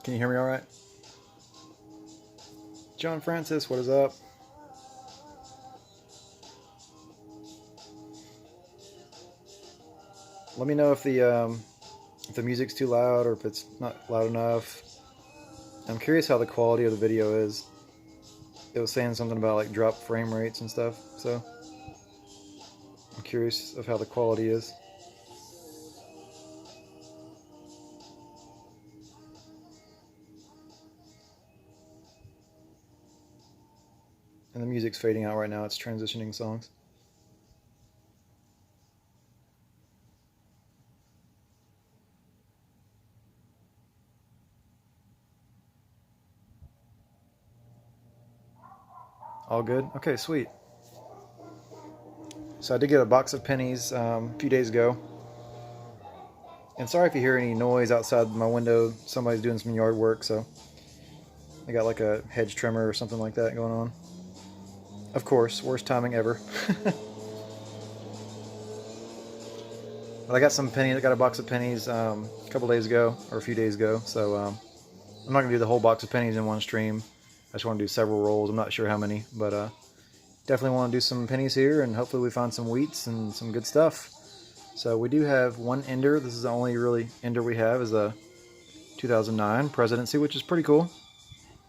Can you hear me all right? John Francis, what is up? Let me know if the music's too loud or if it's not loud enough. I'm curious how the quality of the video is. It was saying something about like drop frame rates and stuff, so I'm curious of how the quality is. And the music's fading out right now. It's transitioning songs. All good? Okay, sweet. So I did get a box of pennies a few days ago. And sorry if you hear any noise outside my window. Somebody's doing some yard work, so I got like a hedge trimmer or something like that going on. Of course, worst timing ever. But I got some pennies. I got a box of pennies a couple days ago, or a few days ago. So I'm not gonna do the whole box of pennies in one stream. I just want to do several rolls. I'm not sure how many, but definitely want to do some pennies here, and hopefully we find some wheats and some good stuff. So we do have one ender. This is the only really ender we have, is a 2009 presidency, which is pretty cool.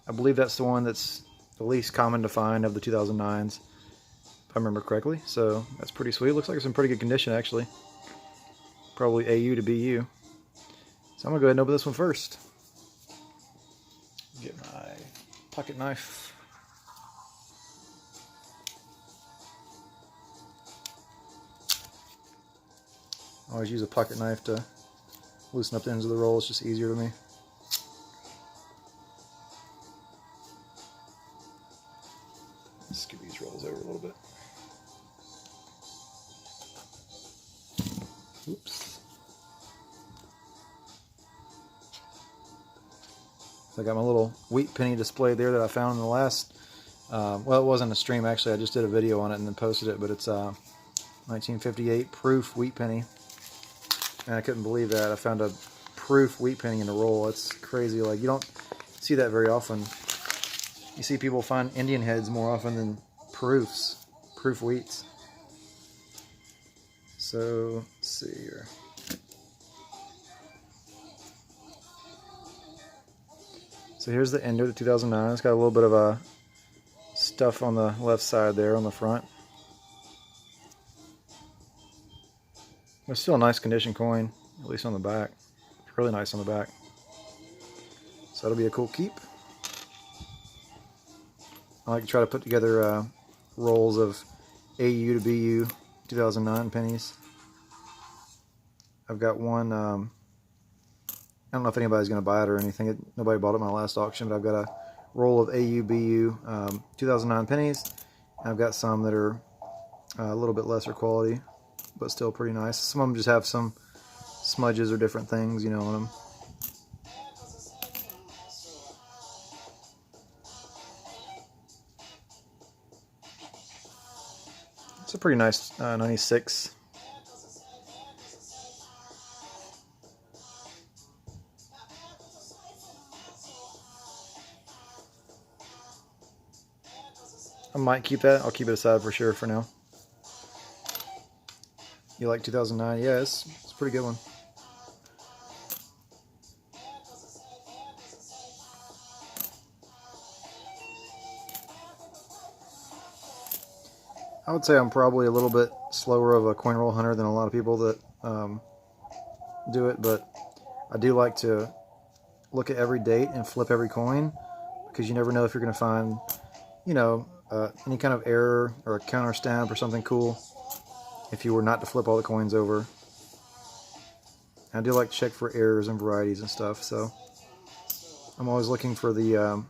I believe that's the one that's the least common to find of the 2009s, if I remember correctly. So that's pretty sweet. Looks like it's in pretty good condition, actually. Probably AU to BU. So I'm gonna go ahead and open this one first. Get my pocket knife. I always use a pocket knife to loosen up the ends of the roll. It's just easier to me. Scoot these rolls over a little bit. Oops. So I got my little wheat penny display there that I found in the last, well, it wasn't a stream actually, I just did a video on it and then posted it, but it's 1958 proof wheat penny. And I couldn't believe that. I found a proof wheat penny in a roll. It's crazy. Like, you don't see that very often. You see people find Indian heads more often than proof wheats. So, let's see here. So here's the ender, the 2009. It's got a little bit of stuff on the left side there on the front. It's still a nice condition coin, at least on the back. Really nice on the back. So that'll be a cool keep. I like to try to put together rolls of AU to BU 2009 pennies. I've got one, I don't know if anybody's going to buy it or anything. Nobody bought it in my last auction, but I've got a roll of AU BU 2009 pennies. And I've got some that are a little bit lesser quality, but still pretty nice. Some of them just have some smudges or different things, you know, on them. It's a pretty nice 96. I might keep that. I'll keep it aside for sure for now. You like 2009? Yeah, it's a pretty good one. I would say I'm probably a little bit slower of a coin roll hunter than a lot of people that do it, but I do like to look at every date and flip every coin, because you never know if you're going to find, you know, any kind of error or a counter stamp or something cool if you were not to flip all the coins over. I do like to check for errors and varieties and stuff, so I'm always looking for the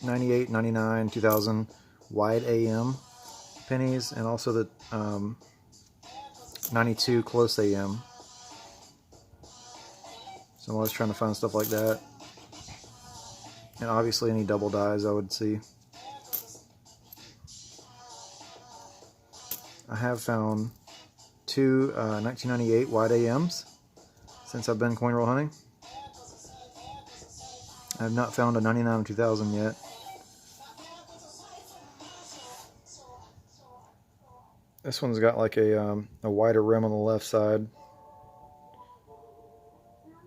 98, 99, 2000 wide AM pennies, and also the 92 close AM. So I'm always trying to find stuff like that. And obviously any double dies I would see. I have found two 1998 wide AMs since I've been coin roll hunting. I have not found a 99 2000 yet. This one's got like a wider rim on the left side.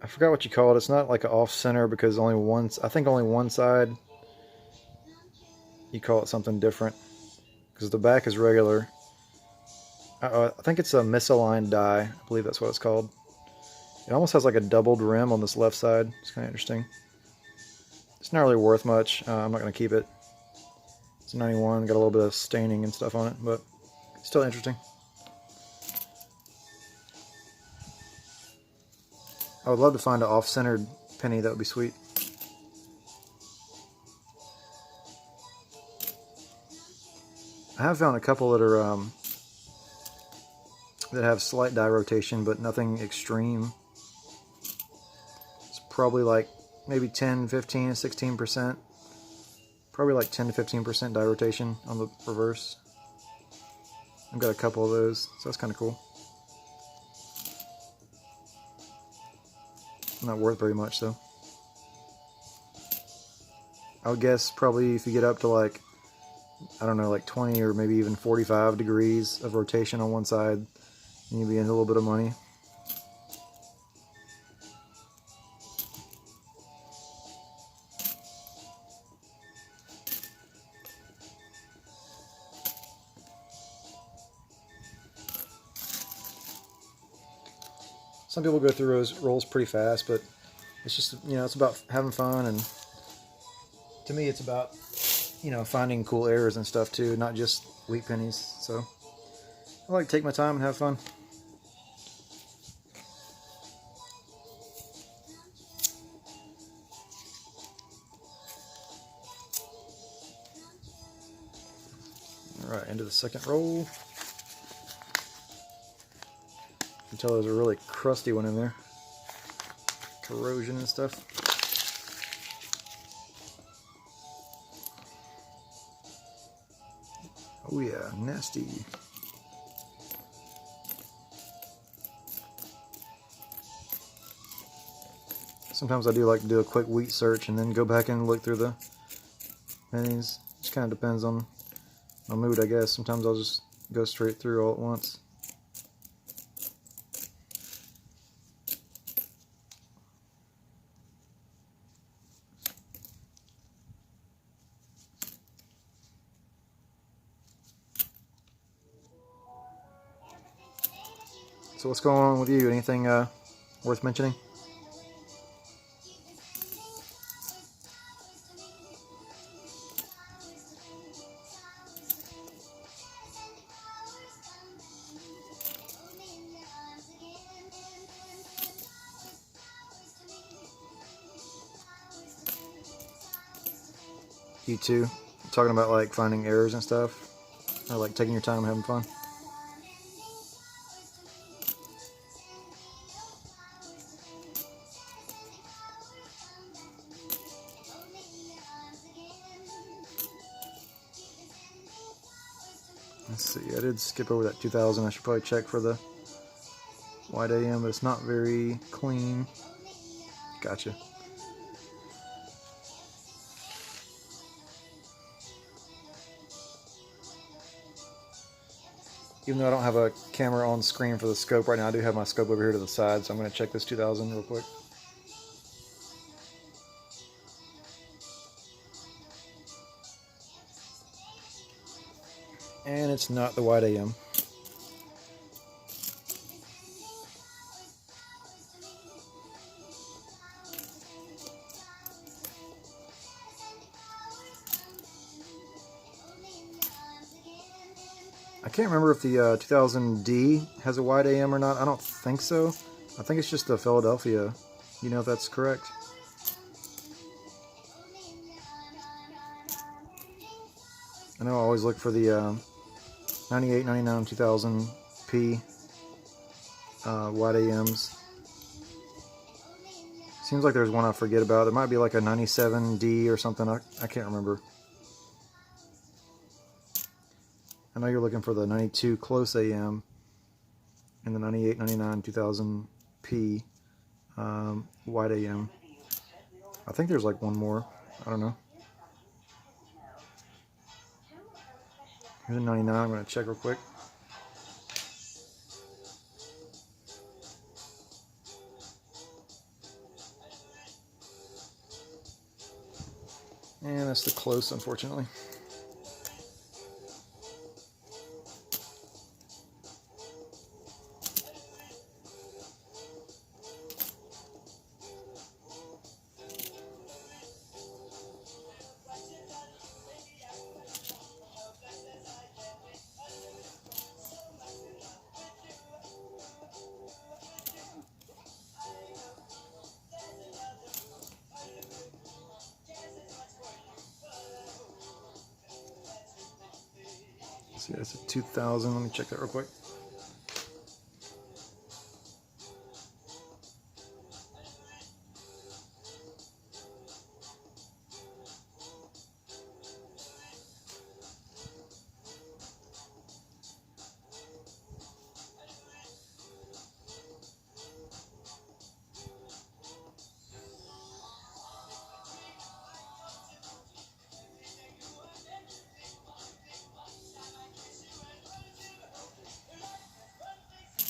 I forgot what you call it. It's not like an off center because I think only one side you call it something different because the back is regular. I think it's a misaligned die. I believe that's what it's called. It almost has like a doubled rim on this left side. It's kind of interesting. It's not really worth much. I'm not going to keep it. It's a 91, got a little bit of staining and stuff on it, but still interesting. I would love to find an off-centered penny. That would be sweet. I have found a couple that are that have slight die rotation, but nothing extreme. It's probably like maybe 10, 15, 16%. Probably like 10 to 15% die rotation on the reverse. I've got a couple of those, so that's kind of cool. Not worth very much though. I would guess probably if you get up to like, I don't know, like 20 or maybe even 45 degrees of rotation on one side, and you'd be in a little bit of money. Some people go through those rolls pretty fast, but it's just, you know, it's about having fun, and to me it's about, you know, finding cool errors and stuff too, not just wheat pennies. So I like to take my time and have fun. Alright, into the second roll. You can tell there's a really crusty one in there. Corrosion and stuff. Oh yeah, nasty. Sometimes I do like to do a quick wheat search and then go back and look through the pennies. Just kind of depends on my mood, I guess. Sometimes I'll just go straight through all at once. So what's going on with you? Anything worth mentioning? You too? Talking about like finding errors and stuff? Or like taking your time and having fun? Let's see, I did skip over that 2000. I should probably check for the white AM, but it's not very clean. Gotcha. Even though I don't have a camera on screen for the scope right now, I do have my scope over here to the side, so I'm going to check this 2000 real quick. And it's not the white AM. I can't remember if the 2000D has a wide AM or not. I don't think so. I think it's just the Philadelphia. You know if that's correct? I know I always look for the 98, 99, 2000P wide AMs. Seems like there's one I forget about. There might be like a 97D or something. I can't remember. I know you're looking for the 92 close AM and the 98, 99, 2000P wide AM. I think there's like one more. I don't know. Here's a 99. I'm going to check real quick. And that's the close, unfortunately. See, that's a 2000. Let me check that real quick.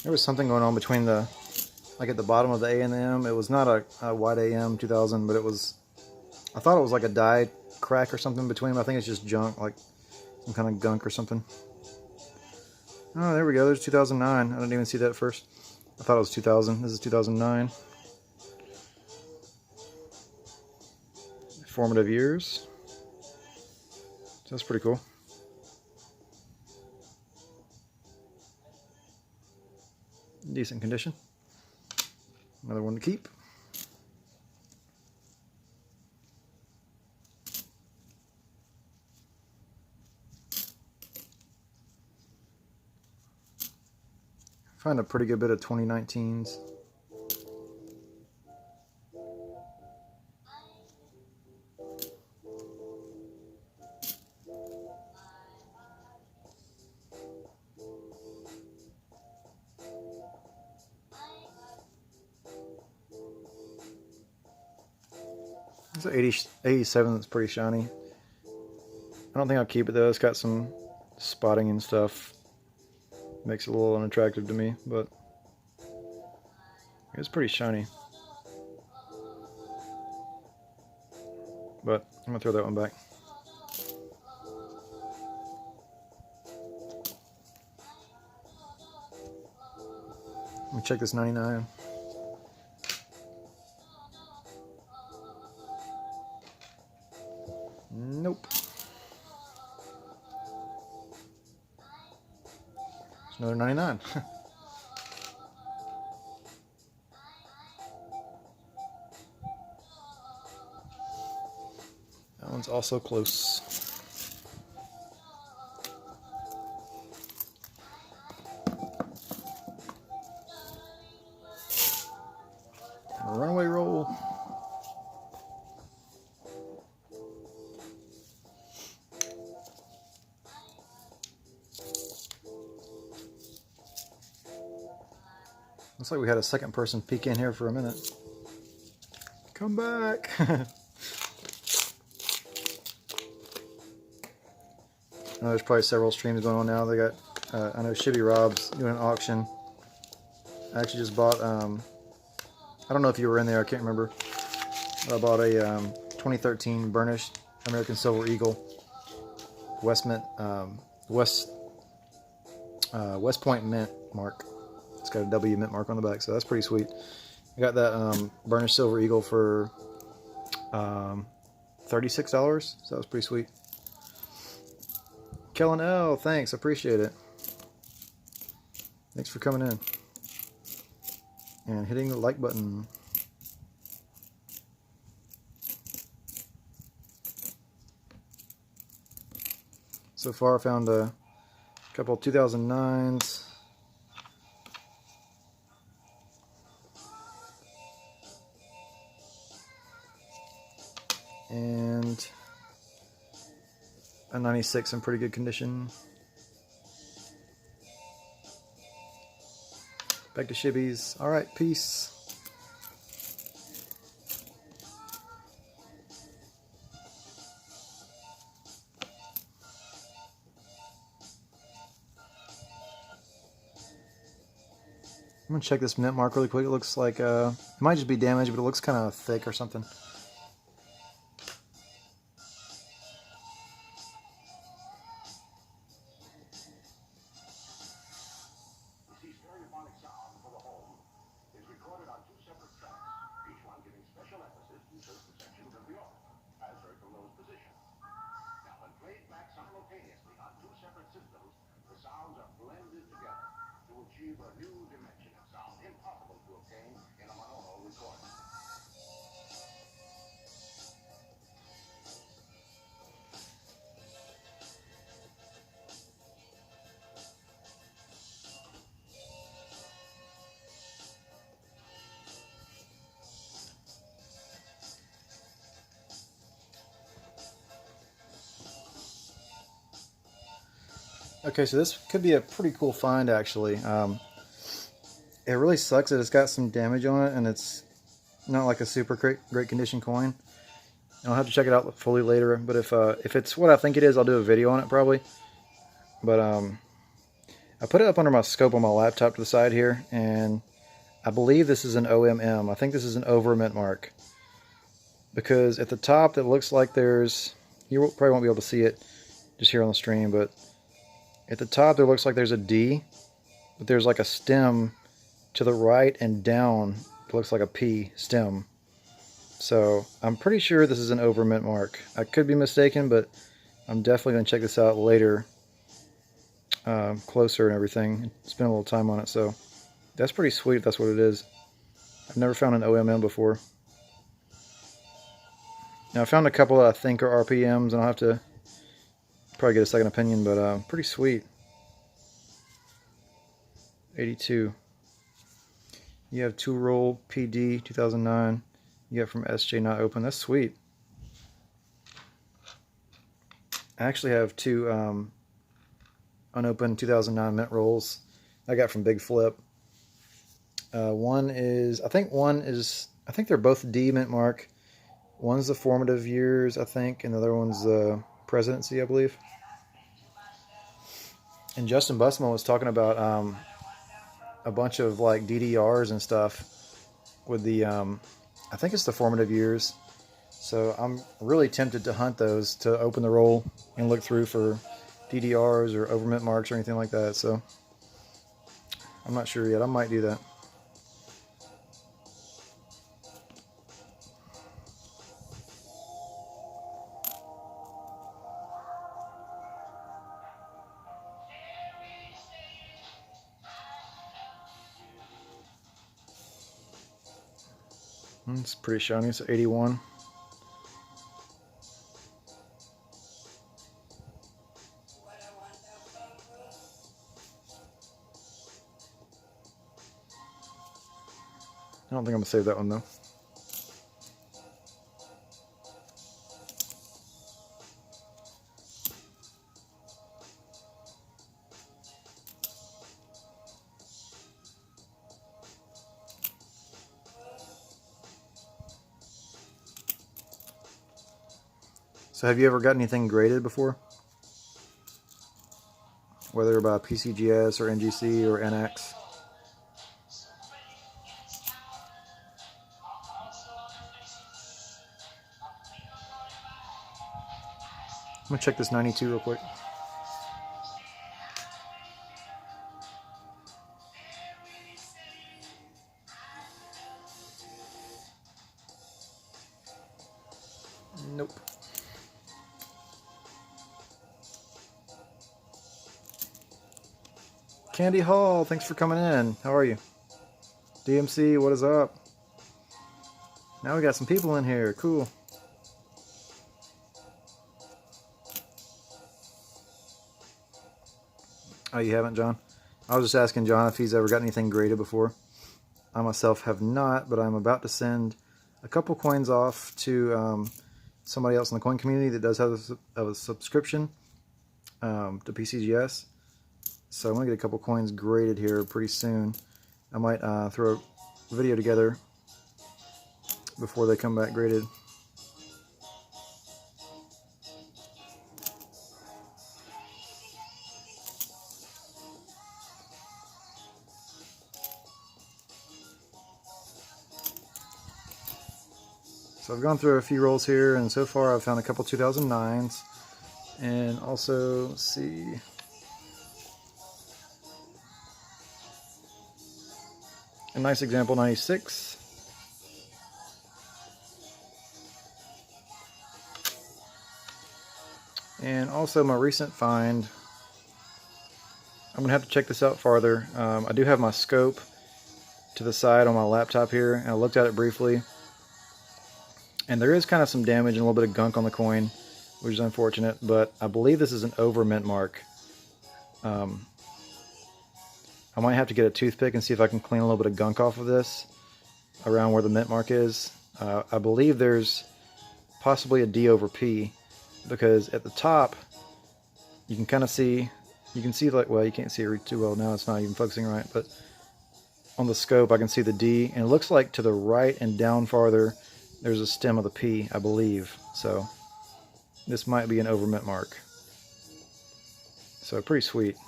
There was something going on between the, like at the bottom of the A and the M. It was not a white AM 2000, but it was, I thought it was like a die crack or something between them. I think it's just junk, like some kind of gunk or something. Oh, there we go. There's 2009. I didn't even see that at first. I thought it was 2000. This is 2009. Formative years. So that's pretty cool. Decent condition. Another one to keep. Find a pretty good bit of 2019s. It's an 87 that's pretty shiny. I don't think I'll keep it though. It's got some spotting and stuff. Makes it a little unattractive to me, but it's pretty shiny. But I'm gonna throw that one back. Let me check this 99. Nope. It's another 99. That one's also close. Runaway roll. Looks like we had a second person peek in here for a minute. Come back. I know there's probably several streams going on now. They got, I know Shibby Rob's doing an auction. I actually just bought, I don't know if you were in there, I can't remember. I bought a 2013 burnished American Silver Eagle West Point mint mark. It's got a W mint mark on the back, so that's pretty sweet. I got that burnished Silver Eagle for $36, so that was pretty sweet. Kellen L, thanks, appreciate it. Thanks for coming in and hitting the like button. So far I found a couple of 2009s. And a 96 in pretty good condition. Back to Shibby's. Alright, peace. I'm gonna check this mint mark really quick. It looks like it might just be damaged, but it looks kind of thick or something. Okay, so this could be a pretty cool find actually. It really sucks that it's got some damage on it and it's not like a super great condition coin. I'll have to check it out fully later, but if it's what I think it is, I'll do a video on it probably. But I put it up under my scope on my laptop to the side here, and I believe this is an OMM. I think this is an over mint mark. Because at the top it looks like there's, you probably won't be able to see it just here on the stream, but at the top there looks like there's a D, but there's like a stem to the right and down. It looks like a P stem. So I'm pretty sure this is an over mint mark. I could be mistaken, but I'm definitely going to check this out later, closer and everything. Spend a little time on it. So that's pretty sweet if that's what it is. I've never found an OMM before. Now I found a couple that I think are RPMs, and I'll have to probably get a second opinion, but pretty sweet. 82. You have 2-roll PD 2009. You get from SJ not open. That's sweet. I actually have 2 unopened 2009 mint rolls I got from Big Flip. One is, I think they're both D mint mark. One's the formative years, I think, and the other one's the presidency, I believe. And Justin Busman was talking about a bunch of like DDRs and stuff with the, I think it's the formative years. So I'm really tempted to hunt those, to open the roll and look through for DDRs or over mint marks or anything like that. So I'm not sure yet. I might do that. It's pretty shiny. It's 81. I don't think I'm going to save that one though. So have you ever got anything graded before? Whether by PCGS or NGC or NX? I'm going to check this 92 real quick. Nope. Candy Hall, thanks for coming in. How are you? DMC, what is up? Now we got some people in here. Cool. Oh, you haven't, John? I was just asking John if he's ever got anything graded before. I myself have not, but I'm about to send a couple coins off to somebody else in the coin community that does have a subscription to PCGS. So I'm going to get a couple coins graded here pretty soon. I might throw a video together before they come back graded. So I've gone through a few rolls here, and so far I've found a couple 2009s, and also, let's see, a nice example 96. And also my recent find, I'm gonna have to check this out farther. I do have my scope to the side on my laptop here, and I looked at it briefly, and there is kind of some damage and a little bit of gunk on the coin, which is unfortunate, but I believe this is an over mint mark. I might have to get a toothpick and see if I can clean a little bit of gunk off of this around where the mint mark is. I believe there's possibly a D over P, because at the top you can kind of see, you can see, like, well, you can't see it too well now, it's not even focusing right, but on the scope I can see the D, and it looks like to the right and down farther there's a stem of the P, I believe. So this might be an over mint mark. So pretty sweet.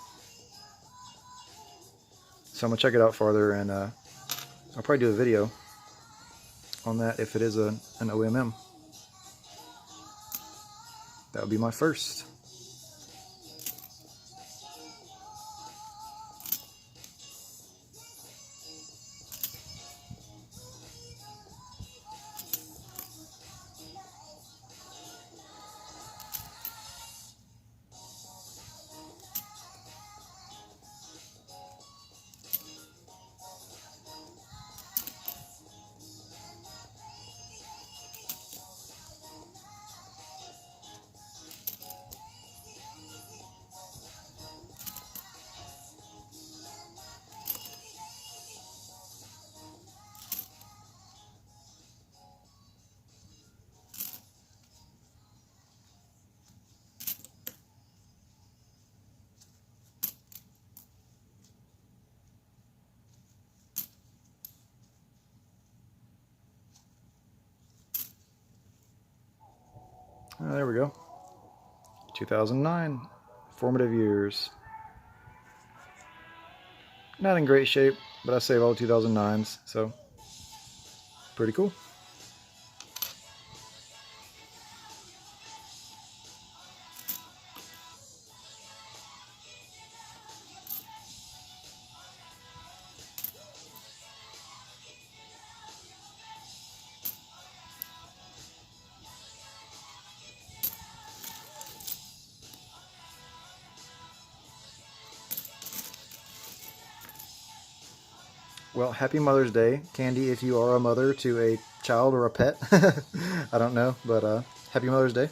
So I'm gonna check it out farther, and I'll probably do a video on that if it is an OMM. That would be my first. There we go. 2009, formative years. Not in great shape, but I saved all the 2009s, so pretty cool. Well, happy Mother's Day, Candy, if you are a mother to a child or a pet. I don't know, but happy Mother's Day.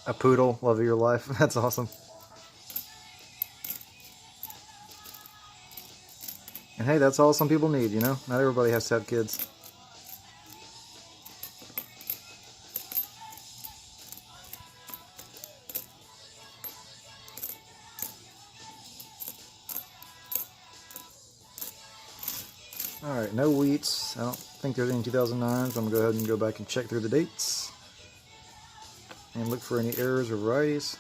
A poodle, love of your life. That's awesome. And hey, that's all some people need, you know? Not everybody has to have kids. Alright, no wheats. I don't think there's any 2009s. I'm going to go ahead and go back and check through the dates and look for any errors or varieties.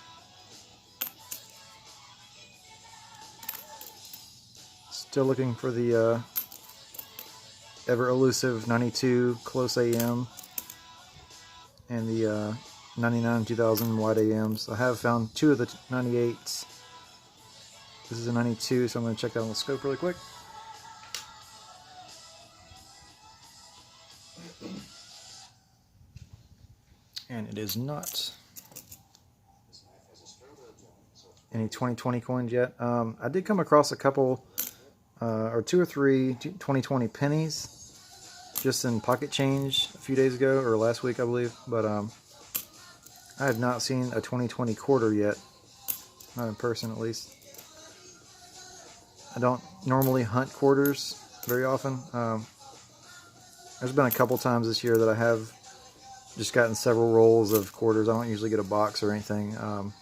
Still looking for the ever elusive 92 close AM and the 99 2000 wide AMs. I have found two of the 98s. This is a 92, so I'm going to check that on the scope really quick. And it is not any 2020 coins yet. I did come across a couple, or two or three 2020 pennies, just in Pocket Change a few days ago, or last week I believe, but I have not seen a 2020 quarter yet, not in person at least. I don't normally hunt quarters very often. There's been a couple times this year that I have just gotten several rolls of quarters. I don't usually get a box or anything. I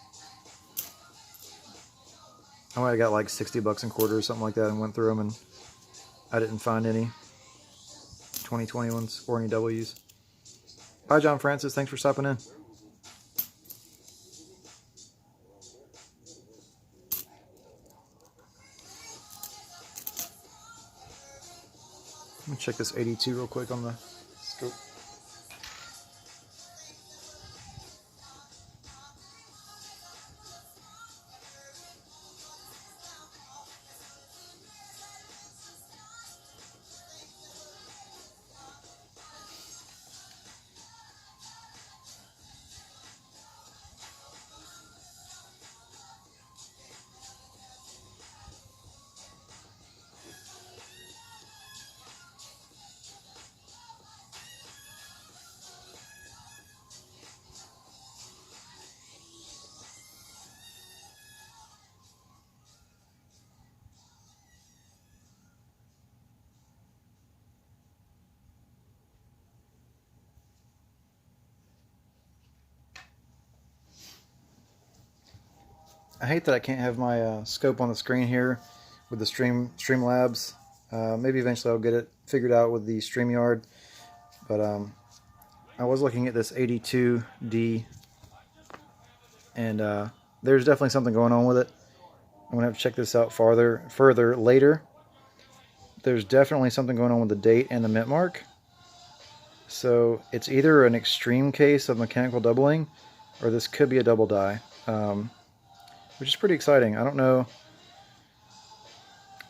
might have got like 60 bucks in quarters, something like that, and went through them, and I didn't find any 2020 ones or any W's. Hi, John Francis. Thanks for stopping in. Let me check this 82 real quick on the scope. I hate that I can't have my scope on the screen here with the Streamlabs. Maybe eventually I'll get it figured out with the StreamYard. But I was looking at this 82D, and there's definitely something going on with it. I'm gonna have to check this out further later. There's definitely something going on with the date and the mint mark. So it's either an extreme case of mechanical doubling, or this could be a double die. Which is pretty exciting. I don't know.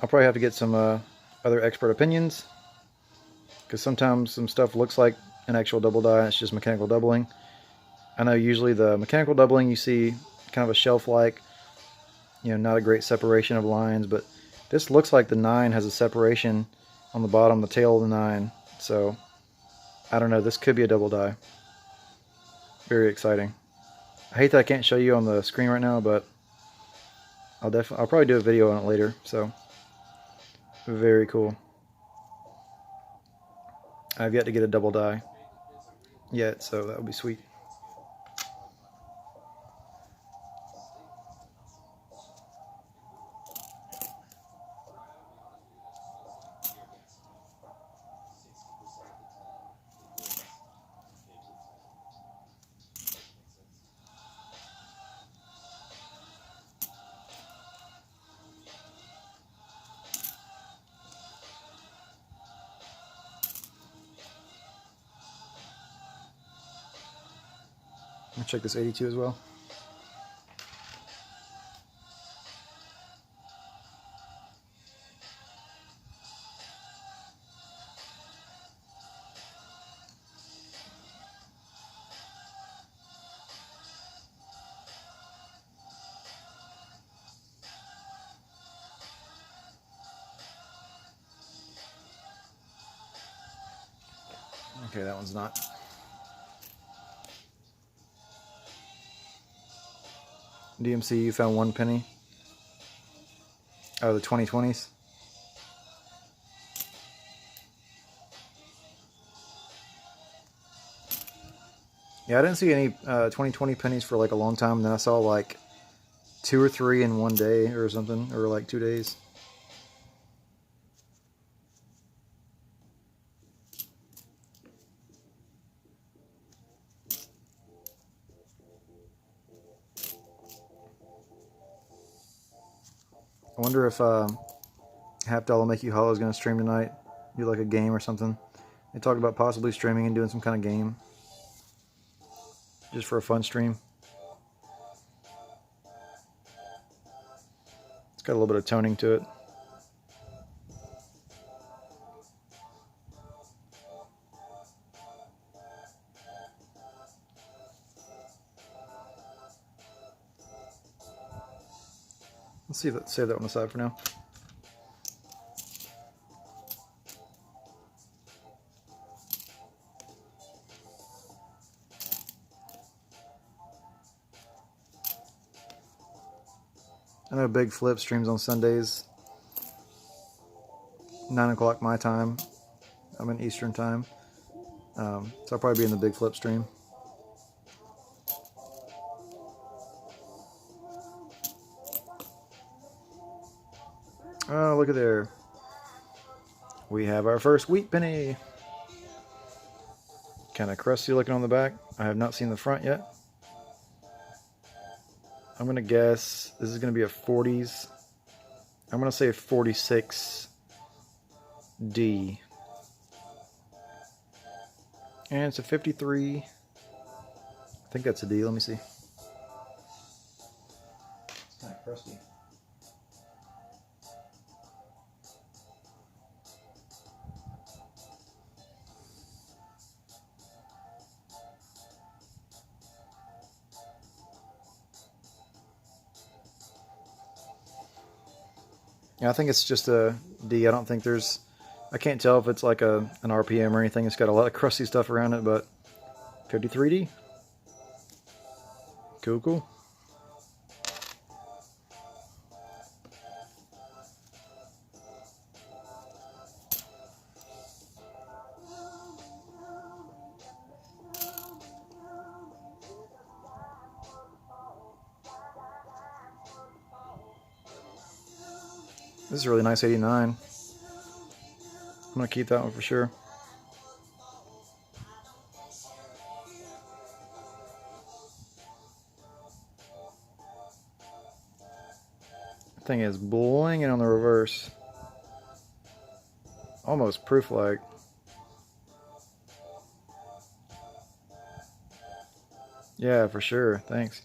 I'll probably have to get some other expert opinions, because sometimes some stuff looks like an actual double die and it's just mechanical doubling. I know usually the mechanical doubling you see kind of a shelf-like, not a great separation of lines, but this looks like the 9 has a separation on the bottom, the tail of the 9. So I don't know. This could be a double die. Very exciting. I hate that I can't show you on the screen right now, but I'll probably do a video on it later. So very cool. I've yet to get a double die yet, so that would be sweet. Let me check this 82 as well. Okay, that one's not. DMC, you found 1 penny out of the 2020s. Yeah, I didn't see any 2020 pennies for like a long time. Then I saw like 2 or 3 in one day or something, or like 2 days. I wonder if Half Dollar Make You Hollow is going to stream tonight. Do like a game or something. They talked about possibly streaming and doing some kind of game. Just for a fun stream. It's got a little bit of toning to it. Let's save that one aside for now. I know Big Flip streams on Sundays, 9 o'clock my time. I'm in Eastern time. So I'll probably be in the Big Flip stream. Oh, look at there. We have our first wheat penny. Kind of crusty looking on the back. I have not seen the front yet. I'm going to guess this is going to be a 40s. I'm going to say a 46D. And it's a 53. I think that's a D. Let me see. It's kind of crusty. Yeah, I think it's just a D. I don't think there's... I can't tell if it's like an RPM or anything. It's got a lot of crusty stuff around it, but 53D. Cool, cool. This is a really nice 89. I'm going to keep that one for sure. That thing is blinging on the reverse. Almost proof-like. Yeah, for sure. Thanks.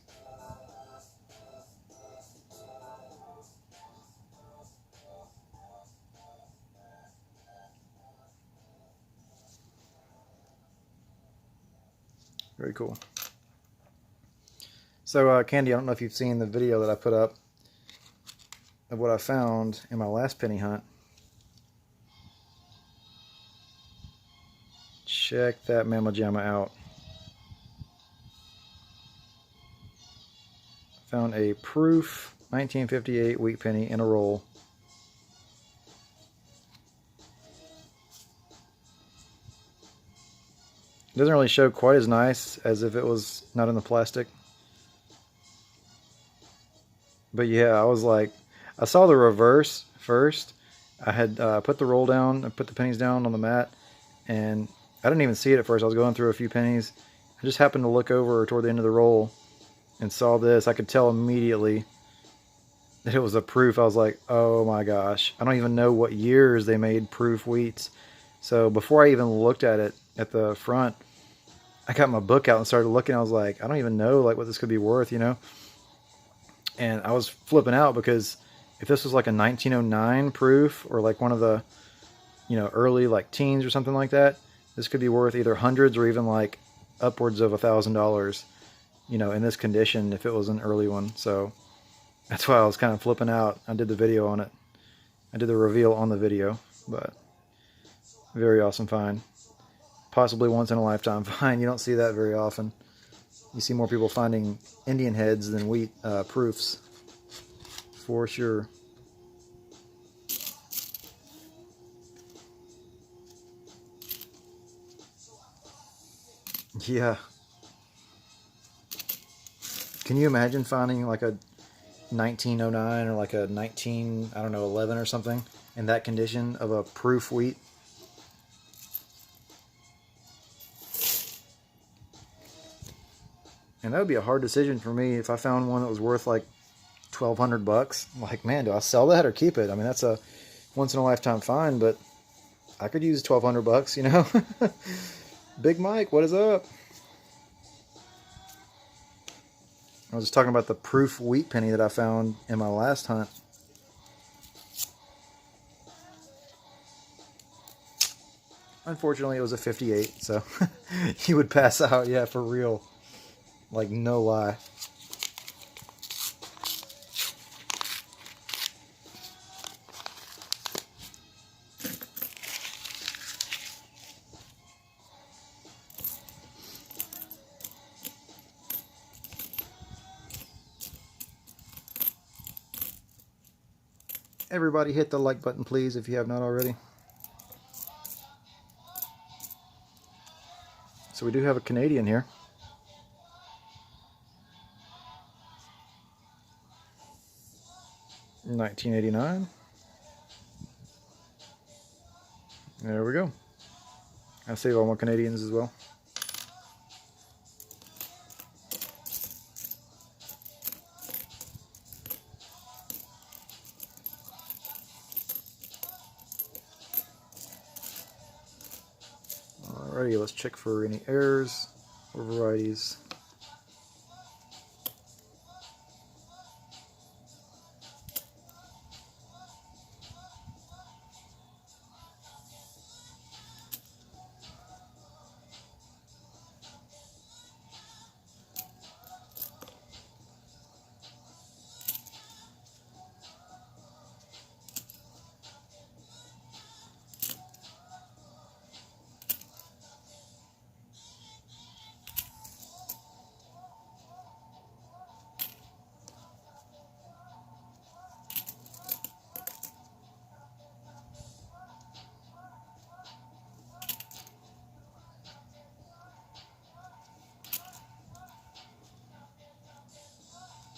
Very cool. So, Candy, I don't know if you've seen the video that I put up of what I found in my last penny hunt. Check that Mamma Jamma out. Found a proof 1958 wheat penny in a roll. It doesn't really show quite as nice as if it was not in the plastic. But yeah, I was like, I saw the reverse first. I had put the roll down, I put the pennies down on the mat, and I didn't even see it at first. I was going through a few pennies. I just happened to look over toward the end of the roll and saw this. I could tell immediately that it was a proof. I was like, oh my gosh. I don't even know what years they made proof wheats. So before I even looked at it at the front, I got my book out and started looking. I was like, I don't even know like what this could be worth, you know? And I was flipping out because if this was like a 1909 proof or like one of the, you know, early like teens or something like that, this could be worth either hundreds or even like upwards of $1,000, you know, in this condition if it was an early one. So that's why I was kind of flipping out. I did the video on it. I did the reveal on the video, but very awesome find. Possibly once in a lifetime find. You don't see that very often. You see more people finding Indian heads than wheat proofs, for sure. Yeah. Can you imagine finding like a 1909 or like a 11 or something in that condition of a proof wheat? And that would be a hard decision for me if I found one that was worth like $1,200. Like, man, do I sell that or keep it? I mean, that's a once in a lifetime find, but I could use $1,200, you know? Big Mike, what is up? I was just talking about the proof wheat penny that I found in my last hunt. Unfortunately, it was a 58, so he would pass out, yeah, for real. Like, no lie. Everybody hit the like button, please, if you have not already. So we do have a Canadian here. $19.89. There we go. I save all my Canadians as well. Alrighty, let's check for any errors or varieties.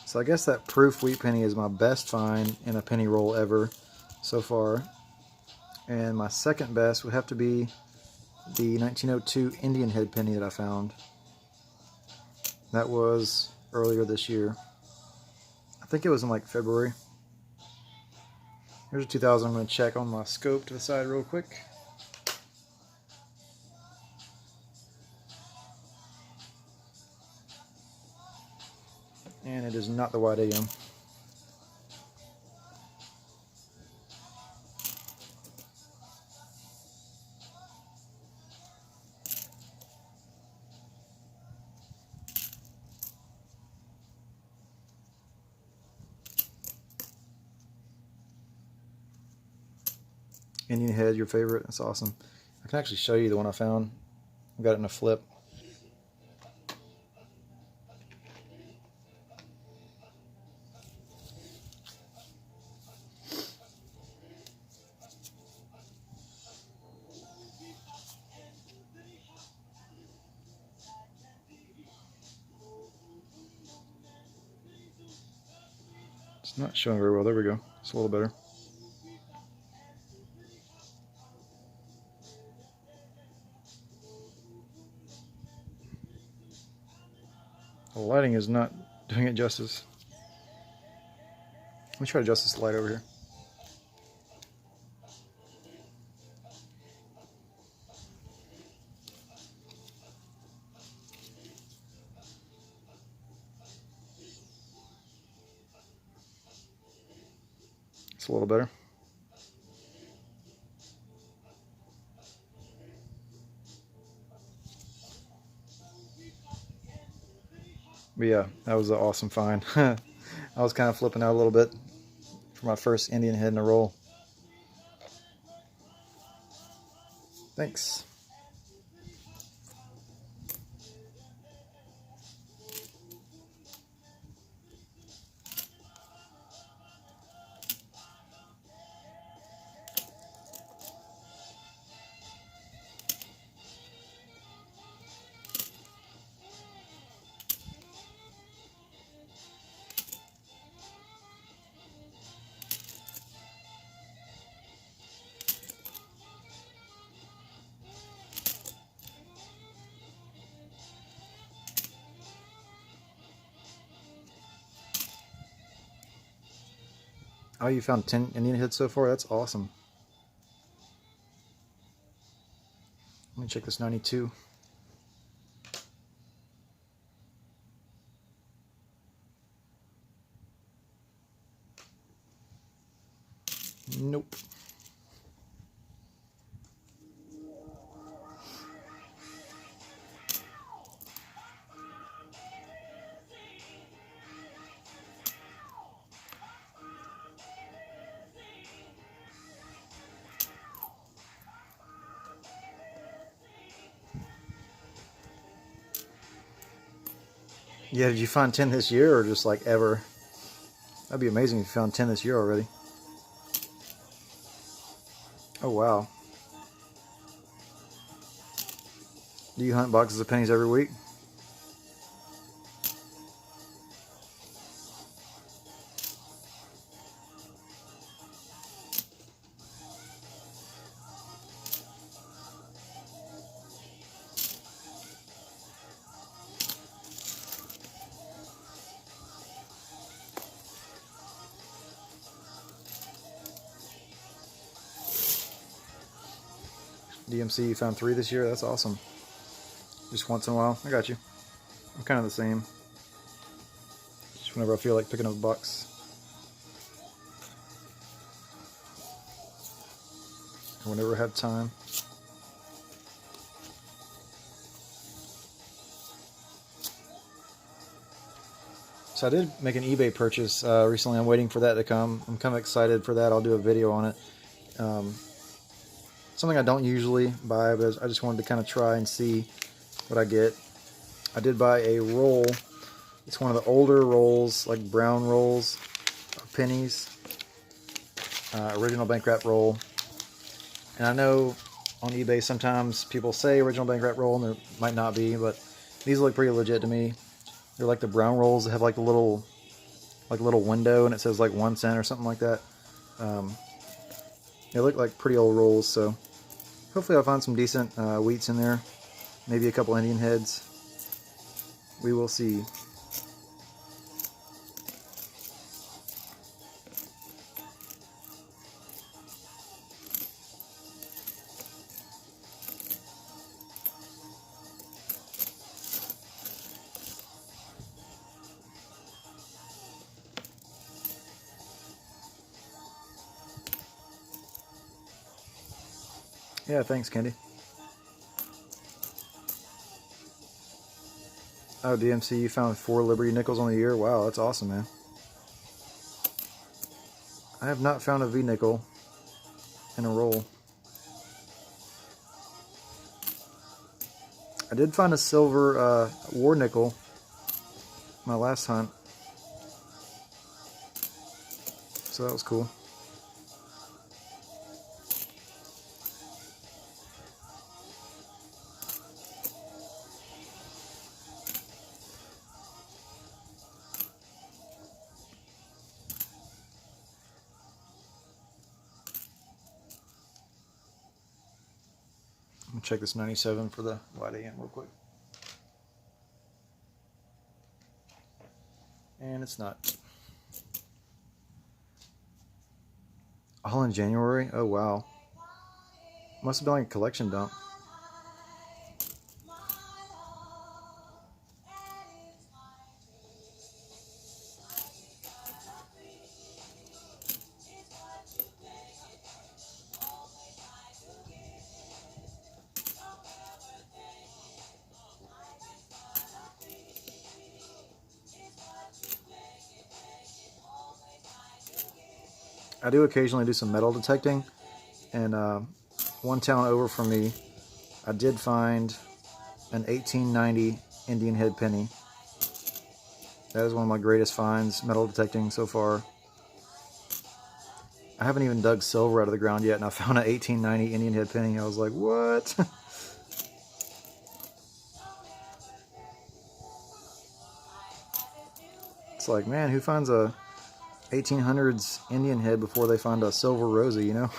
So I guess that proof wheat penny is my best find in a penny roll ever so far. And my second best would have to be the 1902 Indian head penny that I found. That was earlier this year. I think it was in like February. Here's a 2000 I'm going to check on my scope to the side real quick. And it is not the white AM. Indian head, your favorite? That's awesome. I can actually show you the one I found. I got it in a flip. It's not showing very well. There we go. It's a little better. The lighting is not doing it justice. Let me try to adjust this light over here. It's a little better. But yeah, that was an awesome find. I was kind of flipping out a little bit for my first Indian head in a roll. Thanks. Oh, you found 10 Indian heads so far? That's awesome. Let me check this 92. Nope. Yeah, did you find 10 this year or just like ever? That'd be amazing if you found 10 this year already. Oh wow. Do you hunt boxes of pennies every week? DMC, you found 3 this year? That's awesome. Just once in a while? I got you. I'm kind of the same. Just whenever I feel like picking up a box. Or whenever I have time. So I did make an eBay purchase recently. I'm waiting for that to come. I'm kind of excited for that. I'll do a video on it. Something I don't usually buy, but I just wanted to kind of try and see what I get. I did buy a roll. It's one of the older rolls, like brown rolls of pennies. Original bank wrap roll. And I know on eBay sometimes people say original bank wrap roll and there might not be, but these look pretty legit to me. They're like the brown rolls that have like the little window and it says like 1 cent or something like that. They look like pretty old rolls, so hopefully I'll find some decent wheats in there. Maybe a couple Indian heads. We will see. Yeah, thanks, Candy. Oh, DMC, you found 4 Liberty nickels on the year? Wow, that's awesome, man. I have not found a V nickel in a roll. I did find a silver war nickel my last hunt, so that was cool. Let me check this 97 for the wide AM real quick. And it's not. All in January? Oh wow. Must have been like a collection dump. I do occasionally do some metal detecting, and one town over from me, I did find an 1890 Indian head penny. That is one of my greatest finds, metal detecting so far. I haven't even dug silver out of the ground yet, and I found an 1890 Indian head penny. I was like, what? It's like, man, who finds a 1800s Indian head before they find a silver rosy, you know?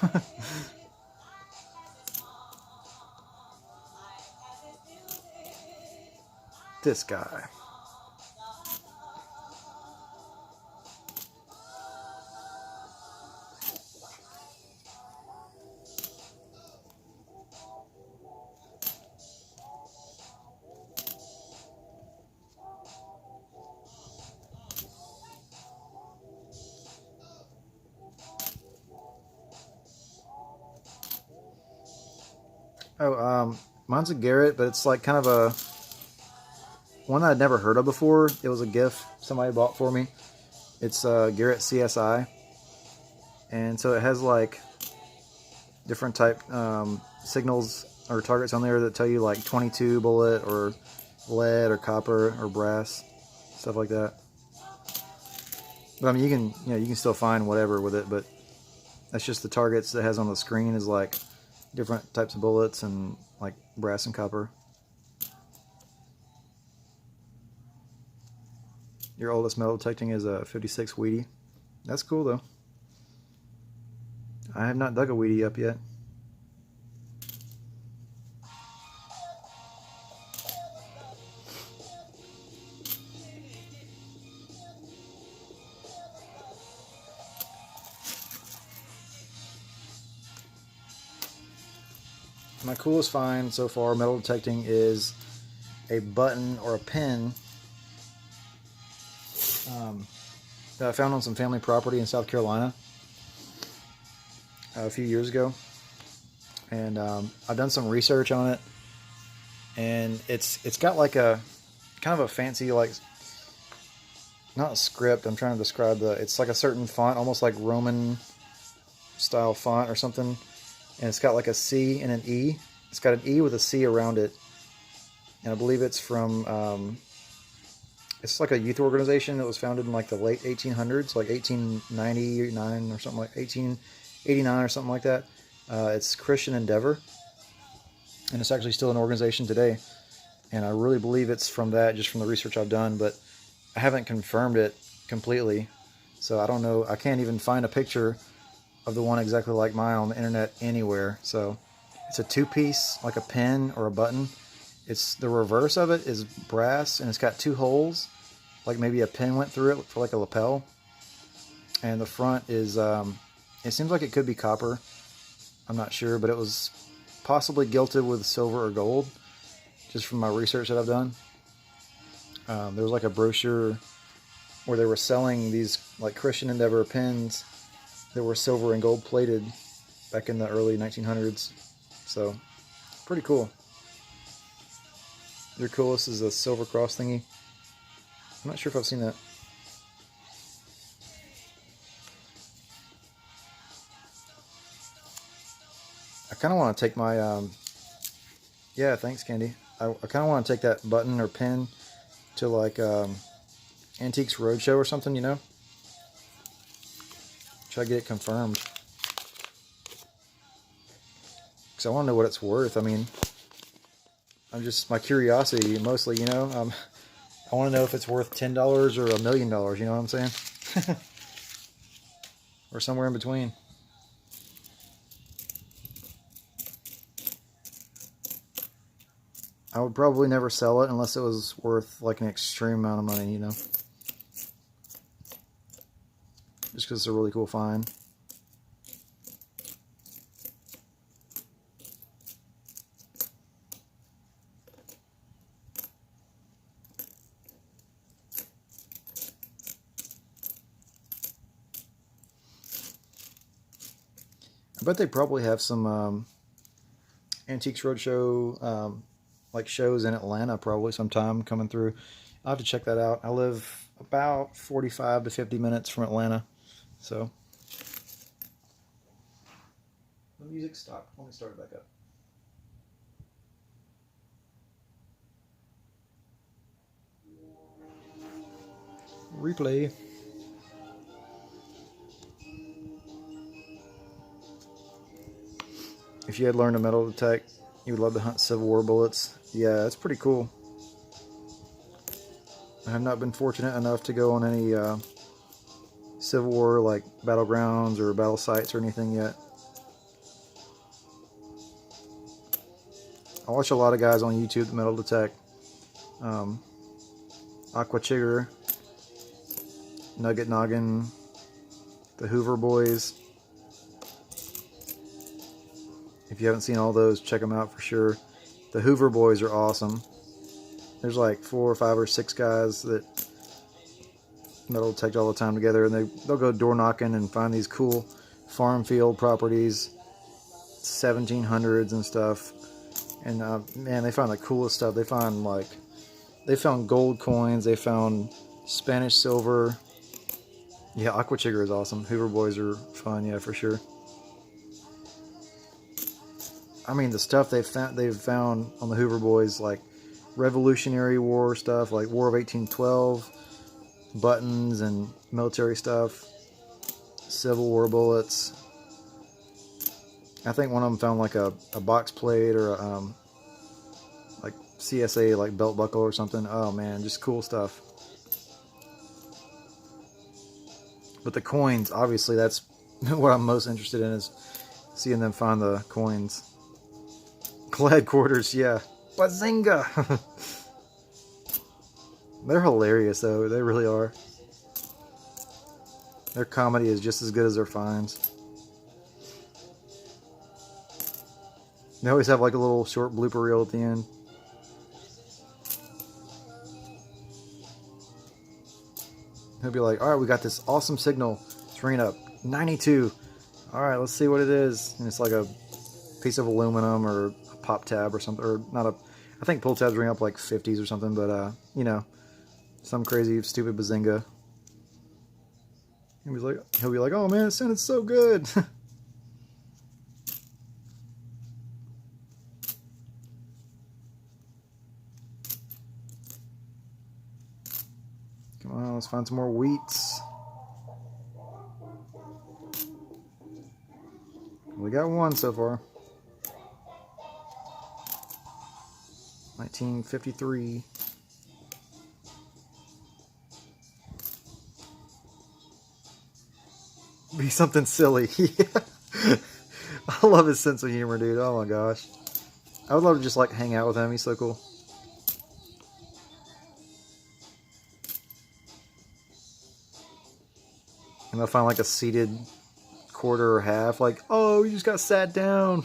This guy. Oh, mine's a Garrett, but it's like kind of a one that I'd never heard of before. It was a gift somebody bought for me. It's Garrett CSI, and so it has like different type signals or targets on there that tell you like 22 bullet or lead or copper or brass, stuff like that. But I mean, you can still find whatever with it, but That's just the targets that has on the screen is like different types of bullets and like brass and copper. Your oldest metal detecting is a 56 Wheatie. That's cool though. I have not dug a Wheatie up yet. My coolest find so far metal detecting is a button or a pin that I found on some family property in South Carolina a few years ago. And I've done some research on it, and it's got like a kind of a fancy, like, not a script, I'm trying to describe it's like a certain font, almost like Roman style font or something. And it's got like a C and an E. It's got an E with a C around it. And I believe it's from, it's like a youth organization that was founded in like the late 1800s, like 1899 or something, like 1889 or something like that. It's Christian Endeavor. And it's actually still an organization today. And I really believe it's from that, just from the research I've done. But I haven't confirmed it completely. So I don't know. I can't even find a picture of the one exactly like mine on the internet anywhere. So it's a two-piece, like a pin or a button. It's the reverse of it is brass, and it's got two holes, like maybe a pin went through it for like a lapel. And the front is, it seems like it could be copper. I'm not sure, but it was possibly gilded with silver or gold, just from my research that I've done. There was like a brochure where they were selling these like Christian Endeavor pins that were silver and gold plated back in the early 1900s. So, pretty cool. Your coolest is a silver cross thingy. I'm not sure if I've seen that. I kind of want to take my, yeah, thanks, Candy. I kind of want to take that button or pin to like Antiques Roadshow or something, you know? Try to get it confirmed. Because I want to know what it's worth. I mean, I'm just, my curiosity mostly, you know? I want to know if it's worth $10 or $1 million, you know what I'm saying? Or somewhere in between. I would probably never sell it unless it was worth like an extreme amount of money, you know? Just because it's a really cool find. I bet they probably have some Antiques Roadshow like shows in Atlanta probably sometime coming through. I'll have to check that out. I live about 45 to 50 minutes from Atlanta, so. The music stopped. Let me start it back up. Replay. If you had learned to metal detect, you would love to hunt Civil War bullets. Yeah, that's pretty cool. I have not been fortunate enough to go on any Civil War like battlegrounds or battle sites or anything yet. I watch a lot of guys on YouTube that metal detect. Aqua Chigger, Nugget Noggin, the Hoover Boys. If you haven't seen all those, check them out for sure. The Hoover Boys are awesome. There's like 4 or 5 or 6 guys that metal detect all the time together, and they'll go door knocking and find these cool farm field properties, 1700s and stuff. And man, they find the coolest stuff. They found gold coins. They found Spanish silver. Yeah, Aqua Chigger is awesome. Hoover Boys are fun, yeah, for sure. I mean, the stuff they've found on the Hoover Boys, like Revolutionary War stuff, like War of 1812, buttons and military stuff, Civil War bullets, I think one of them found like a box plate or a, like CSA like belt buckle or something. Oh man, just cool stuff. But the coins, obviously, that's what I'm most interested in, is seeing them find the coins. Glad quarters, yeah. Bazinga! They're hilarious, though. They really are. Their comedy is just as good as their finds. They always have like a little short blooper reel at the end. He'll be like, alright, we got this awesome signal. It's ringing up. 92. Alright, let's see what it is. And it's like a piece of aluminum or a pop tab or something. Or not a... I think pull tabs ring up like 50s or something. But, you know, some crazy, stupid bazinga. He'll be like, oh man, it sounded so good. Come on, let's find some more Wheats. We got one so far. 1953. Be something silly. Yeah. I love his sense of humor, dude. Oh my gosh. I would love to just like hang out with him. He's so cool. And they'll find like a seated quarter or half. Like, oh, you just got sat down.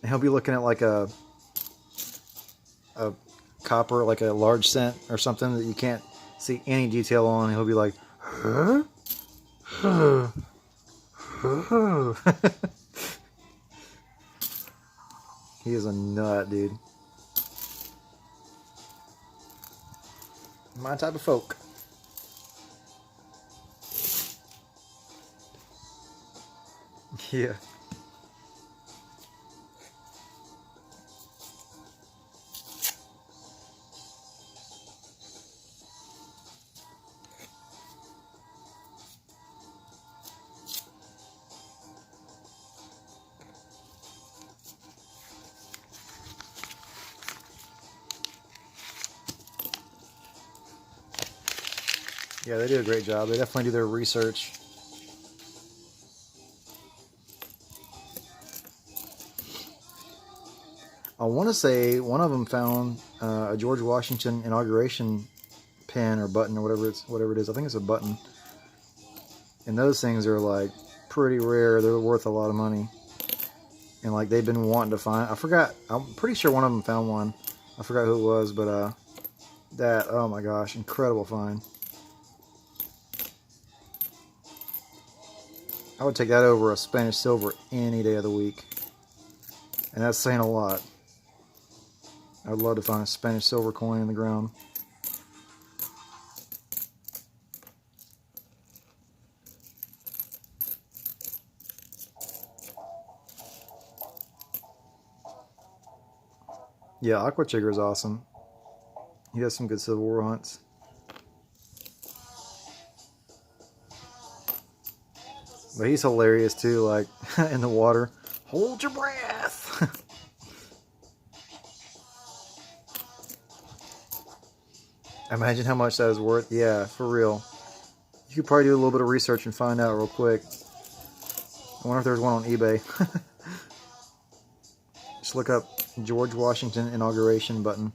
And he'll be looking at like a copper, like a large cent or something that you can't see any detail on. He'll be like, huh? Huh? Huh? He is a nut, dude. My type of folk. Yeah. Yeah, they do a great job. They definitely do their research. I want to say one of them found a George Washington inauguration pin or button or whatever it is. I think it's a button. And those things are like pretty rare. They're worth a lot of money. And like they've been wanting to find. I forgot. I'm pretty sure one of them found one. I forgot who it was, but that, oh my gosh, incredible find. I would take that over a Spanish silver any day of the week. And that's saying a lot. I would love to find a Spanish silver coin in the ground. Yeah, Aqua Chigger is awesome. He has some good Civil War hunts. But he's hilarious too, like in the water. Hold your breath! Imagine how much that is worth. Yeah, for real. You could probably do a little bit of research and find out real quick. I wonder if there's one on eBay. Just look up George Washington inauguration button.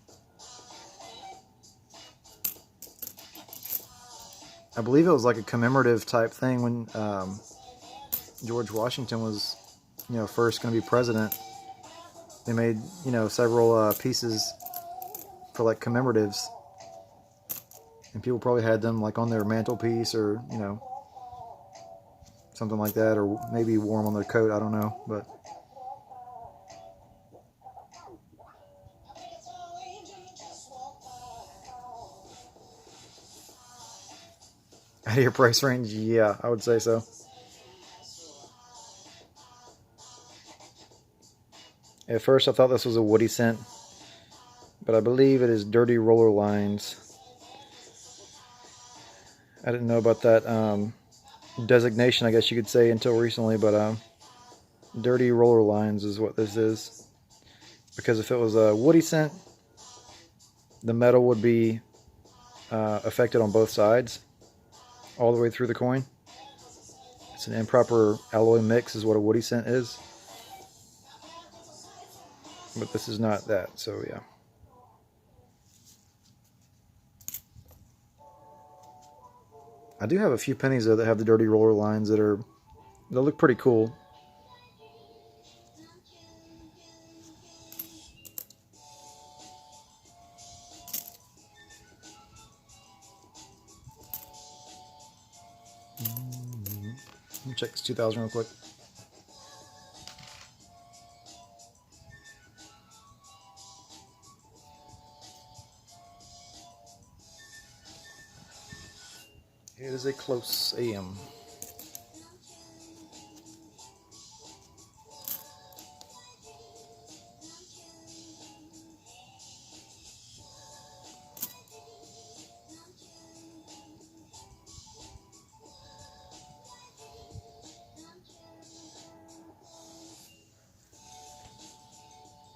I believe it was like a commemorative type thing when George Washington was, you know, first going to be president. They made, you know, several pieces for like commemoratives. And people probably had them like on their mantelpiece or, you know, something like that, or maybe wore them on their coat. I don't know, but out of your price range, yeah, I would say so. At first, I thought this was a woody scent, but I believe it is Dirty Roller Lines. I didn't know about that designation, I guess you could say, until recently, but dirty roller lines is what this is. Because if it was a woody scent, the metal would be affected on both sides, all the way through the coin. It's an improper alloy mix is what a woody scent is. But this is not that, so yeah. I do have a few pennies though that have the dirty roller lines that look pretty cool. Let me check this 2000 real quick. It is a close AM.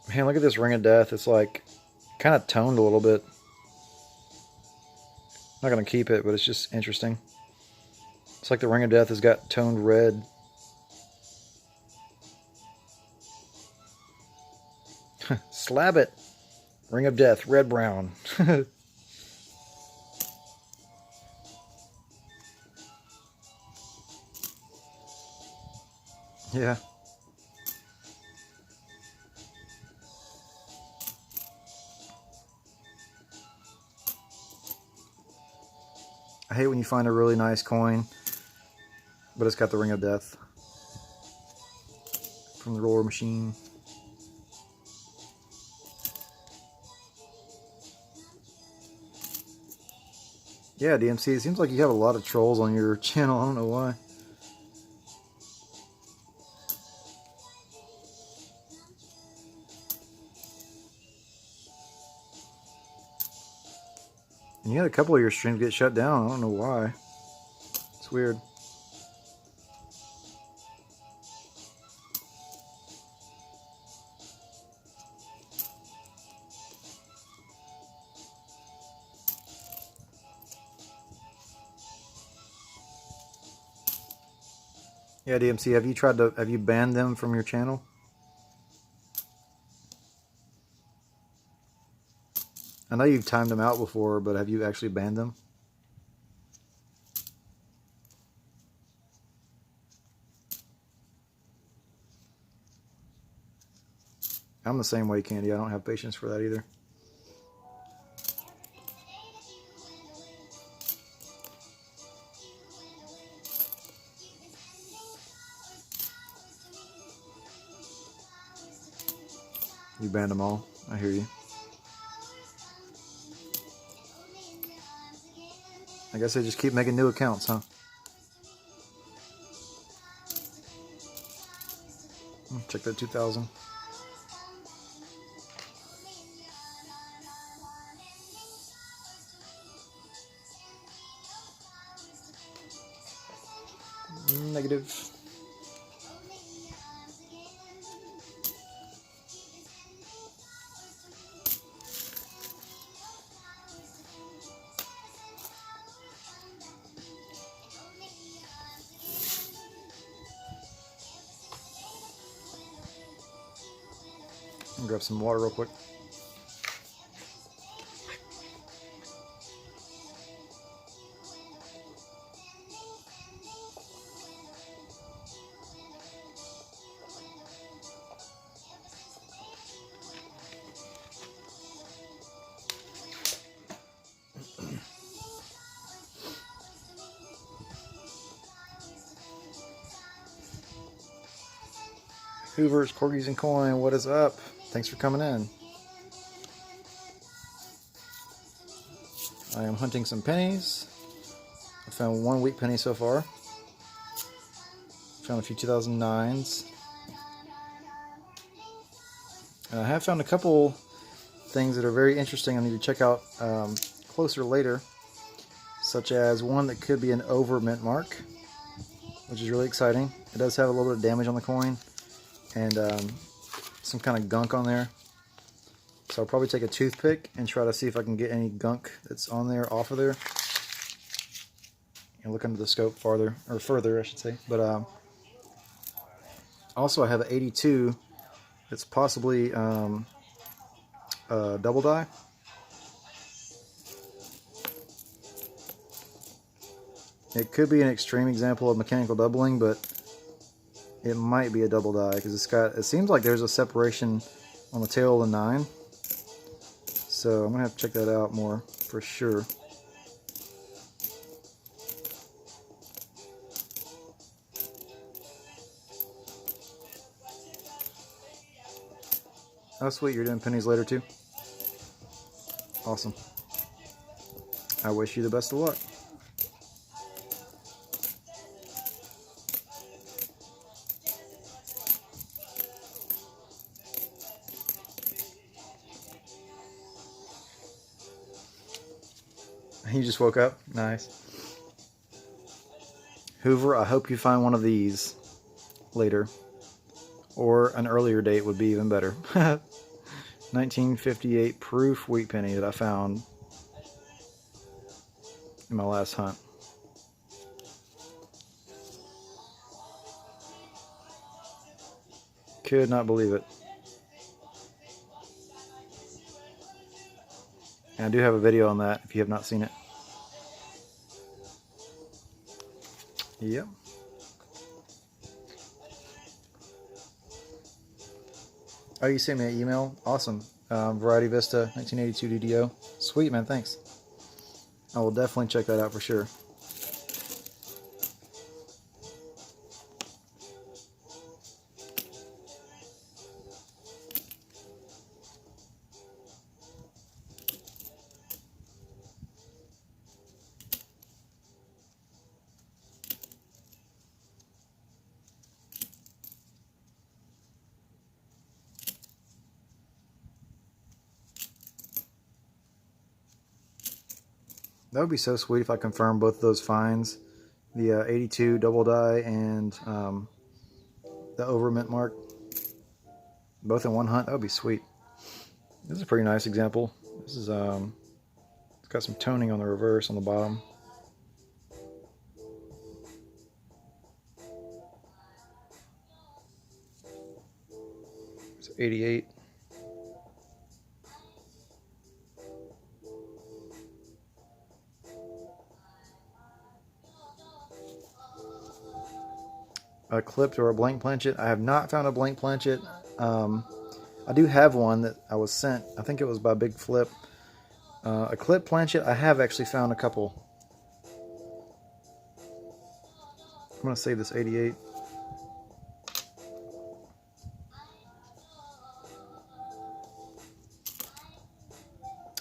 Man, look at this Ring of Death. It's like kind of toned a little bit. I'm not going to keep it, but it's just interesting. It's like the Ring of Death has got toned red. Slab it. Ring of Death, red brown. Yeah. I hate when you find a really nice coin, but it's got the Ring of Death from the roller machine. Yeah, DMC, it seems like you have a lot of trolls on your channel. I don't know why. And you had a couple of your streams get shut down. I don't know why. It's weird. Yeah, DMC, have you banned them from your channel? I know you've timed them out before, but have you actually banned them? I'm the same way, Candy. I don't have patience for that either. You banned them all. I hear you. I guess they just keep making new accounts, huh? Check that 2000. Negative. I'll grab some water real quick. Hoovers, Corgis, and Coin, what is up? Thanks for coming in. I am hunting some pennies. I found one weak penny so far. Found a few 2009s. And I have found a couple things that are very interesting I need to check out closer later. such as one that could be an over mint mark, which is really exciting. It does have a little bit of damage on the coin and some kind of gunk on there. So I'll probably take a toothpick and try to see if I can get any gunk that's on there off of there. And look under the scope farther, or further I should say. But also I have an 82 that's possibly double die. It could be an extreme example of mechanical doubling, but it might be a double die because it seems like there's a separation on the tail of the 9. So I'm gonna have to check that out more for sure. Oh sweet, you're doing pennies later too? Awesome. I wish you the best of luck. You just woke up? Nice. Hoover, I hope you find one of these later. Or an earlier date would be even better. 1958 proof wheat penny that I found in my last hunt. Could not believe it. And I do have a video on that if you have not seen it. Yep. Oh, you sent me an email? Awesome. Variety Vista 1982 DDO. Sweet, man, thanks. I will definitely check that out for sure. That would be so sweet if I confirmed both of those finds. The 82 double die and the over mint mark. Both in one hunt. That would be sweet. This is a pretty nice example. This is it's got some toning on the reverse on the bottom. It's 88. A clipped or a blank planchet. I have not found a blank planchet. I do have one that I was sent. I think it was by Big Flip. A clip planchet. I have actually found a couple. I'm going to save this 88.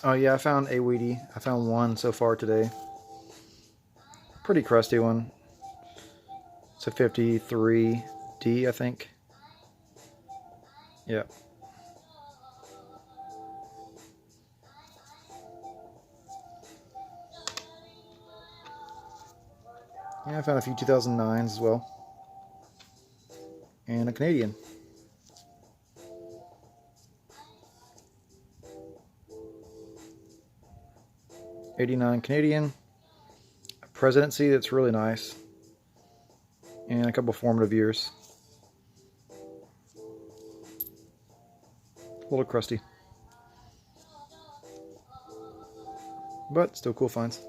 Oh yeah, I found a Wheatie. I found one so far today. Pretty crusty one. It's a 53D, I think. Yeah. Yeah, I found a few 2009s as well. And a Canadian. '89 Canadian. A presidency that's really nice. And a couple formative years. A little crusty. But still cool finds.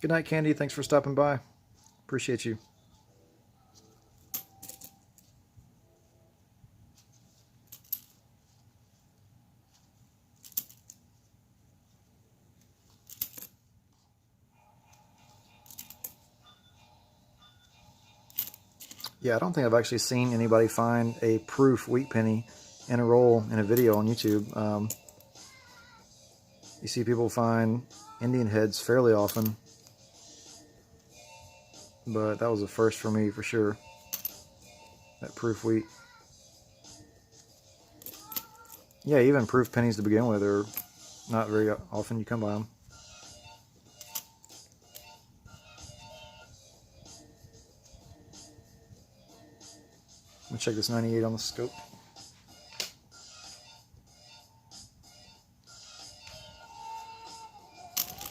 Good night, Candy. Thanks for stopping by. Appreciate you. Yeah, I don't think I've actually seen anybody find a proof wheat penny in a roll in a video on YouTube. You see people find Indian heads fairly often, but that was a first for me for sure. That proof wheat. Yeah, even proof pennies to begin with are not very often you come by them. Let me check this 98 on the scope.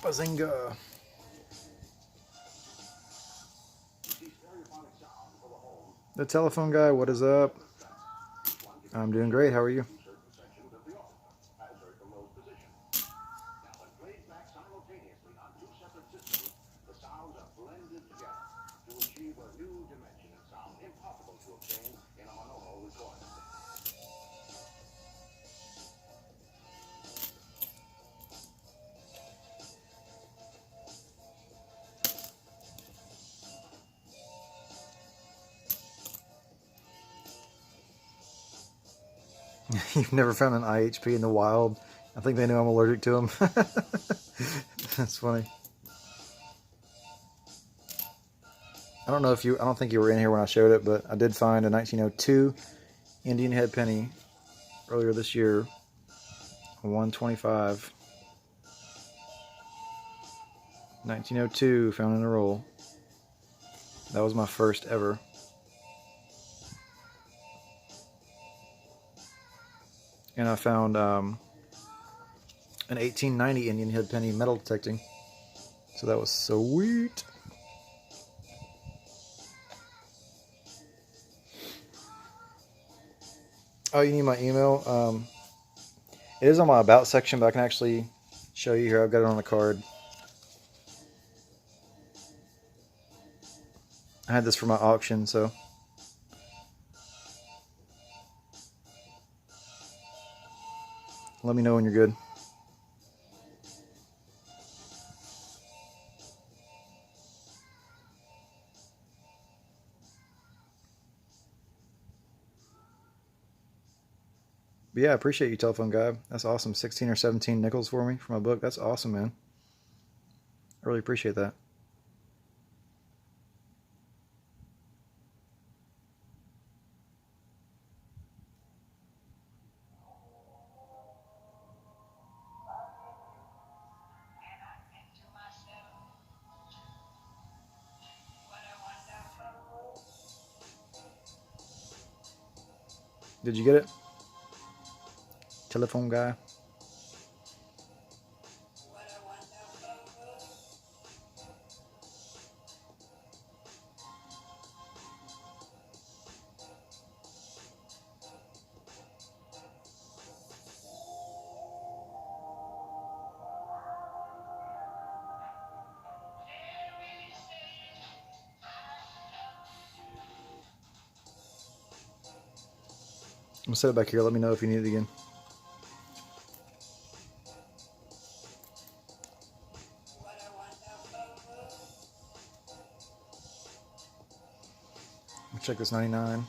Bazinga! The telephone guy, what is up? I'm doing great, how are you? You've never found an IHP in the wild? I think they know I'm allergic to them. That's funny. I don't think you were in here when I showed it, but I did find a 1902 Indian head penny earlier this year, a 125. 1902 found in a roll. That was my first ever. And I found an 1890 Indian head penny metal detecting. So that was sweet. Oh, you need my email? It is on my about section, but I can actually show you here. I've got it on the card. I had this for my auction, so. Let me know when you're good. But yeah, I appreciate you, telephone guy. That's awesome. 16 or 17 nickels for me for my book. That's awesome, man. I really appreciate that. Did you get it? Telephone guy. I'm gonna set it back here. Let me know if you need it again. Check this 99.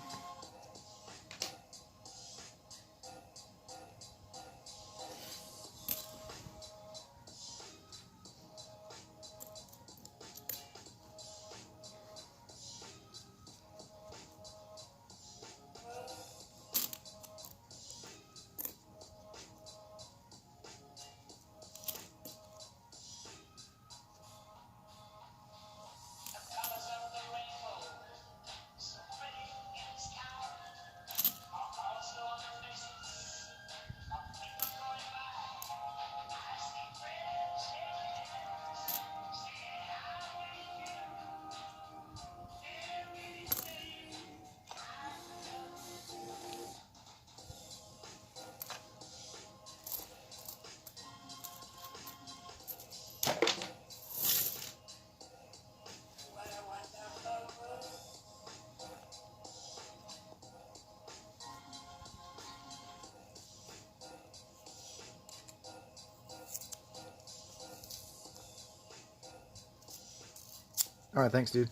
All right, thanks, dude.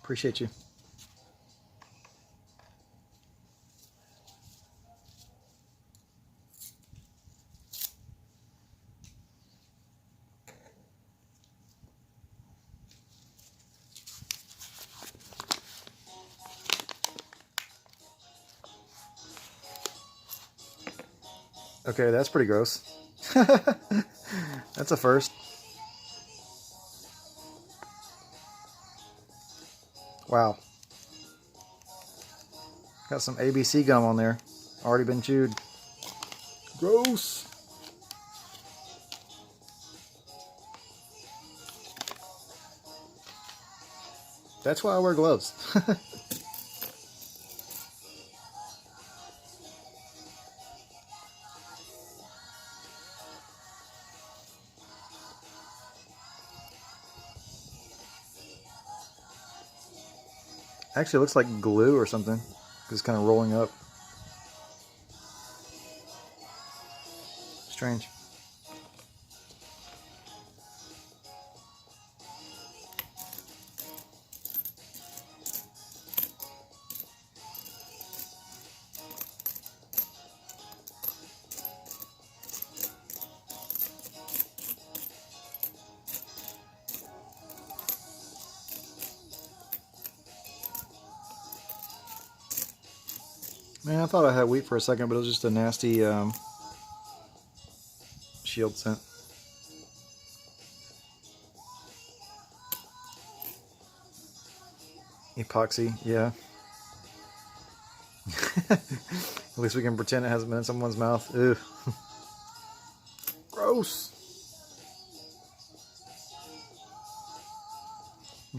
Appreciate you. Okay, that's pretty gross. That's a first. Wow. Got some ABC gum on there. Already been chewed. Gross. That's why I wear gloves. Actually, it looks like glue or something. It's kind of rolling up. Strange. Man, I thought I had wheat for a second, but it was just a nasty shield scent. Epoxy, yeah. At least we can pretend it hasn't been in someone's mouth. Ew. Gross.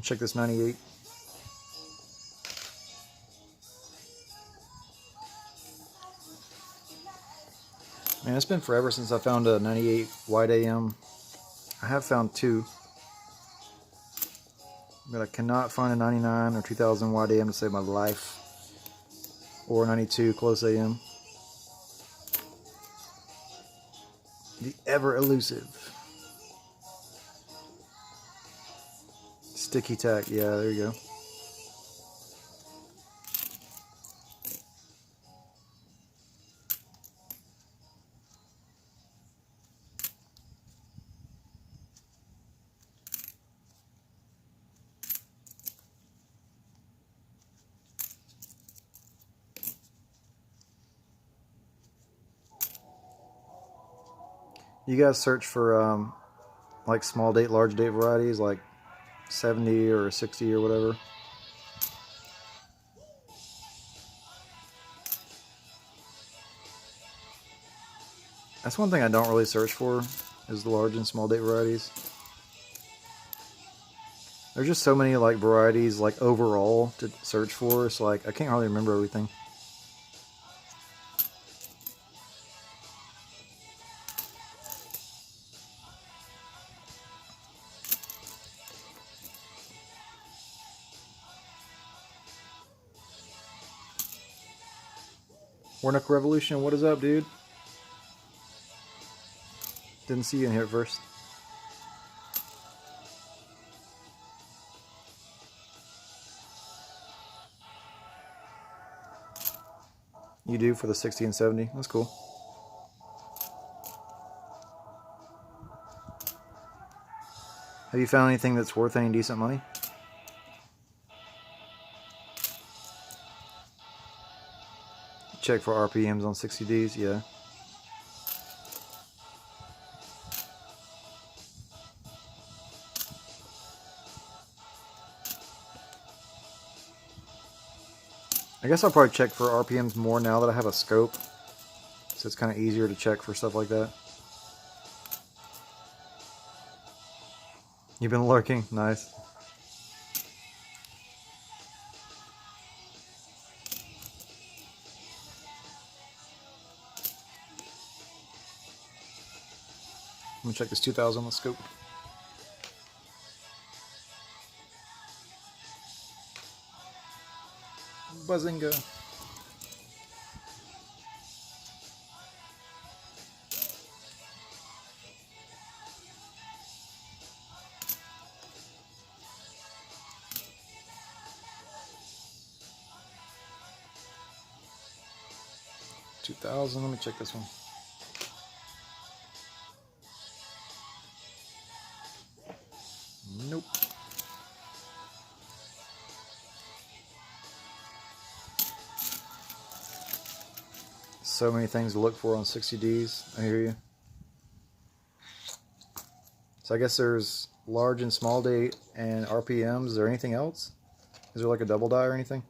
Check this 98. Man, it's been forever since I found a 98 White AM. I have found two, but I cannot find a 99 or 2000 White AM to save my life, or 92 Close AM. The ever elusive sticky tack. Yeah, there you go. You guys search for like small date, large date varieties, like 70 or 60 or whatever. That's one thing I don't really search for, is the large and small date varieties. There's just so many like varieties like overall to search for, so like I can't hardly remember everything. Warnock Revolution, what is up, dude? Didn't see you in here at first. You do for the 60 and 70. That's cool. Have you found anything that's worth any decent money? Check for RPMs on 60Ds, yeah. I guess I'll probably check for RPMs more now that I have a scope, so it's kind of easier to check for stuff like that. You've been lurking? Nice. I'm gonna check this 2000 on the scope. Buzzinga. $2,000. Let me check this one. Nope. so many things to look for on 60Ds. I hear you. So I guess there's large and small date and RPMs. Is there anything else? Is there like a double die or anything?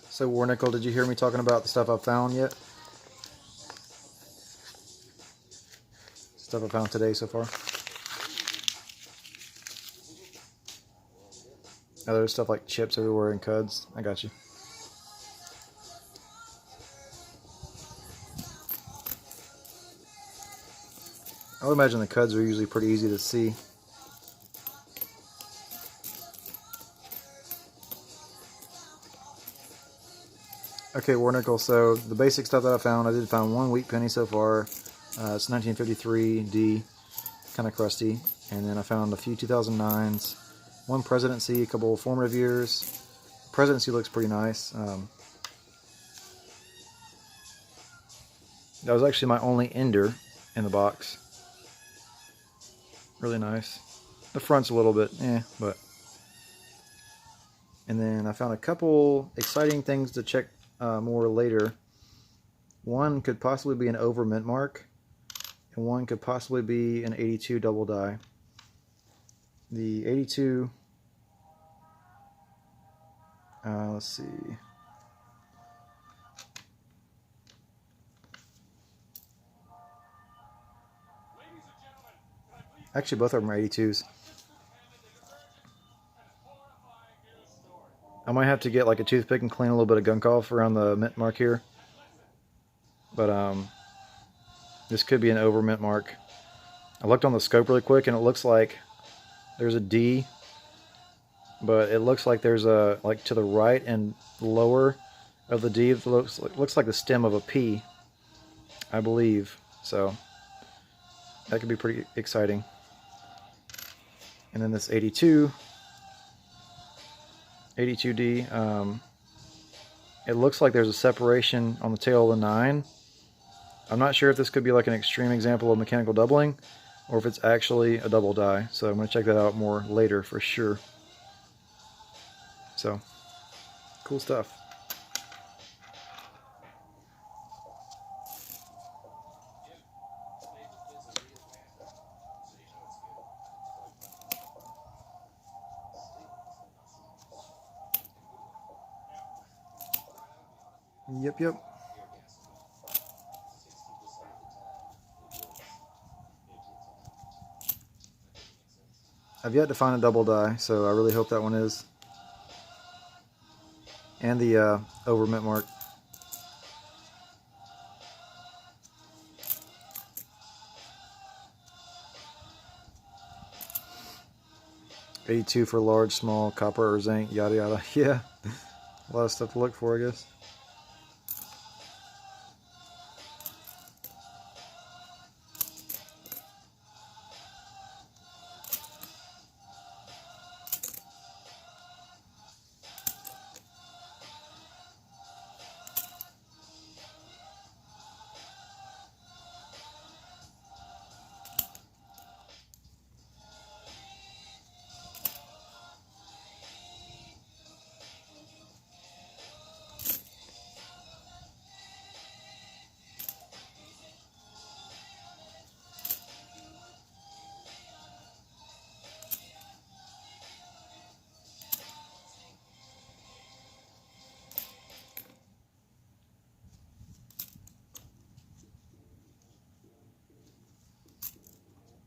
So Warnickel, did you hear me talking about the stuff I found yet? Stuff I found today so far. Oh, there's stuff like chips everywhere and cuds. I got you. I would imagine the cuds are usually pretty easy to see. Okay, Warnickel, so the basic stuff that I did find one wheat penny so far. It's 1953D, kind of crusty. And then I found a few 2009s, one presidency, a couple of formative years. Presidency looks pretty nice. That was actually my only ender in the box. Really nice. The front's a little bit, but. And then I found a couple exciting things to check more later. One could possibly be an over mint mark, and one could possibly be an 82 double die. The 82, let's see. Actually, both of them are 82s. I might have to get like a toothpick and clean a little bit of gunk off around the mint mark here. But this could be an over mint mark. I looked on the scope really quick and it looks like there's a D, but it looks like there's a, like to the right and lower of the D, it looks like the stem of a P, I believe. So that could be pretty exciting. And then this 82D, it looks like there's a separation on the tail of the 9. I'm not sure if this could be like an extreme example of mechanical doubling or if it's actually a double die. So I'm going to check that out more later for sure. So, cool stuff. Yep. I've yet to find a double die, so I really hope that one is. And the over mint mark. $82 for large, small, copper or zinc, yada yada. Yeah, a lot of stuff to look for, I guess.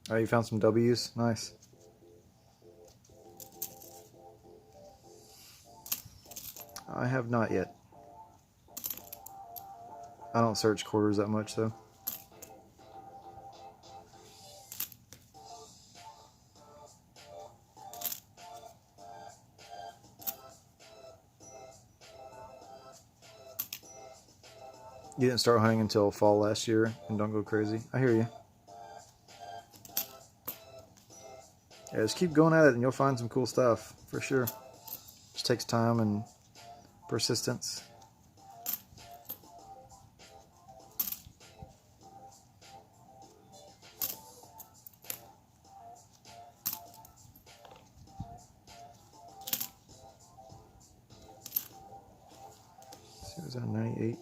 Oh, you found some W's? Nice. I have not yet. I don't search quarters that much, though. You didn't start hunting until fall last year, and don't go crazy. I hear you. Yeah, just keep going at it and you'll find some cool stuff, for sure. Just takes time and persistence. See, was that 98?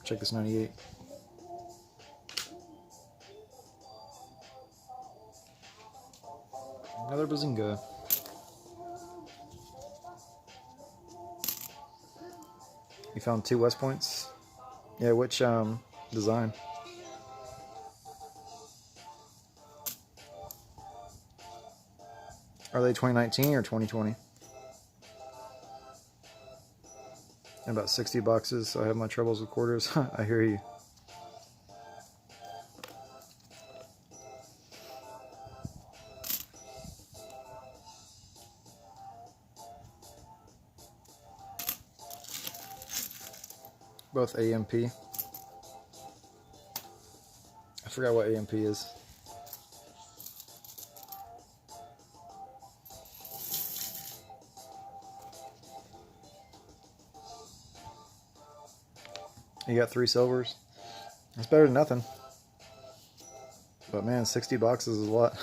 Check this 98. Another Bazinga. You found 2 West Points? Yeah, which design? Are they 2019 or 2020? And about 60 boxes, so I have my troubles with quarters. I hear you. Both AMP. I forgot what AMP is. You got 3 silvers. That's better than nothing. But man, 60 boxes is a lot.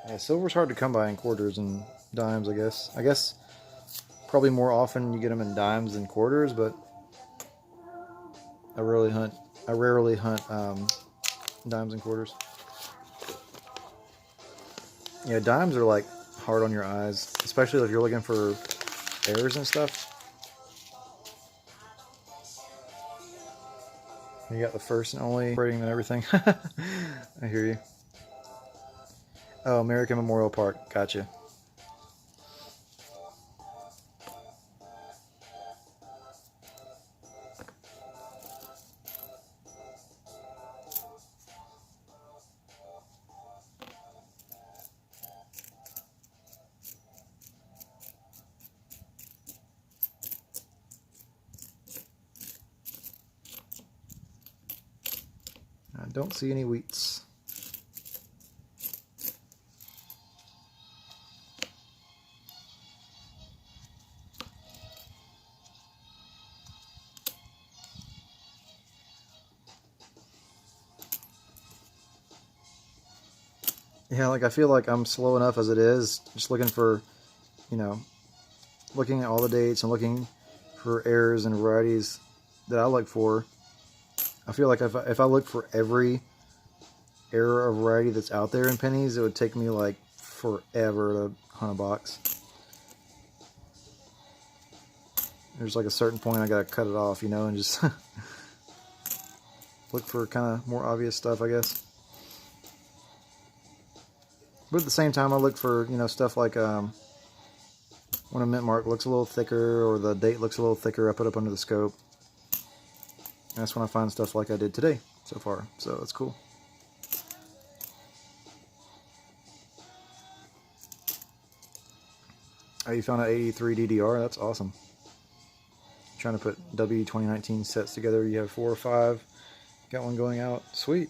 Yeah, silver's hard to come by in quarters and dimes, I guess. I guess probably more often you get them in dimes than quarters, but I rarely hunt dimes and quarters. Yeah, dimes are like hard on your eyes, especially if you're looking for errors and stuff. You got the first and only rating and everything. I hear you. Oh, American Memorial Park. Gotcha. I don't see any wheats. Yeah, like I feel like I'm slow enough as it is, just looking for, you know, looking at all the dates and looking for errors and varieties that I look for. I feel like if I look for every error or variety that's out there in pennies, it would take me like forever to hunt a box. There's like a certain point I gotta cut it off, you know, and just look for kind of more obvious stuff, I guess. But at the same time, I look for, you know, stuff like when a mint mark looks a little thicker or the date looks a little thicker, I put up under the scope. And that's when I find stuff like I did today so far. So that's cool. Oh, you found an 83 DDR? That's awesome. Trying to put W 2019 sets together. You have 4 or 5. Got one going out. Sweet.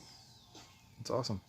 That's awesome.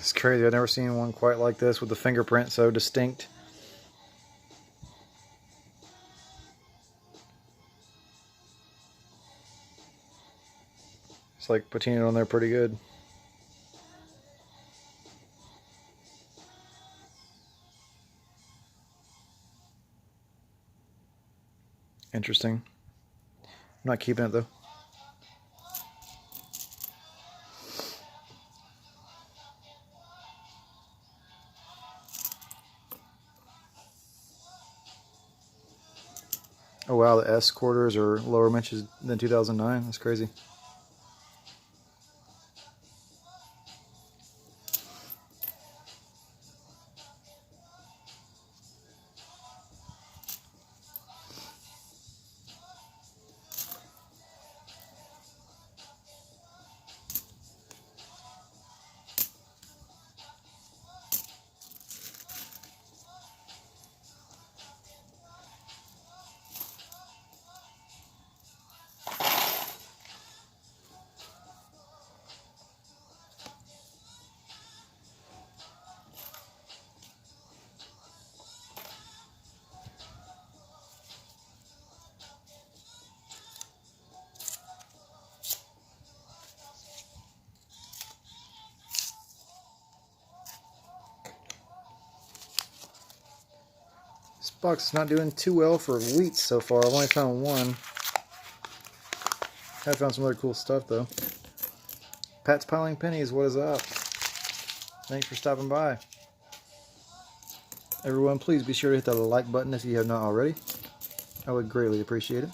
It's crazy. I've never seen one quite like this with the fingerprint so distinct. It's like patinaed on there pretty good. Interesting. I'm not keeping it though. Oh wow, the S quarters are lower inches than 2009. That's crazy. This box is not doing too well for Wheats so far. I've only found one. I found some other cool stuff though. Pat's Piling Pennies, what is up? Thanks for stopping by. Everyone, please be sure to hit the like button if you have not already. I would greatly appreciate it.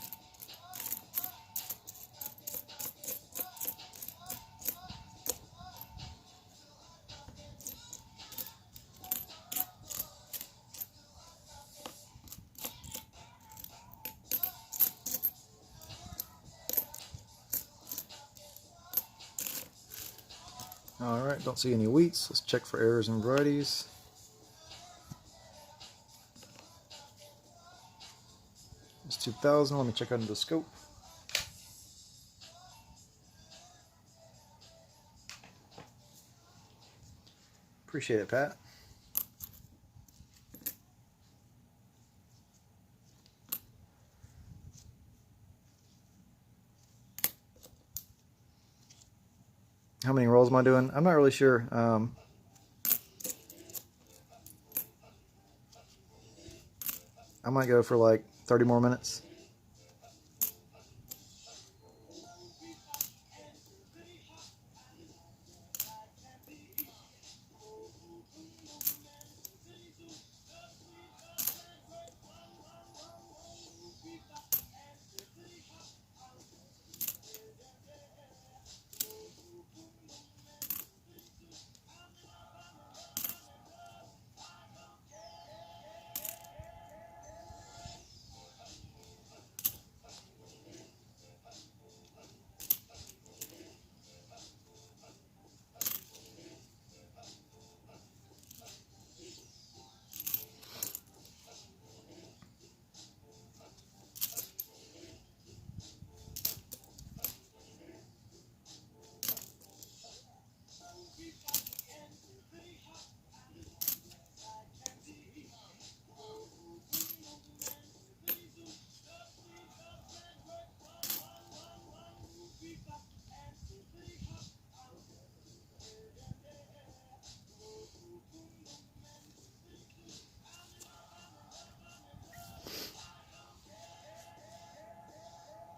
Alright, don't see any Wheats. Let's check for errors and varieties. It's 2000. Let me check under the scope. Appreciate it, Pat. How many rolls am I doing? I'm not really sure. I might go for like 30 more minutes.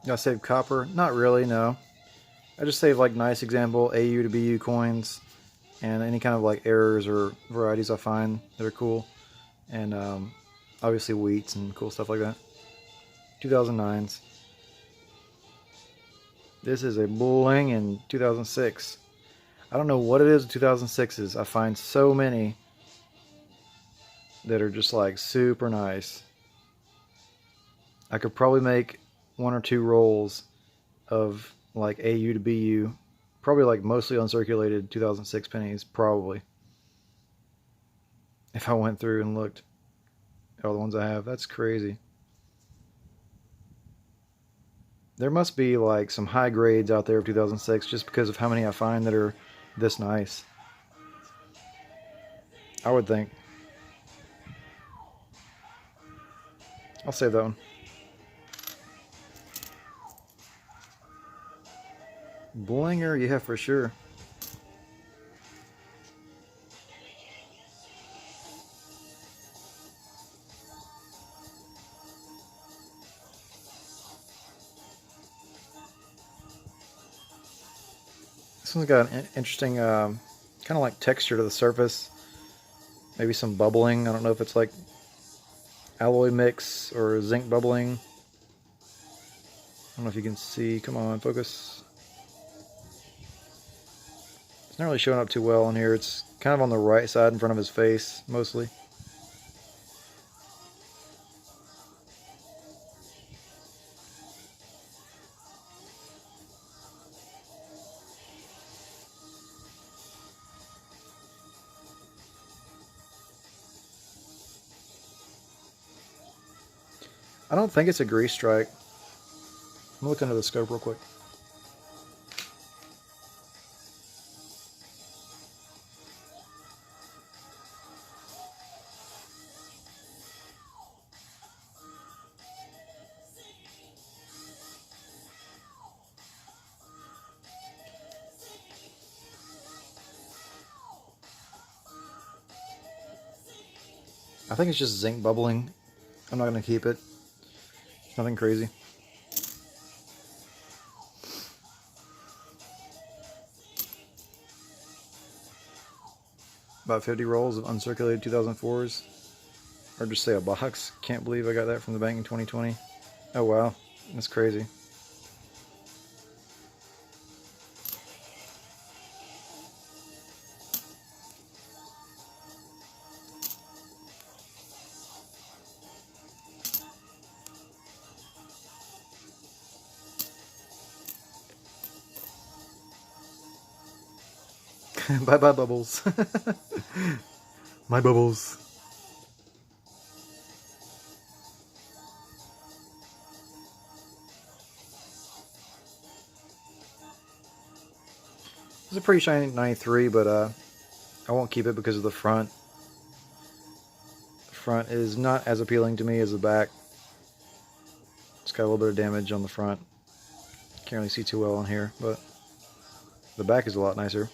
I save copper? Not really, no. I just save like nice example AU to BU coins and any kind of like errors or varieties I find that are cool. And obviously Wheats and cool stuff like that. 2009s. This is a bling in 2006. I don't know what it is in 2006s. I find so many that are just like super nice. I could probably make 1 or 2 rolls of like AU to BU, probably like mostly uncirculated 2006 pennies, probably. If I went through and looked at all the ones I have, that's crazy. There must be like some high grades out there of 2006 just because of how many I find that are this nice. I would think. I'll save that one. Blinger, yeah, for sure. This one's got an interesting, kind of like texture to the surface. Maybe some bubbling. I don't know if it's like alloy mix or zinc bubbling. I don't know if you can see. Come on, focus. It's not really showing up too well on here. It's kind of on the right side in front of his face, mostly. I don't think it's a grease strike. I'm looking under the scope real quick. I think it's just zinc bubbling. I'm not going to keep it. It's nothing crazy. About 50 rolls of uncirculated 2004s. Or just say a box. Can't believe I got that from the bank in 2020. Oh wow, that's crazy. Bye bye bubbles. My bubbles. It's a pretty shiny 93, but I won't keep it because of the front. The front is not as appealing to me as the back. It's got a little bit of damage on the front. Can't really see too well on here, but the back is a lot nicer.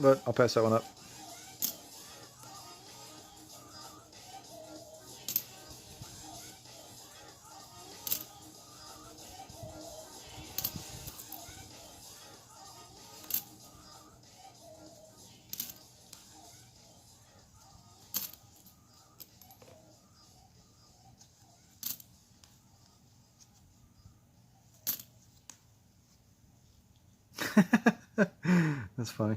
But I'll pass that one up. That's funny.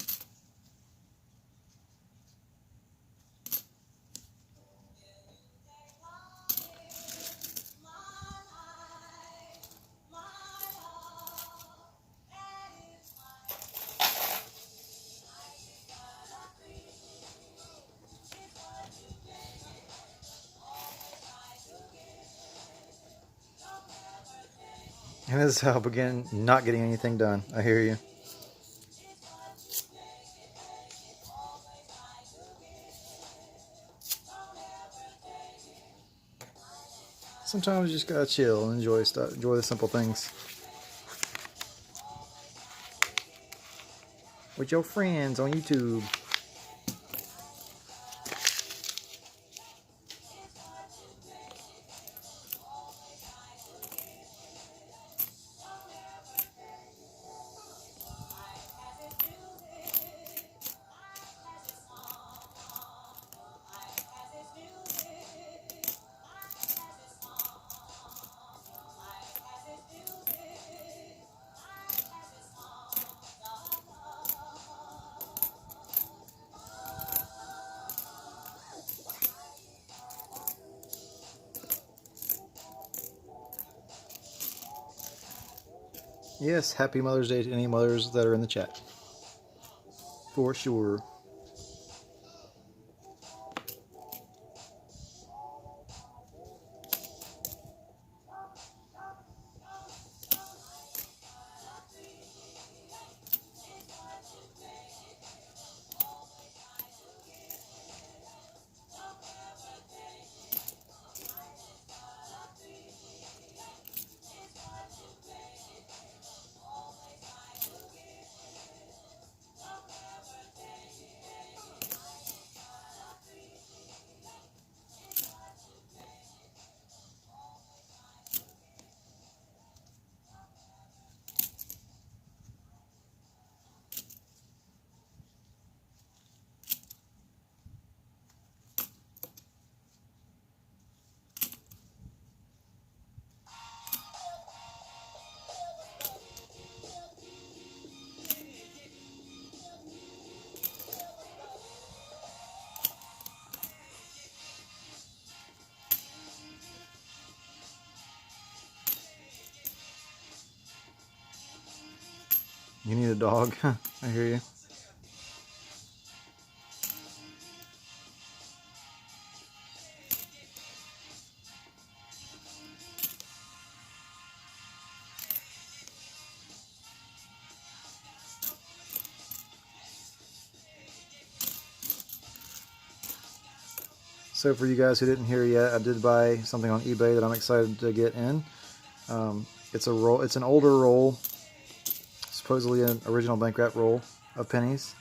And this is how I begin not getting anything done. I hear you. Sometimes you just gotta chill and enjoy stuff, enjoy the simple things. With your friends on YouTube. Yes, happy Mother's Day to any mothers that are in the chat. For sure. You need a dog. I hear you. So for you guys who didn't hear yet, I did buy something on eBay that I'm excited to get in. It's a roll. It's an older roll, supposedly an original bank wrap roll of pennies.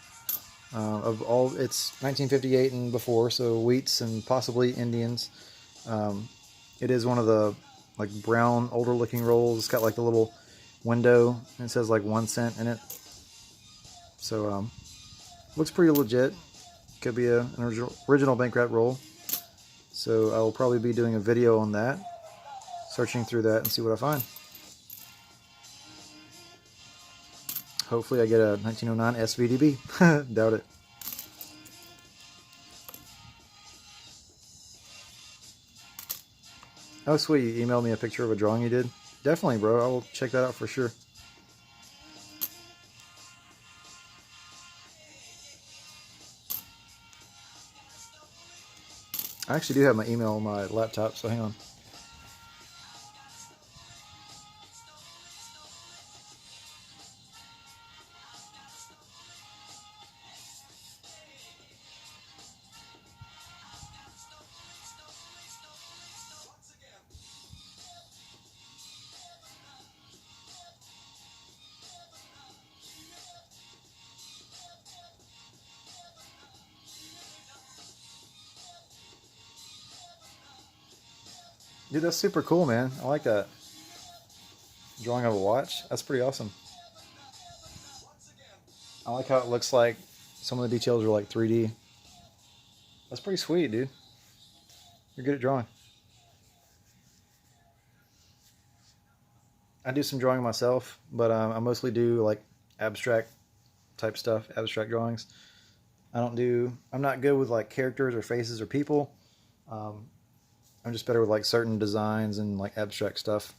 Of all, it's 1958 and before, so wheats and possibly Indians. It is one of the like brown, older looking rolls. It's got like the little window and it says like 1 cent in it. So looks pretty legit. Could be an original bank wrap roll. So I will probably be doing a video on that, searching through that and see what I find. Hopefully I get a 1909 SVDB. Doubt it. Oh sweet, you emailed me a picture of a drawing you did? Definitely, bro. I will check that out for sure. I actually do have my email on my laptop, so hang on. Dude, that's super cool, man. I like that. Drawing of a watch. That's pretty awesome. I like how it looks like some of the details are like 3D. That's pretty sweet, dude. You're good at drawing. I do some drawing myself, but I mostly do like abstract type stuff, abstract drawings. I'm not good with like characters or faces or people. I'm just better with like certain designs and like abstract stuff.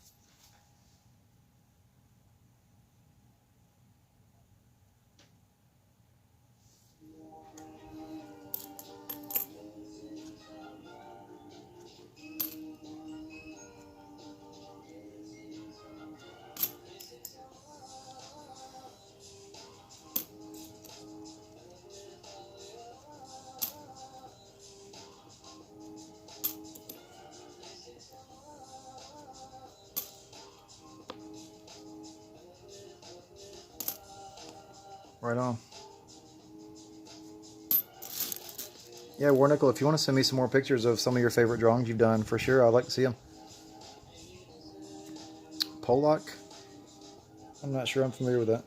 Right on. Yeah, Warnickel, if you want to send me some more pictures of some of your favorite drawings you've done, for sure, I'd like to see them. Pollock? I'm not sure I'm familiar with that.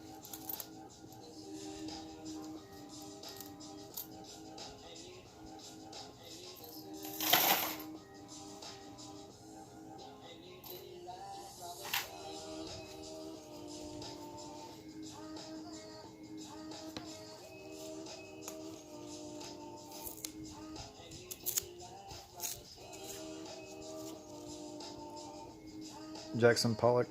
Jackson Pollock.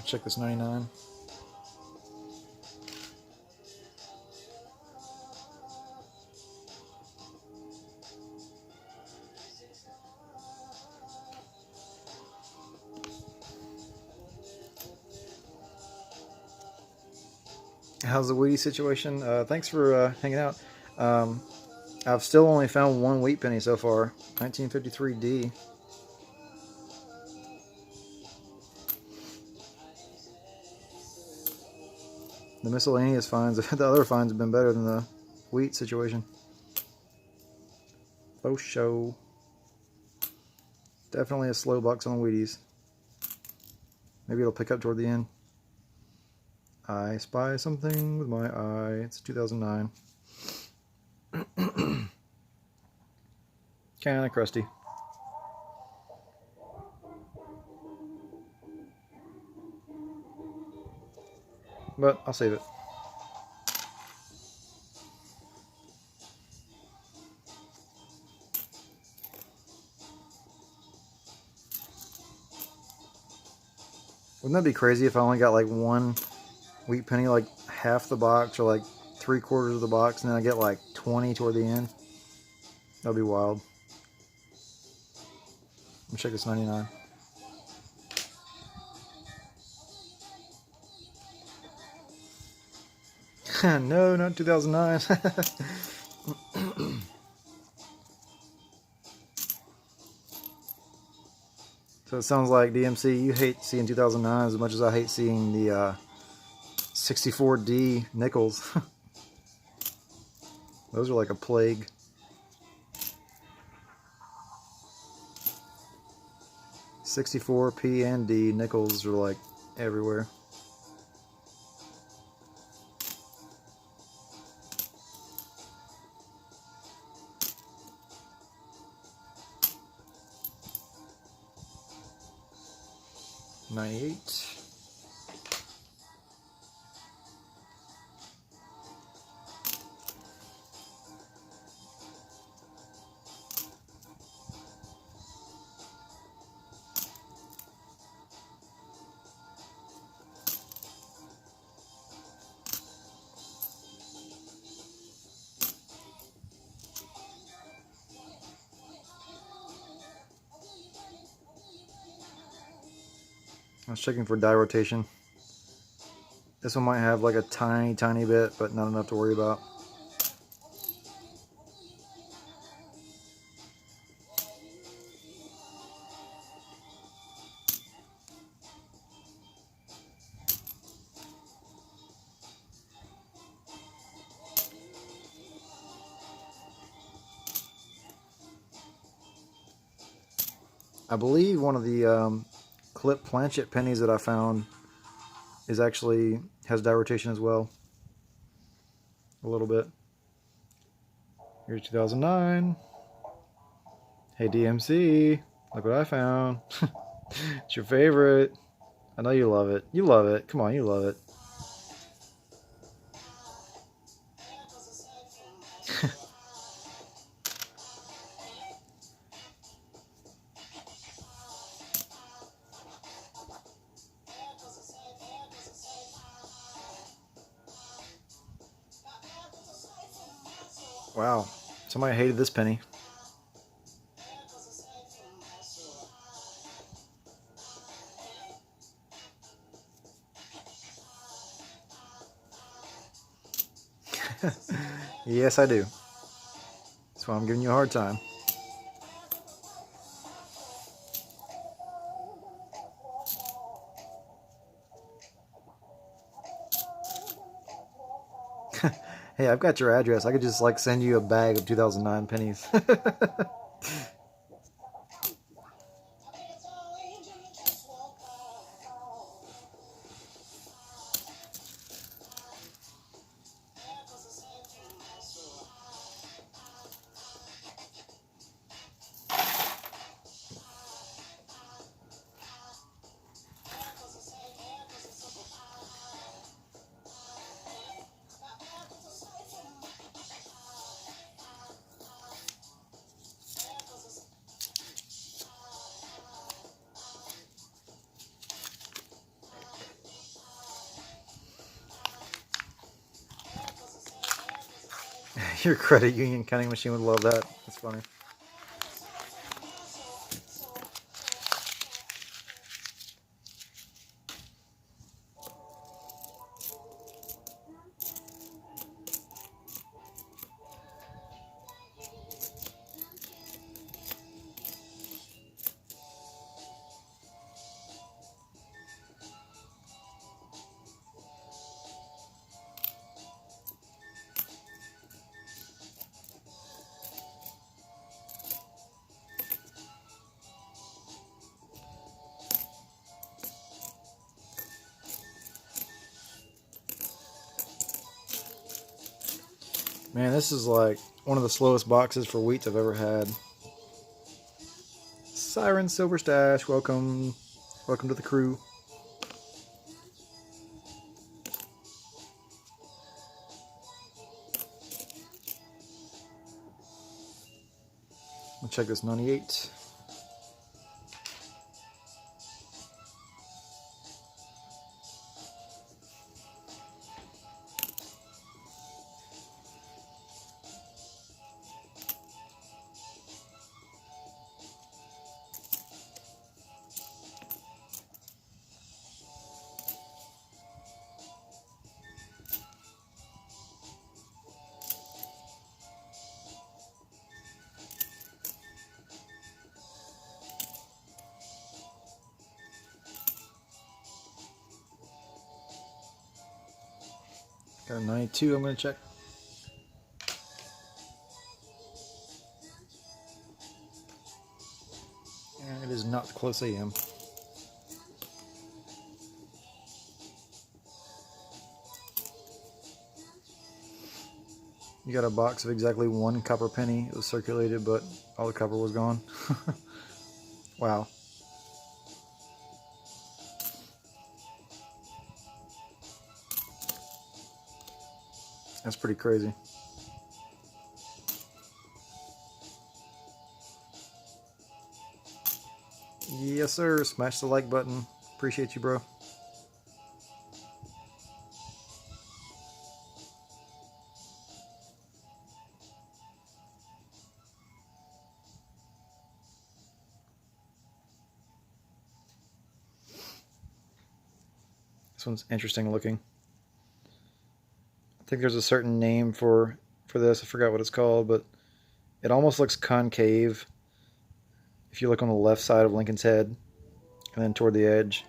Check this 99. How's the Wheaties situation? Thanks for hanging out. I've still only found one wheat penny so far. 1953D. The miscellaneous finds, the other finds have been better than the wheat situation. Oh, show. Definitely a slow box on Wheaties. Maybe it'll pick up toward the end. I spy something with my eye. It's 2009. Kinda crusty. But I'll save it. Wouldn't that be crazy if I only got like one wheat penny, like half the box or like 3/4 of the box, and then I get like 20 toward the end? That'd be wild. Let me check this 99. No, not 2009. So it sounds like DMC, you hate seeing 2009 as much as I hate seeing the 64D nickels. Those are like a plague. $64P and D nickels are like everywhere. $98. I was checking for die rotation. This one might have like a tiny bit, but not enough to worry about. I believe one of the clip planchet pennies that I found is actually has die rotation as well. A little bit. Here's 2009. Hey DMC, look what I found. It's your favorite. I know you love it. You love it. Come on, you love it. Wow, somebody hated this penny. Yes, I do. That's why I'm giving you a hard time. Hey, I've got your address. I could just like send you a bag of 2009 pennies. Your credit union counting machine would love that. That's funny. Man, this is like one of the slowest boxes for wheats I've ever had. Siren Silver Stash, welcome. Welcome to the crew. I'll check this 98. Got a 92 I'm going to check. And it is not the close AM. You got a box of exactly one copper penny. It was circulated, but all the copper was gone. Wow. That's pretty crazy. Yes, sir. Smash the like button. Appreciate you, bro. This one's interesting looking. I think there's a certain name for this. I forgot what it's called, but it almost looks concave if you look on the left side of Lincoln's head and then toward the edge.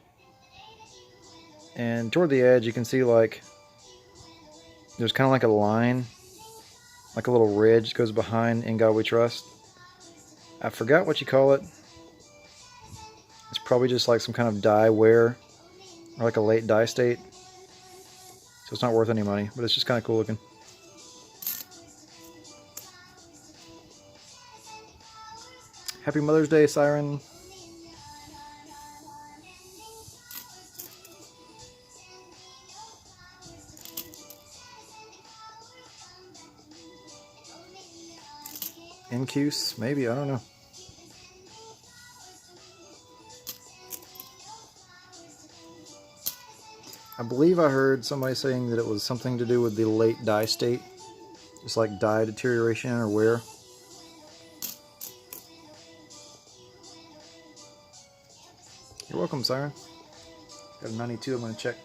And toward the edge you can see like there's kind of like a line, like a little ridge that goes behind In God We Trust. I forgot what you call it. It's probably just like some kind of dye wear or like a late dye state. So it's not worth any money, but it's just kind of cool looking. Happy Mother's Day, Siren. Incuse, maybe, I don't know. I believe I heard somebody saying that it was something to do with the late dye state. Just like dye deterioration or wear. You're welcome, Siren. Got a 92, I'm going to check.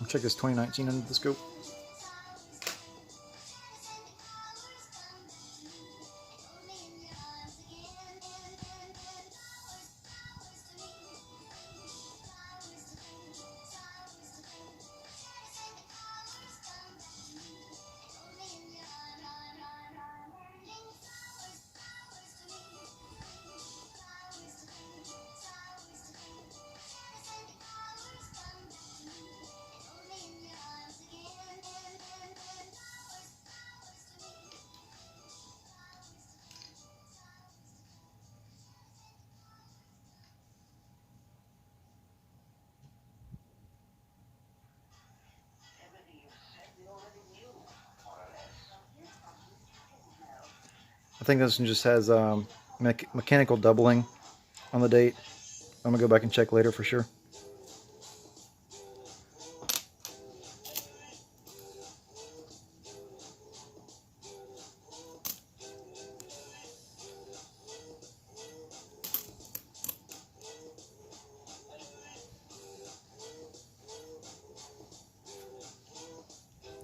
I'll check this 2019 under the scope. I think this one just has mechanical doubling on the date. I'm going to go back and check later for sure.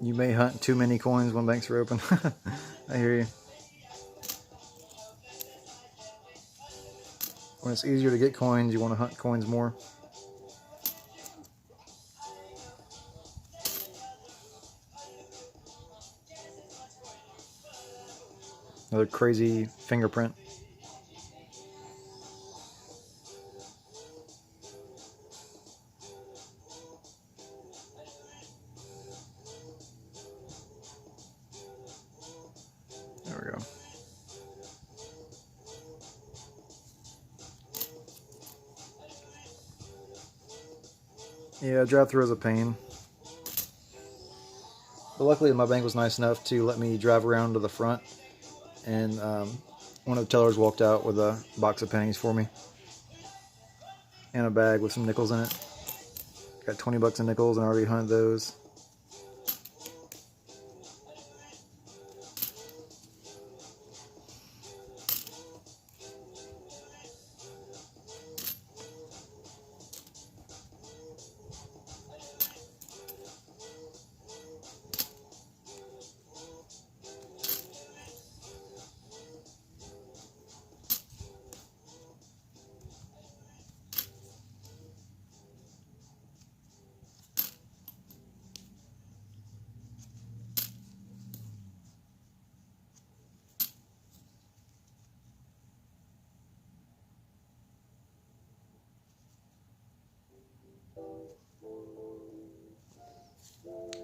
You may hunt too many coins when banks are open. I hear you. When it's easier to get coins, you want to hunt coins more. Another crazy fingerprint. There we go. Yeah, drive through is a pain. But luckily my bank was nice enough to let me drive around to the front, and one of the tellers walked out with a box of pennies for me and a bag with some nickels in it. Got 20 bucks in nickels and I already hunted those.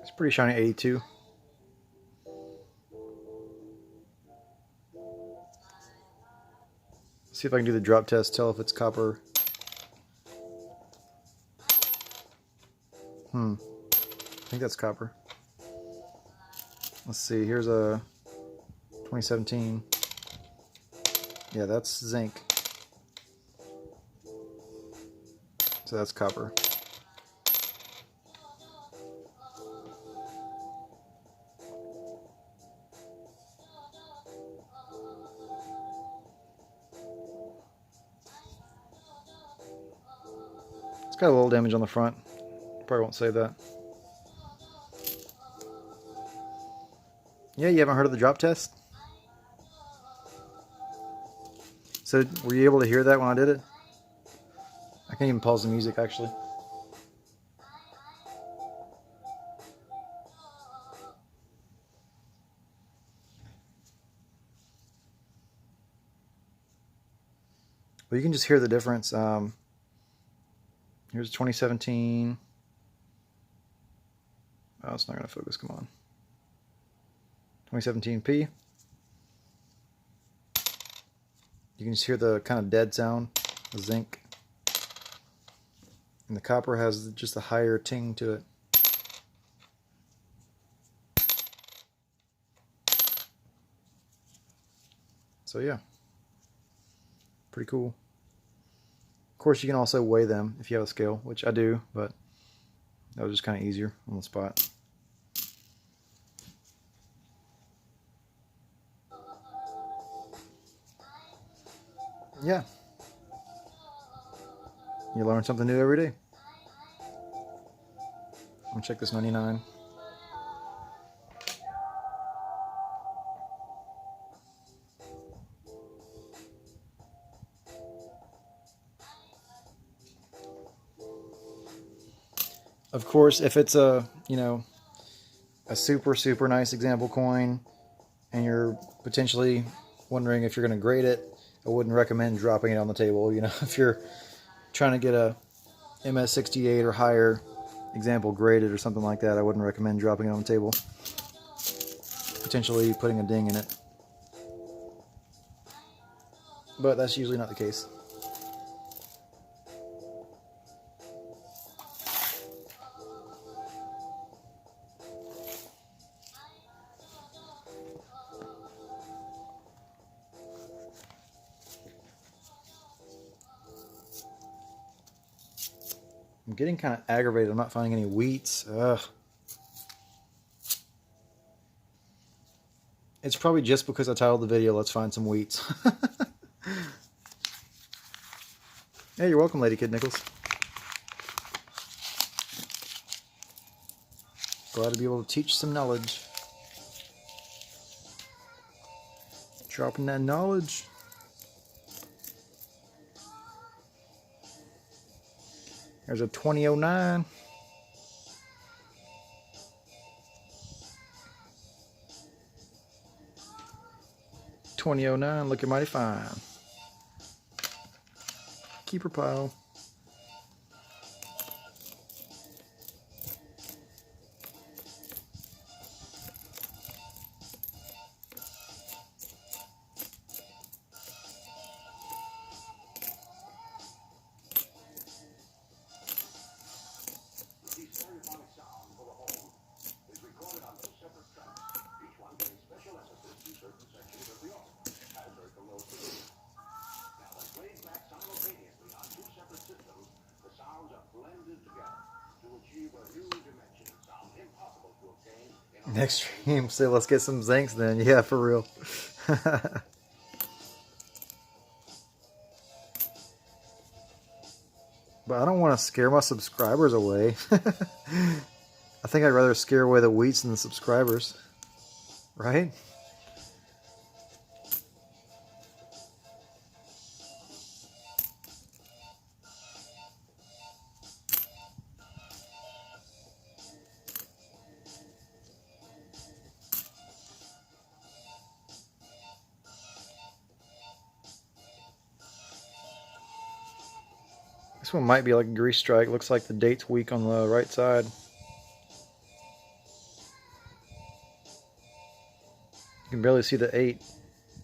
It's pretty shiny 82. See if I can do the drop test, tell if it's copper. I think that's copper. Let's see, here's a 2017. Yeah, that's zinc. So that's copper. It's got a little damage on the front. Probably won't save that. Yeah, you haven't heard of the drop test? So, were you able to hear that when I did it? I can't even pause the music, actually. Well, you can just hear the difference. Here's 2017. Oh, it's not going to focus. Come on. 2017p. You can just hear the kind of dead sound, the zinc. And the copper has just a higher ting to it. So yeah, pretty cool. Of course, you can also weigh them if you have a scale, which I do, but that was just kind of easier on the spot. Yeah. You learn something new every day. I'm gonna check this 99. Of course, if it's a, a super nice example coin and you're potentially wondering if you're going to grade it, I wouldn't recommend dropping it on the table. If you're trying to get a MS68 or higher example graded or something like that, I wouldn't recommend dropping it on the table. Potentially putting a ding in it. But that's usually not the case. I'm getting kind of aggravated. I'm not finding any wheats. Ugh. It's probably just because I titled the video, let's find some wheats. Yeah, you're welcome, Lady Kid Nichols. Glad to be able to teach some knowledge. Dropping that knowledge. There's a 2009. 2009, looking mighty fine. Keeper pile. Next stream, so let's get some Zincs then. Yeah, for real. But I don't want to scare my subscribers away. I think I'd rather scare away the Wheats than the subscribers. Right? This one might be like a grease strike. Looks like the date's weak on the right side. You can barely see the 8,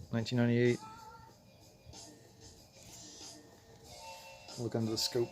1998. Look under the scope.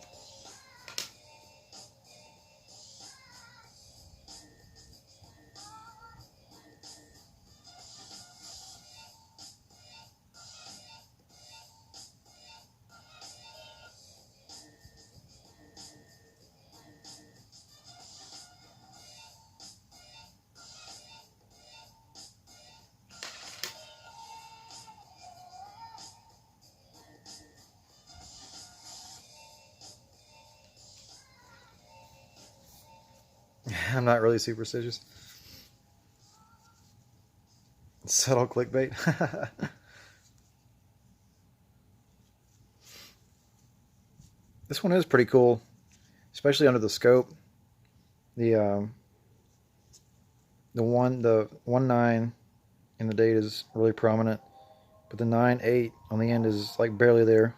I'm not really superstitious. Subtle clickbait. This one is pretty cool, especially under the scope. The 1-9 in the date is really prominent, but the 9-8 on the end is like barely there.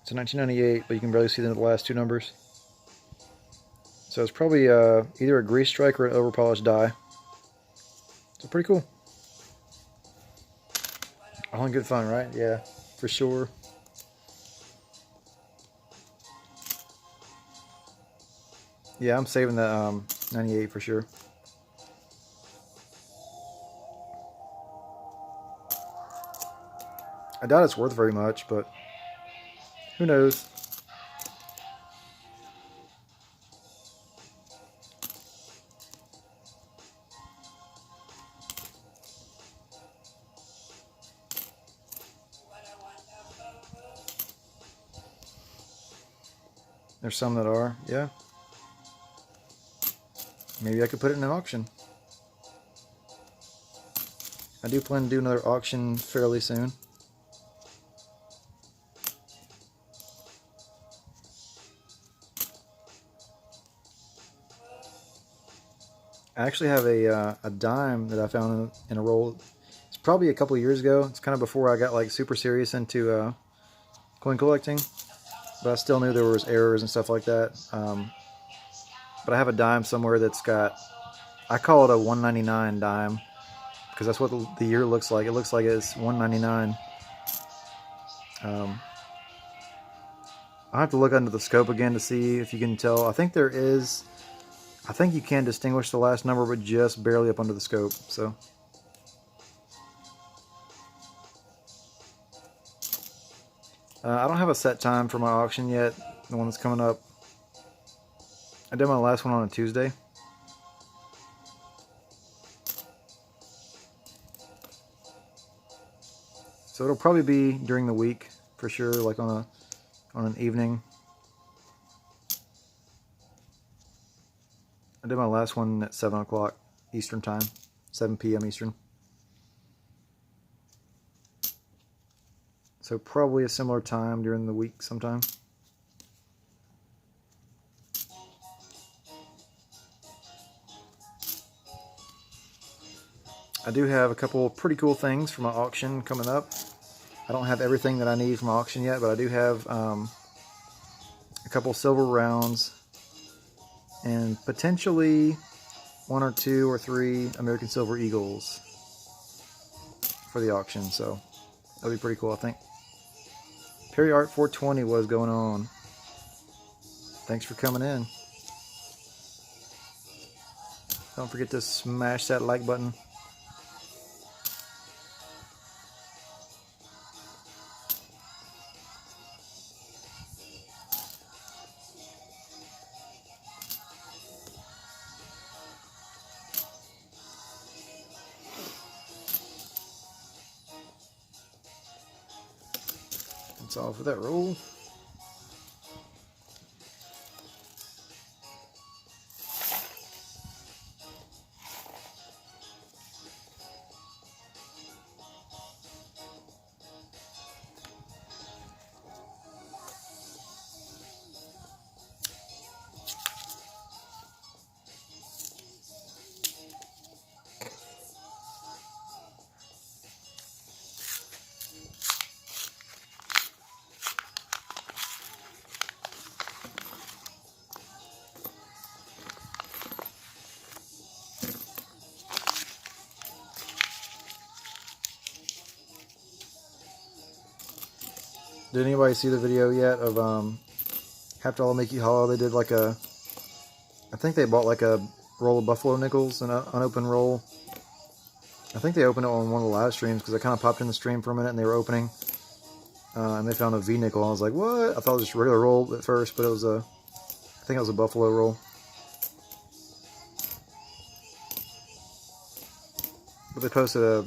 It's a 1998, but you can barely see the last two numbers. So it's probably either a grease strike or an overpolished die. So pretty cool. All in good fun, right? Yeah, for sure. Yeah, I'm saving the 98 for sure. I doubt it's worth very much, but who knows? There's some that are, yeah. Maybe I could put it in an auction. I do plan to do another auction fairly soon. I actually have a dime that I found in a roll. It's probably a couple of years ago. It's kind of before I got like super serious into coin collecting, but I still knew there was errors and stuff like that. But I have a dime somewhere that's got, I call it a 199 dime because that's what the year looks like. It looks like it's 199. I'll have to look under the scope again to see if you can tell. I think there is. I think you can distinguish the last number, but just barely up under the scope. So, I don't have a set time for my auction yet. The one that's coming up. I did my last one on a Tuesday. So it'll probably be during the week for sure, like on an evening. I did my last one at 7 o'clock Eastern time, 7 p.m. Eastern. So probably a similar time during the week sometime. I do have a couple pretty cool things for my auction coming up. I don't have everything that I need from my auction yet, but I do have a couple silver rounds and potentially 1 or 2 or 3 American Silver Eagles for the auction. So that'll be pretty cool, I think. Perry Art 420 was going on. Thanks for coming in. Don't forget to smash that like button. That's all for that roll. Did anybody see the video yet of Half Dollar Mickey Hollow? They did like a, I think they bought like a roll of Buffalo nickels, an unopened roll. I think they opened it on one of the live streams because I kind of popped in the stream for a minute and they were opening. And they found a V nickel. I was like, what? I thought it was just a regular roll at first, but it was a, I think it was a Buffalo roll. But they posted a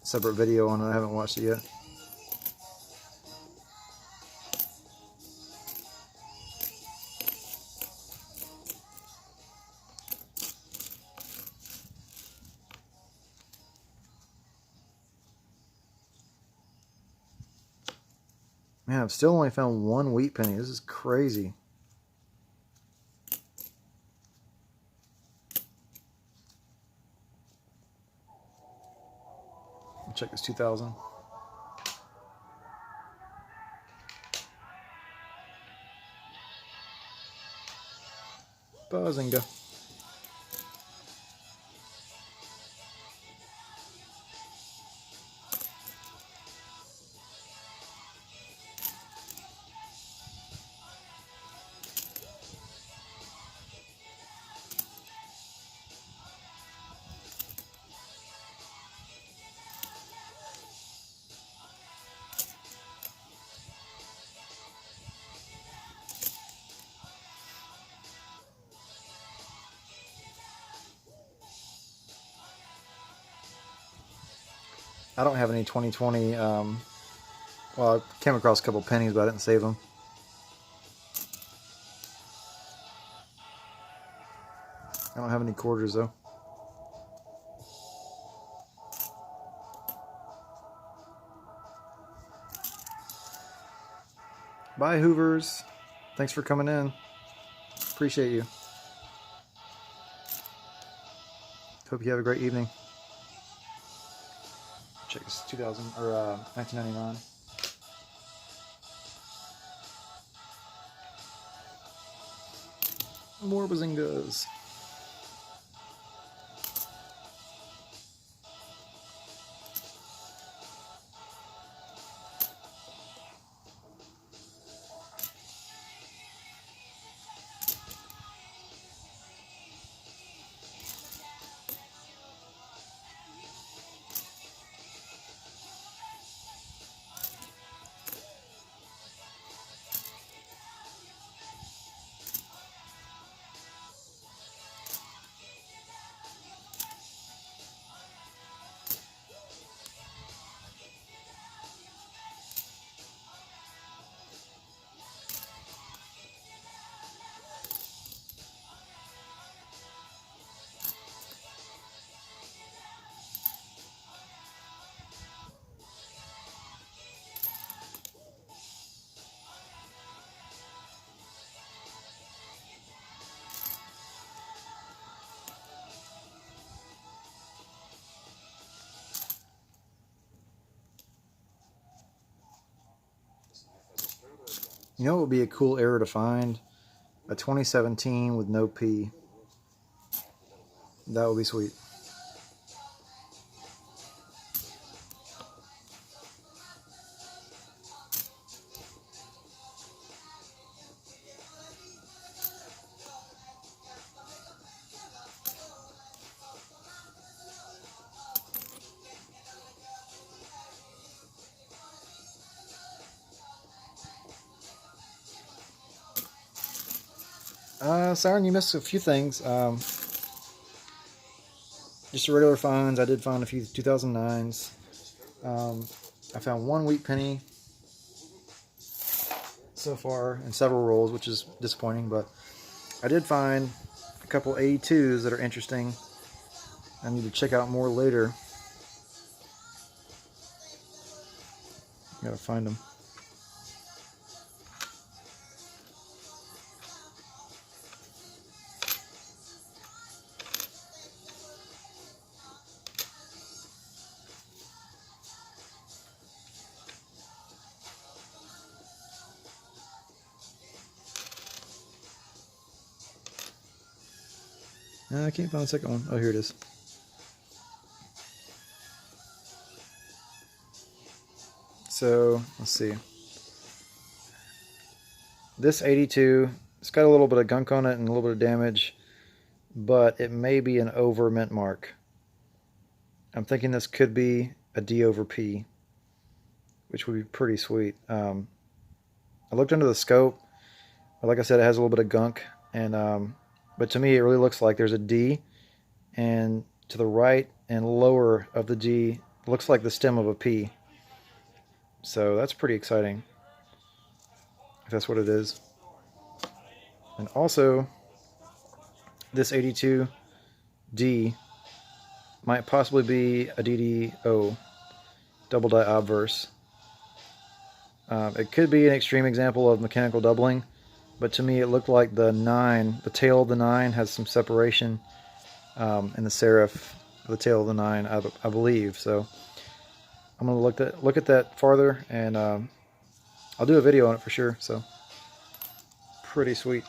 separate video on it. I haven't watched it yet. Man, I've still only found 1 wheat penny. This is crazy. I'll check this 2000. Buzzinga. I don't have any 2020. Well, I came across a couple pennies, but I didn't save them. I don't have any quarters, though. Bye, Hoovers. Thanks for coming in. Appreciate you. Hope you have a great evening. Check this 2000 or 1999. More bazingas. You know what would be a cool error to find? A 2017 with no P. That would be sweet. Siren, you missed a few things. Just the regular finds. I did find a few 2009s. I found one wheat penny so far in several rolls, which is disappointing, but I did find a couple 82s that are interesting. I need to check out more later. Gotta find them. I can't find the second one. Oh, here it is. So, let's see. This 82, it's got a little bit of gunk on it and a little bit of damage, but it may be an over mint mark. I'm thinking this could be a D over P, which would be pretty sweet. I looked under the scope. Like I said, it has a little bit of gunk, and but to me, it really looks like there's a D, and to the right and lower of the D looks like the stem of a P. So that's pretty exciting, if that's what it is. And also, this 82D might possibly be a DDO, double die obverse. It could be an extreme example of mechanical doubling, but to me it looked like the 9, the tail of the 9 has some separation in the serif, the tail of the 9, I believe. So I'm going to look at that farther, and I'll do a video on it for sure. So pretty sweet.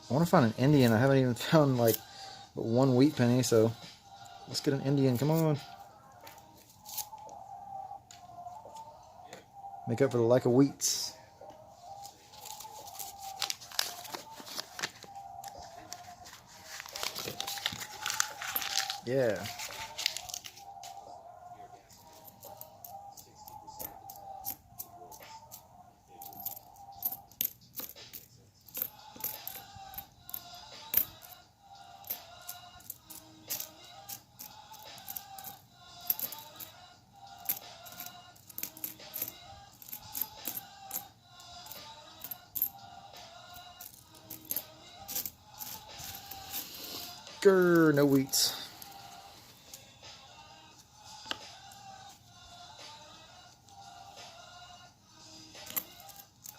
I want to find an Indian. I haven't even found like but one wheat penny, so let's get an Indian. Come on. Make up for the lack of wheats. Yeah. Grr, no wheats.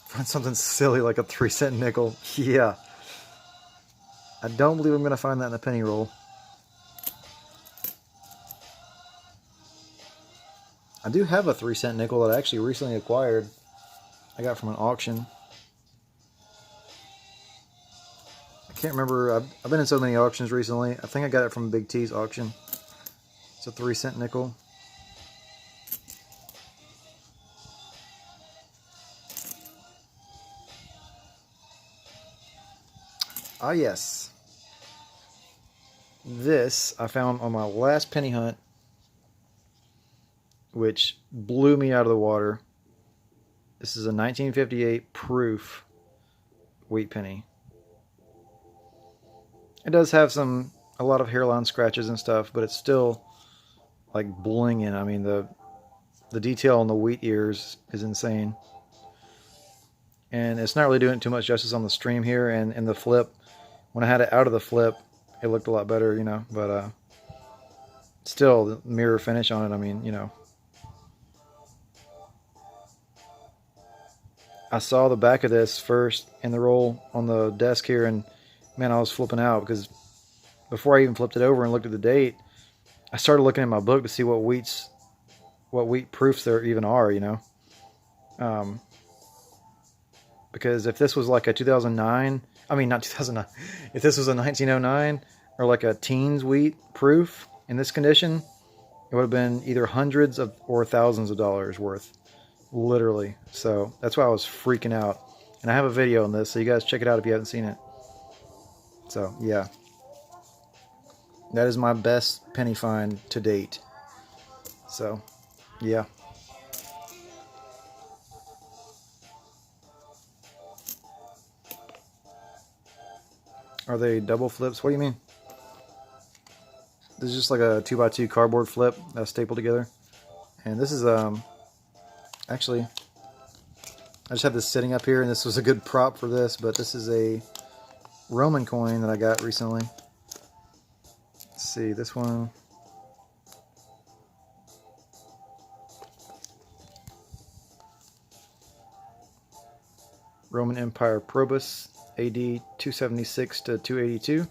Find something silly like a 3-cent nickel. Yeah. I don't believe I'm going to find that in a penny roll. I do have a 3-cent nickel that I actually recently acquired. I got from an auction. I can't remember. I've been in so many auctions recently. I think I got it from Big T's auction. It's a 3-cent nickel. Ah, yes. This I found on my last penny hunt, which blew me out of the water. This is a 1958 proof wheat penny. It does have a lot of hairline scratches and stuff, but it's still like blinging. I mean, the detail on the wheat ears is insane. And it's not really doing too much justice on the stream here, and in the flip. When I had it out of the flip, it looked a lot better, you know, but still, the mirror finish on it, I mean, you know. I saw the back of this first in the roll on the desk here, and man, I was flipping out because before I even flipped it over and looked at the date, I started looking at my book to see what wheat proofs there even are, you know. Um, because if this was like a 2009, I mean not 2009, if this was a 1909 or like a teens wheat proof in this condition, it would have been either hundreds of or thousands of dollars worth, literally. So that's why I was freaking out. And I have a video on this, so you guys check it out if you haven't seen it. So yeah, that is my best penny find to date. So yeah. Are they double flips? What do you mean? This is just like a 2x2 cardboard flip that's stapled together. And this is actually, I just have this sitting up here, and this was a good prop for this, but this is a Roman coin that I got recently. Let's see, this one. Roman Empire Probus, AD 276 to 282.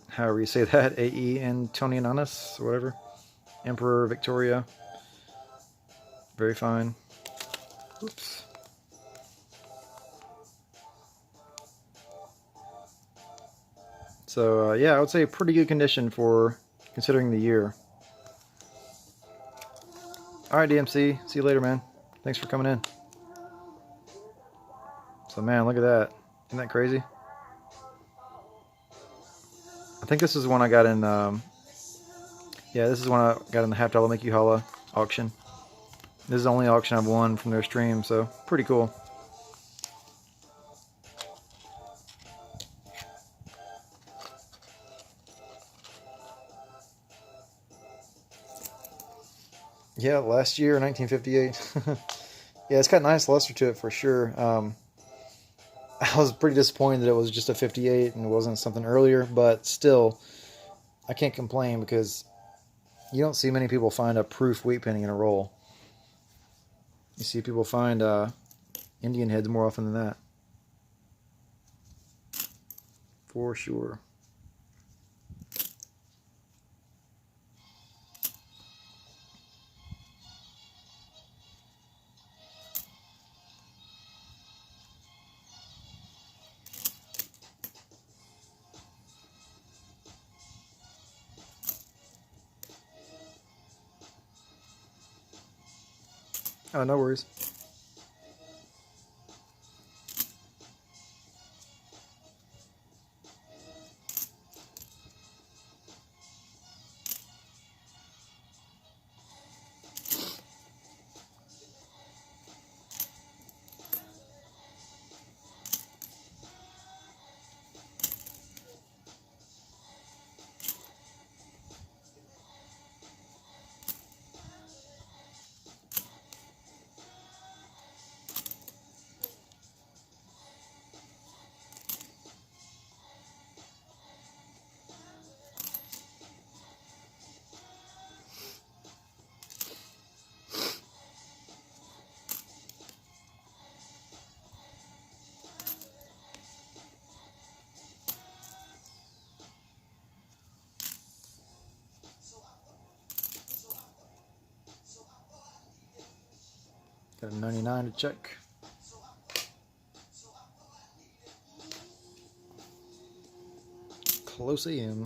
However you say that, AE Antonianus, or whatever. Emperor Victoria. Very fine. Oops. So yeah, I would say pretty good condition for considering the year. Alright, DMC. See you later, man. Thanks for coming in. So man, look at that. Isn't that crazy? I think this is one I got in, yeah, this is one I got in the Half Dollar Make You Holla auction. This is the only auction I've won from their stream, so pretty cool. Yeah, last year, 1958. Yeah, it's got nice luster to it for sure. I was pretty disappointed that it was just a 58 and it wasn't something earlier, but still, I can't complain because you don't see many people find a proof wheat penny in a roll. You see people find Indian heads more often than that. For sure. Oh, no worries. Got a 99 to check. Close in.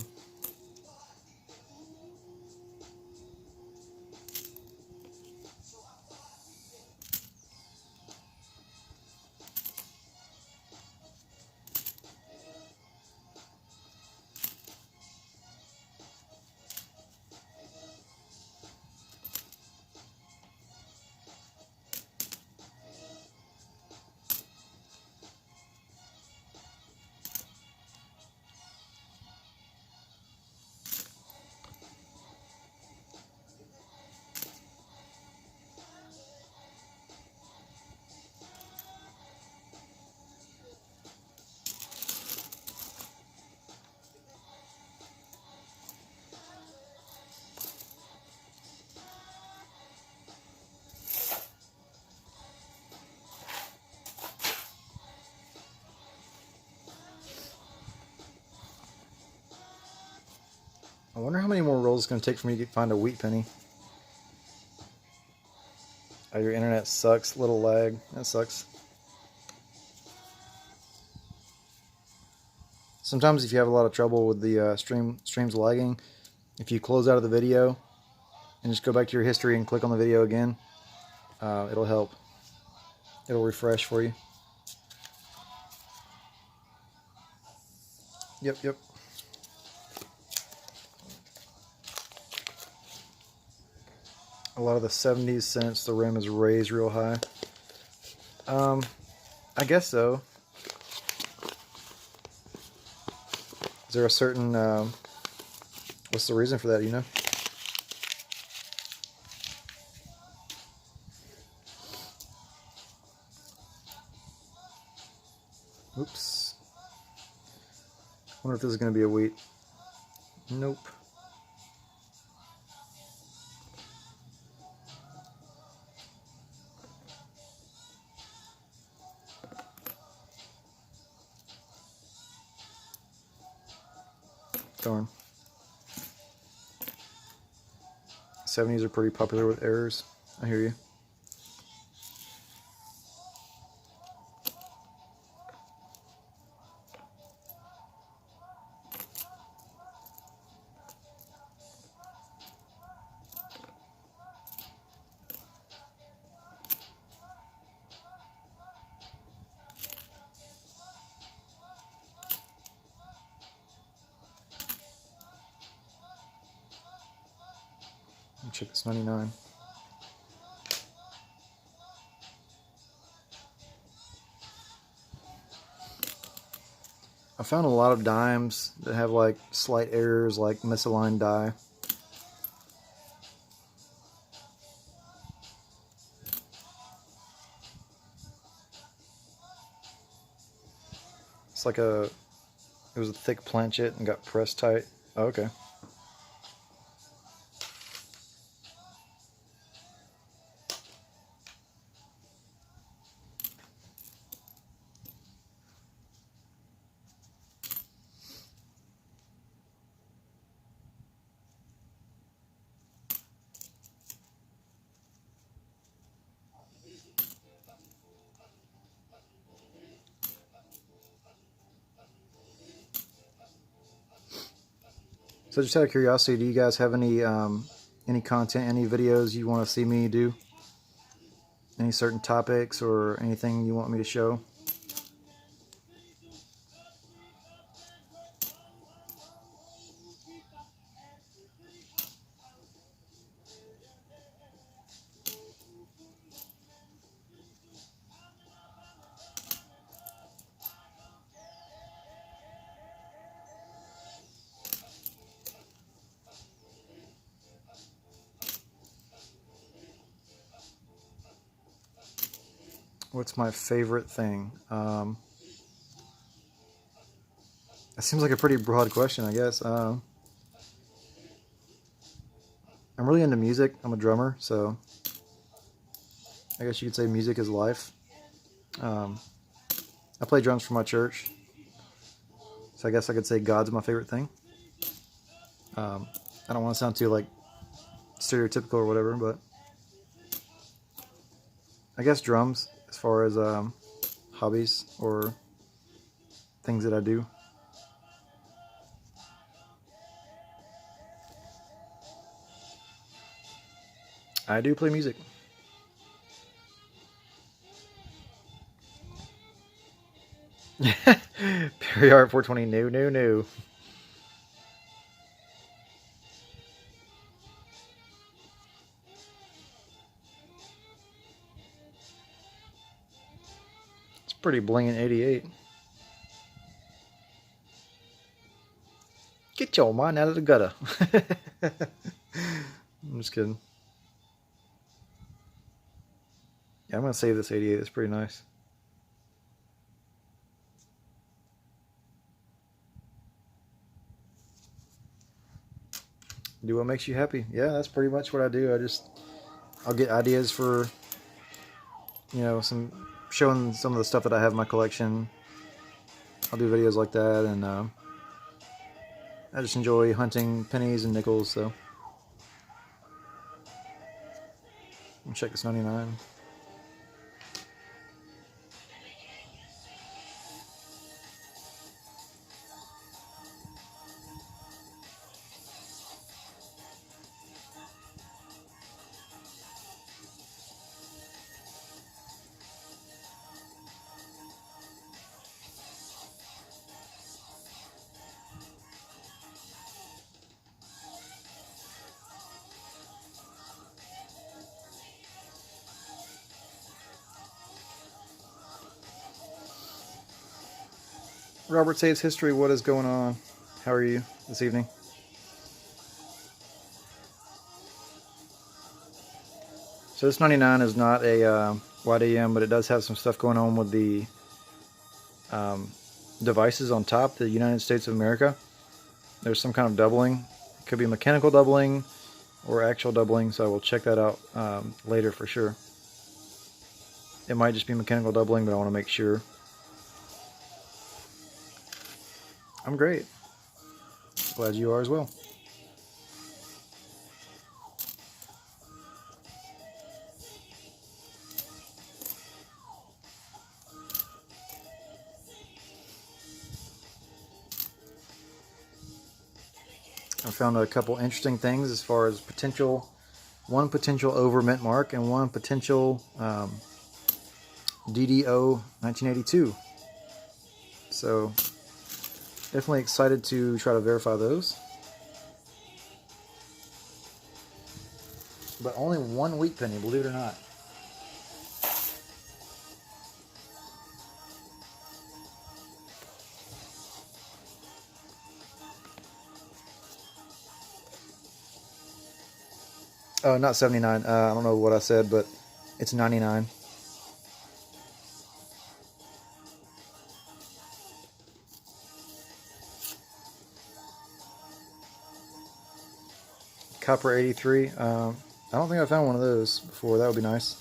I wonder how many more rolls it's going to take for me to find a wheat penny. Oh, your internet sucks. Little lag. That sucks. Sometimes if you have a lot of trouble with the streams lagging, if you close out of the video and just go back to your history and click on the video again, it'll help. It'll refresh for you. Yep. A lot of the 70s cents, the rim is raised real high. I guess so. Is there a certain, what's the reason for that, you know? Oops. Wonder if this is going to be a wheat. Nope. Darn. 70s are pretty popular with errors. I hear you. Check this 99. I found a lot of dimes that have like slight errors, like misaligned die. It's like it was a thick planchet and got pressed tight. Oh, okay. So just out of curiosity, do you guys have any content, any videos you want to see me do? Any certain topics or anything you want me to show? What's my favorite thing? That seems like a pretty broad question, I guess. I'm really into music. I'm a drummer, so I guess you could say music is life. I play drums for my church, so I guess I could say God's my favorite thing. I don't want to sound too like stereotypical or whatever, but I guess drums as far as hobbies or things that I do. I do play music. Perry Art 420, no. It's pretty blingin' 88. Get your mind out of the gutter. I'm just kidding. Yeah, I'm gonna save this 88. It's pretty nice. Do what makes you happy. Yeah, that's pretty much what I do. I'll get ideas for, showing some of the stuff that I have in my collection. I'll do videos like that, and I just enjoy hunting pennies and nickels, so. Check this 99. Robert Saves History, what is going on? How are you this evening? So this 99 is not a wide AM, but it does have some stuff going on with the devices on top, the United States of America. There's some kind of doubling. It could be mechanical doubling or actual doubling, so I will check that out later for sure. It might just be mechanical doubling, but I want to make sure. I'm great. Glad you are as well. I found a couple interesting things as far as one potential over mint mark and one potential DDO 1982. So definitely excited to try to verify those. But only one wheat penny, believe it or not. Oh, not 79. I don't know what I said, but it's 99. Copper 83. I don't think I found one of those before. That would be nice.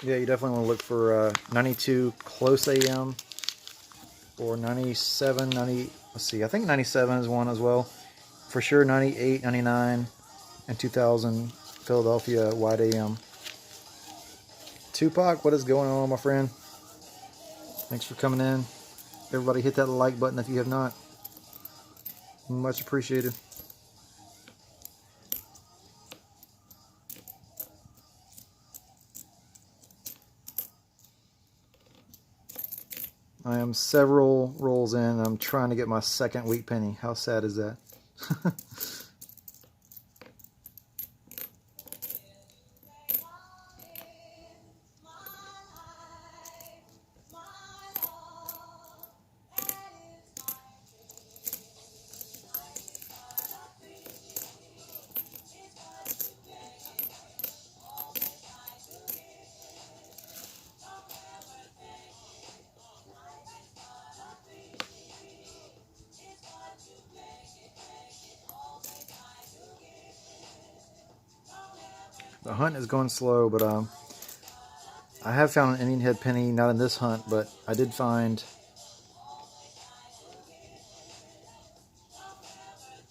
Yeah, you definitely want to look for 92 close AM or 97, 90. Let's see, I think 97 is one as well. For sure, 98, 99, and 2000 Philadelphia wide AM. Tupac, what is going on, my friend? Thanks for coming in. Everybody hit that like button if you have not. Much appreciated. I am several rolls in. I'm trying to get my second wheat penny. How sad is that? The hunt is going slow, but I have found an Indian head penny, not in this hunt, but I did find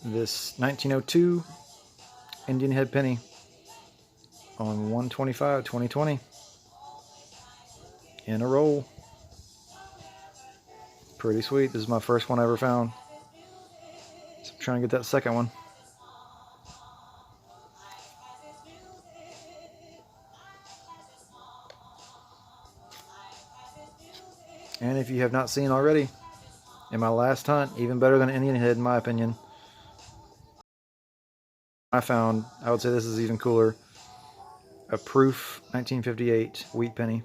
this 1902 Indian head penny on 1/25/2020 in a roll. Pretty sweet. This is my first one I ever found. So I'm trying to get that second one. And if you have not seen already, in my last hunt, even better than an Indian head in my opinion, I found, I would say this is even cooler, a proof 1958 wheat penny.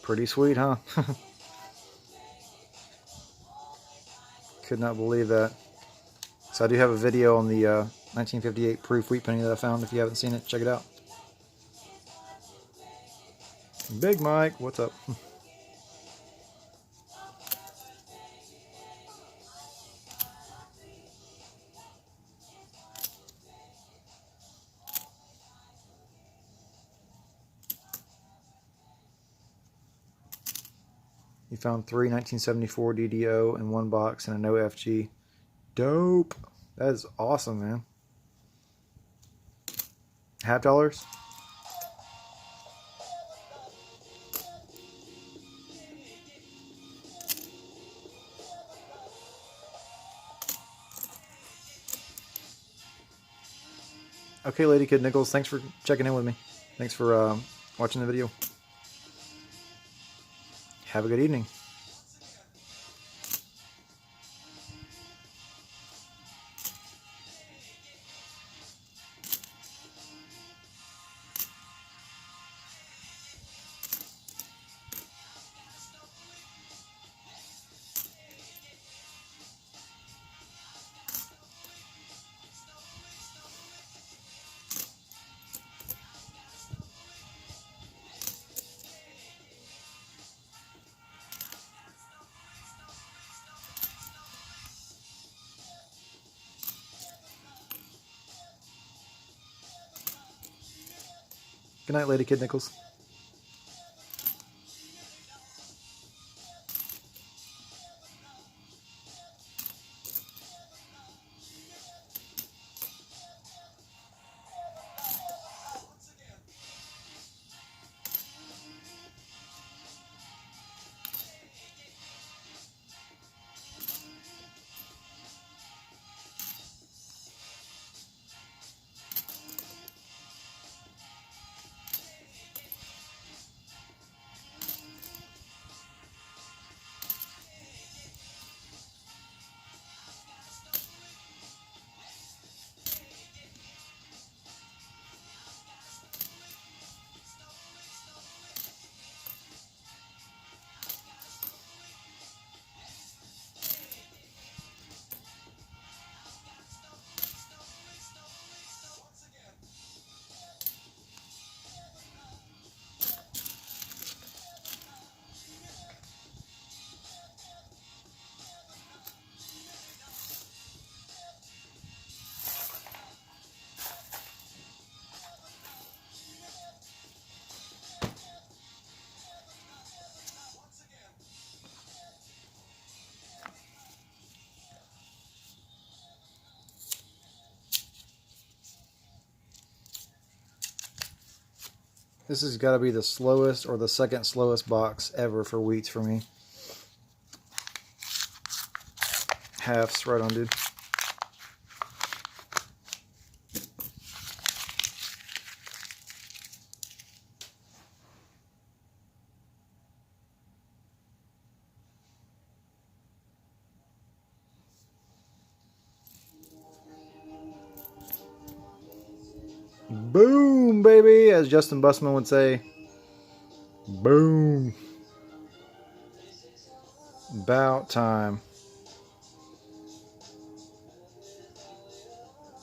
Pretty sweet, huh? Could not believe that. So I do have a video on the 1958 proof wheat penny that I found. If you haven't seen it, check it out. Big Mike, what's up? You found 3 1974 DDO in one box and a no FG. Dope. That is awesome, man. Half dollars? Okay, Lady Kid Nichols, thanks for checking in with me. Thanks for watching the video. Have a good evening. Good night, Lady Kid Nichols. This has got to be the slowest or the second slowest box ever for wheats for me. Halves, right on, dude. Boom, baby, as Justin Bussman would say. Boom. About time.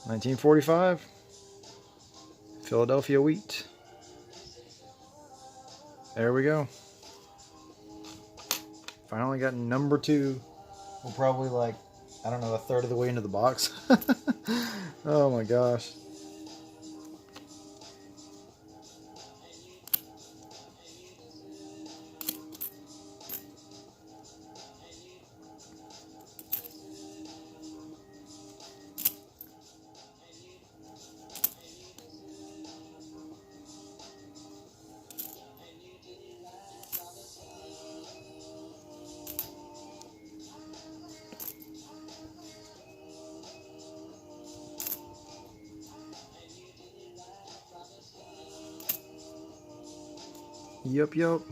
1945. Philadelphia wheat. There we go. Finally got number 2. We're probably like, I don't know, a third of the way into the box. Oh my gosh. Yup.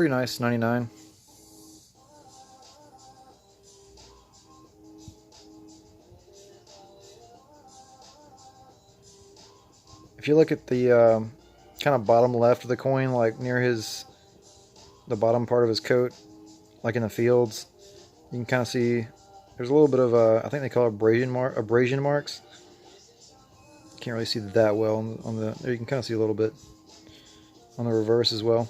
pretty nice, 99. If you look at the kind of bottom left of the coin, like near the bottom part of his coat, like in the fields, you can kind of see there's a little bit of I think they call it abrasion marks. Can't really see that well on the there. You can kind of see a little bit on the reverse as well.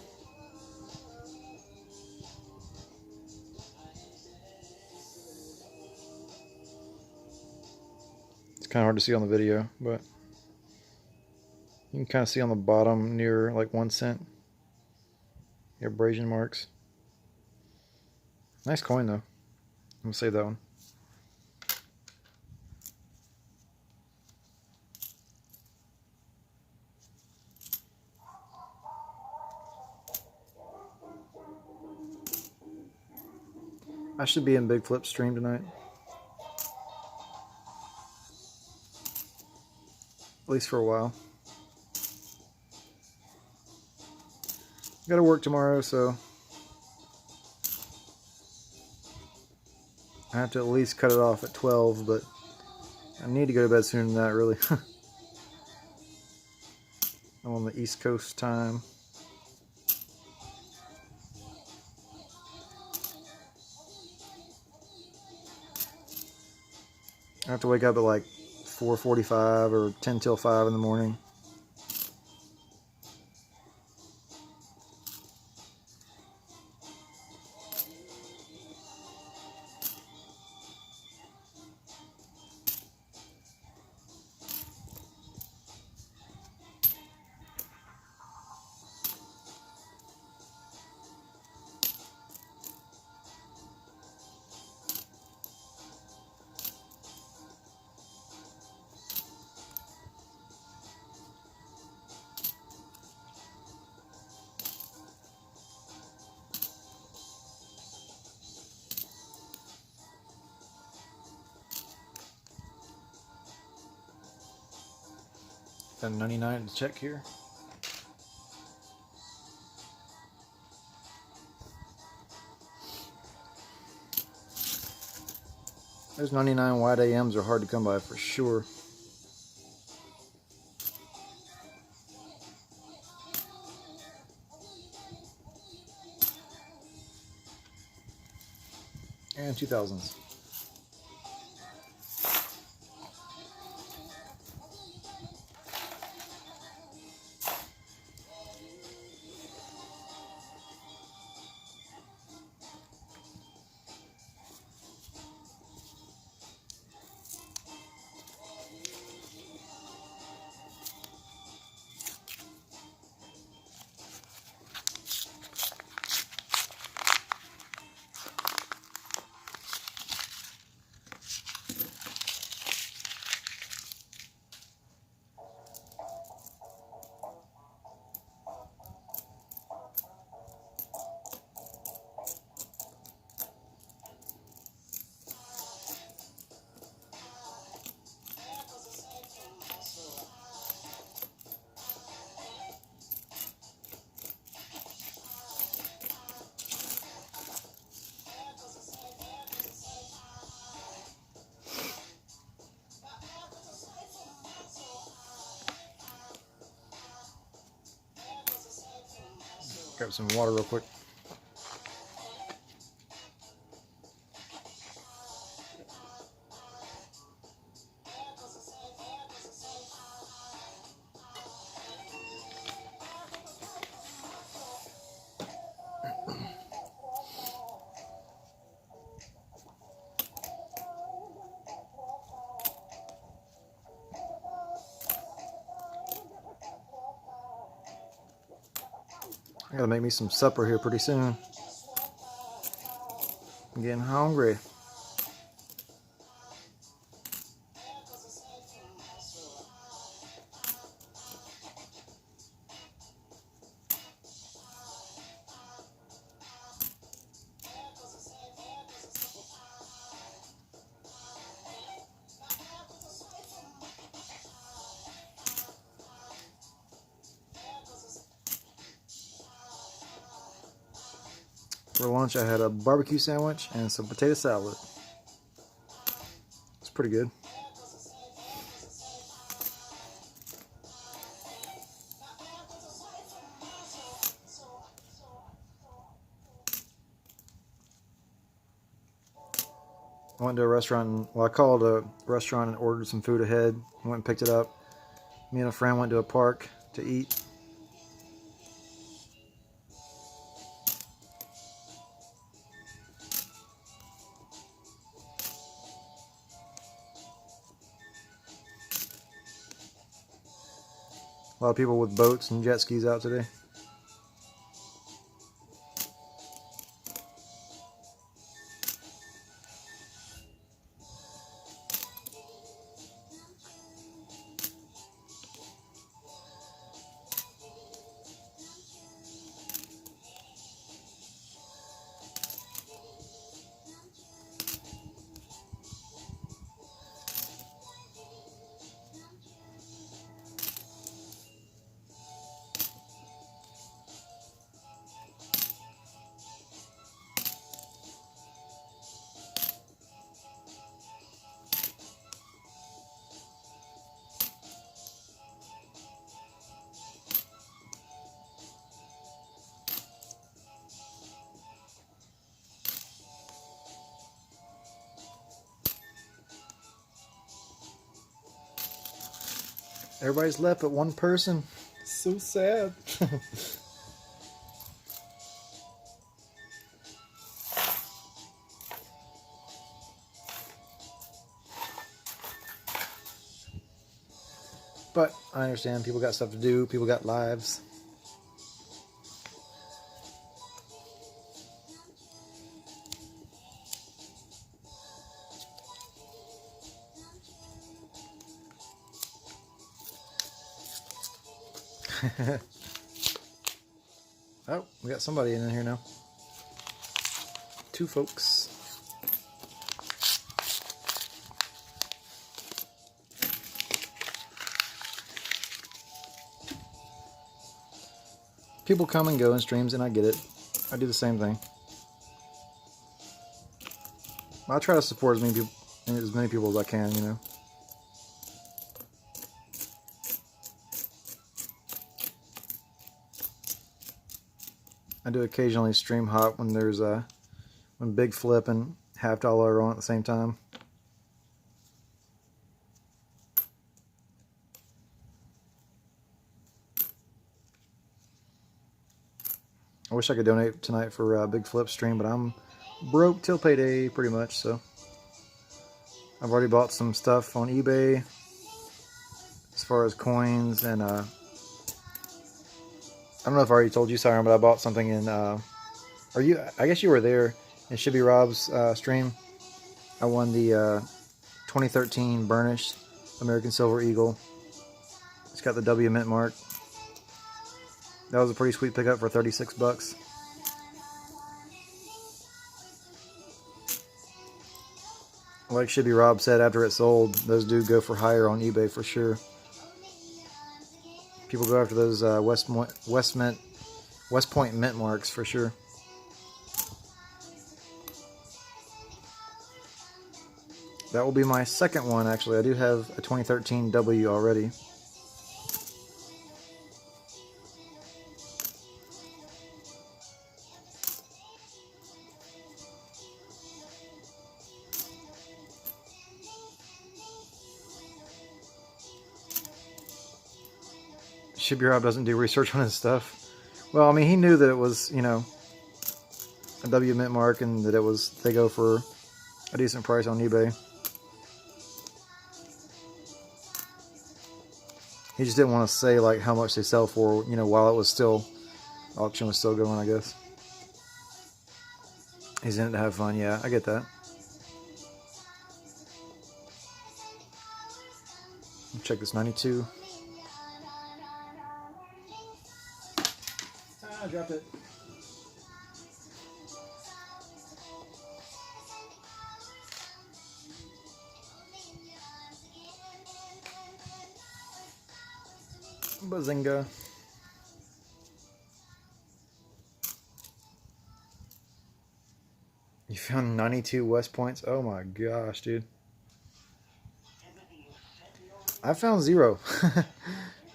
It's kind of hard to see on the video, but you can kind of see on the bottom near like 1 cent the abrasion marks. Nice coin though. I'm gonna save that one. I should be in Big Flip stream tonight. At least for a while. Gotta work tomorrow, so I have to at least cut it off at 12, but I need to go to bed sooner than that, really. I'm on the East Coast time. I have to wake up at like 4:45 or 10 till 5 in the morning. Got 99 to check here. Those 99 wide AMs are hard to come by for sure. And 2000s. Grab some water real quick. I gotta make me some supper here pretty soon. I'm getting hungry. For lunch, I had a barbecue sandwich and some potato salad. It's pretty good. I went to a restaurant, and, well, I called a restaurant and ordered some food ahead. Went and picked it up. Me and a friend went to a park to eat. A lot of people with boats and jet skis out today. Everybody's left but one person. So sad. But I understand people got stuff to do, people got lives. Oh, we got somebody in here now. Two folks. People come and go in streams, and I get it. I do the same thing. I try to support as many people as I can, you know. I do occasionally stream hop when there's when Big Flip and Half Dollar are on at the same time. I wish I could donate tonight for Big Flip's stream, but I'm broke till payday pretty much, so I've already bought some stuff on eBay as far as coins, and I don't know if I already told you, Siren, but I bought something in I guess you were there in Shibby Rob's stream. I won the 2013 Burnished American Silver Eagle. It's got the W mint mark. That was a pretty sweet pickup for 36 bucks. Like Shibby Rob said, after it sold, those do go for higher on eBay for sure. People go after those West Point mint marks for sure. That will be my second one, actually. I do have a 2013 W already. Shibby Rob doesn't do research on his stuff. Well, I mean, he knew that it was, you know, a W mint mark, and that they go for a decent price on eBay. He just didn't want to say like how much they sell for, you know, while it was still, auction was still going, I guess. He's in it to have fun, yeah, I get that. Check this 92. I dropped it. Bazinga. You found 92 West Points? Oh my gosh, dude. I found 0.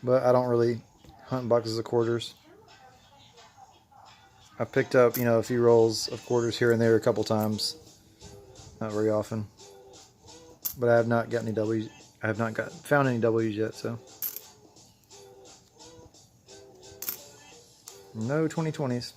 But I don't really hunt boxes of quarters. I picked up, a few rolls of quarters here and there a couple times. Not very often. But I have not got any W's. I have not found any W's yet, so. No 2020s.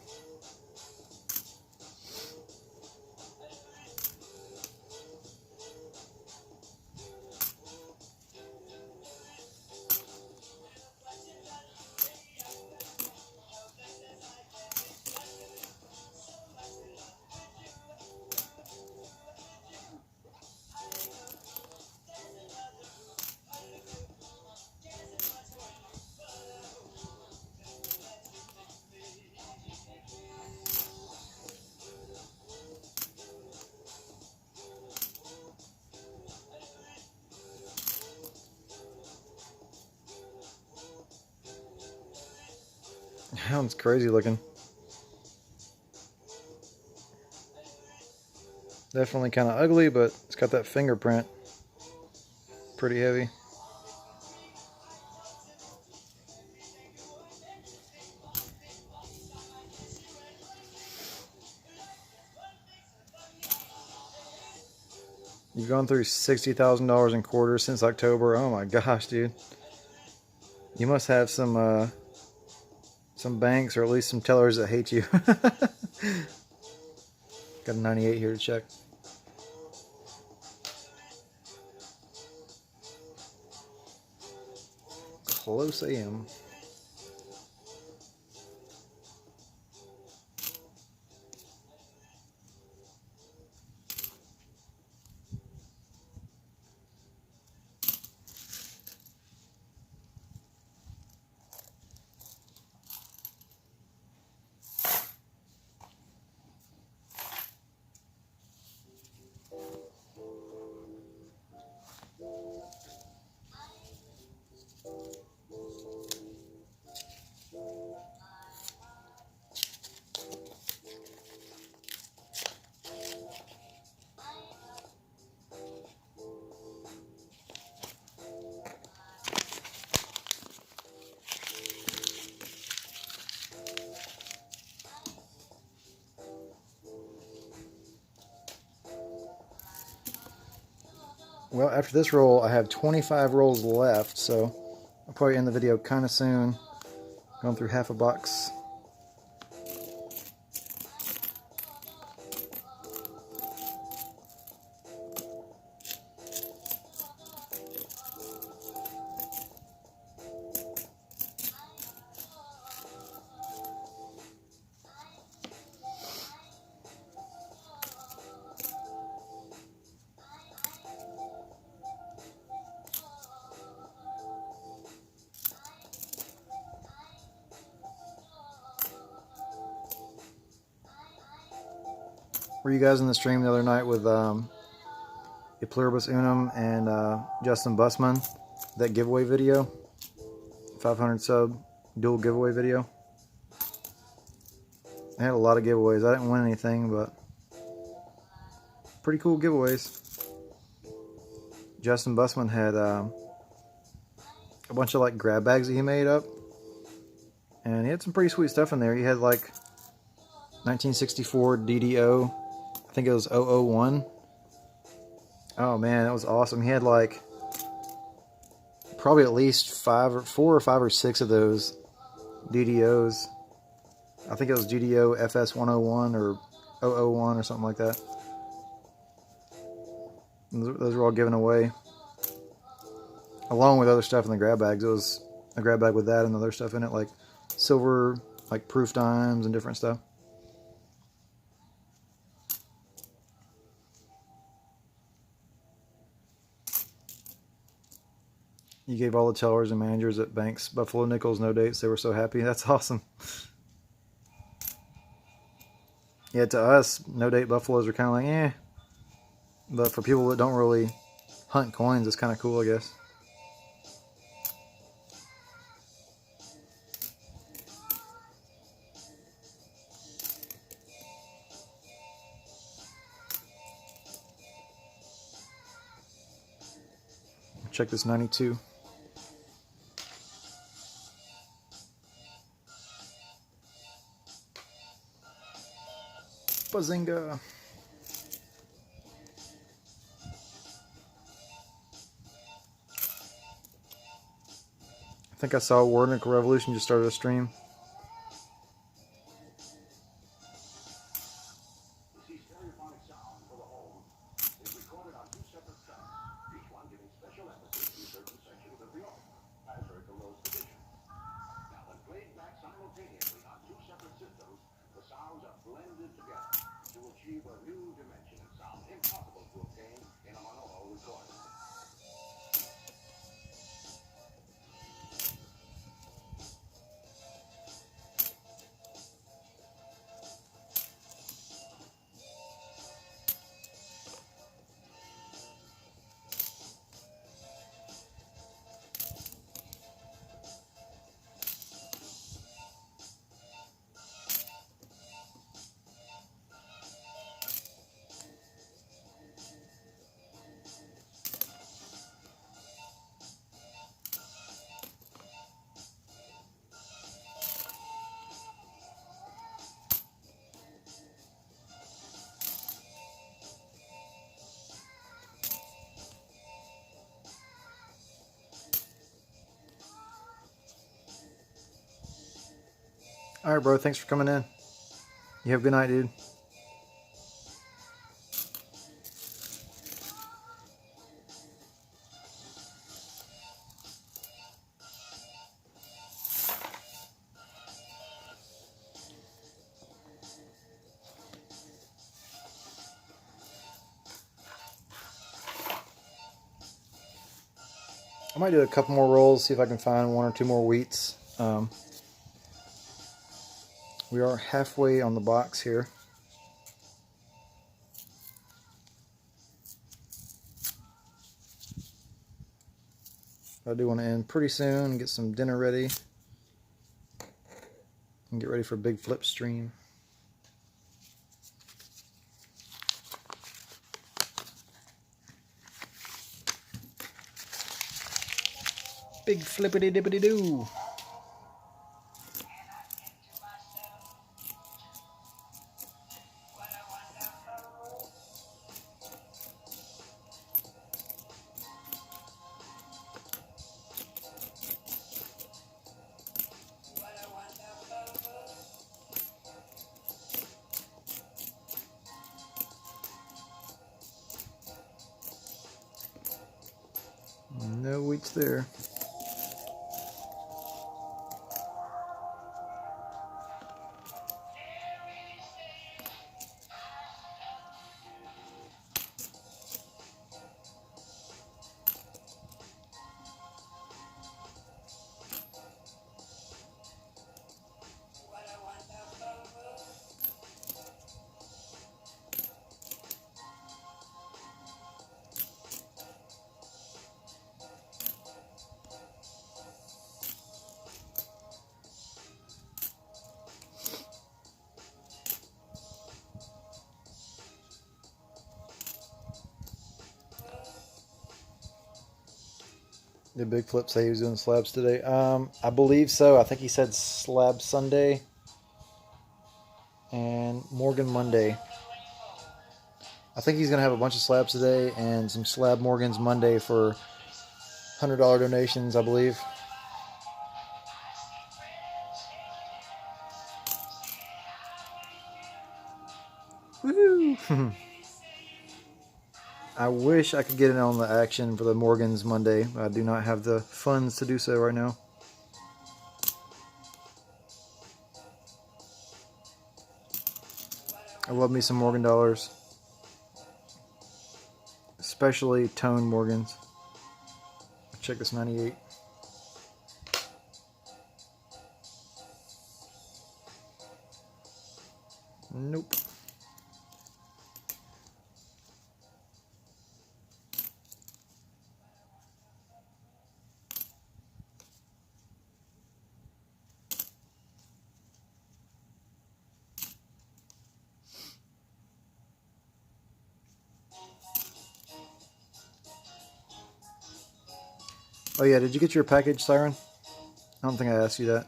That one's crazy looking. Definitely kind of ugly, but it's got that fingerprint. Pretty heavy. You've gone through $60,000 in quarters since October. Oh my gosh, dude. You must have some banks or at least some tellers that hate you. Got a 98 here to check. Close AM. Well, after this roll, I have 25 rolls left, so I'll probably end the video kind of soon. Going through half a box. Were you guys in the stream the other night with Pluribus Unum and Justin Bussman? That giveaway video? 500 sub dual giveaway video? I had a lot of giveaways. I didn't win anything, but pretty cool giveaways. Justin Bussman had a bunch of like grab bags that he made up. And he had some pretty sweet stuff in there. He had like 1964 DDO. I think it was 001. Oh man, that was awesome. He had like probably at least 4 or 5 or 6 of those DDOs. I think it was DDO FS101 or 001 or something like that. Those were all given away. Along with other stuff in the grab bags. It was a grab bag with that and other stuff in it, like silver, like proof dimes and different stuff. You gave all the tellers and managers at banks Buffalo Nickels no dates. They were so happy. That's awesome. Yeah, to us, no date buffaloes are kind of like, eh. But for people that don't really hunt coins, it's kind of cool, I guess. check this 92. Bazinga! I think I saw War Nickel Revolution just started a stream. Alright, bro. Thanks for coming in. You have a good night, dude. I might do a couple more rolls, see if I can find one or two more wheats. We are halfway on the box here. I do want to end pretty soon, get some dinner ready, and get ready for a big flip stream. Big flippity dippity doo. No wheats there. Did Big Flip say he was doing slabs today? I believe so. I think he said slab Sunday and Morgan Monday. I think he's going to have a bunch of slabs today and some slab Morgans Monday for $100 donations, I believe. Woohoo! I wish I could get in on the action for the Morgans Monday, but I do not have the funds to do so right now. I love me some Morgan dollars, especially tone Morgans. Check this 98. Nope. Oh yeah, did you get your package, Siren? I don't think I asked you that.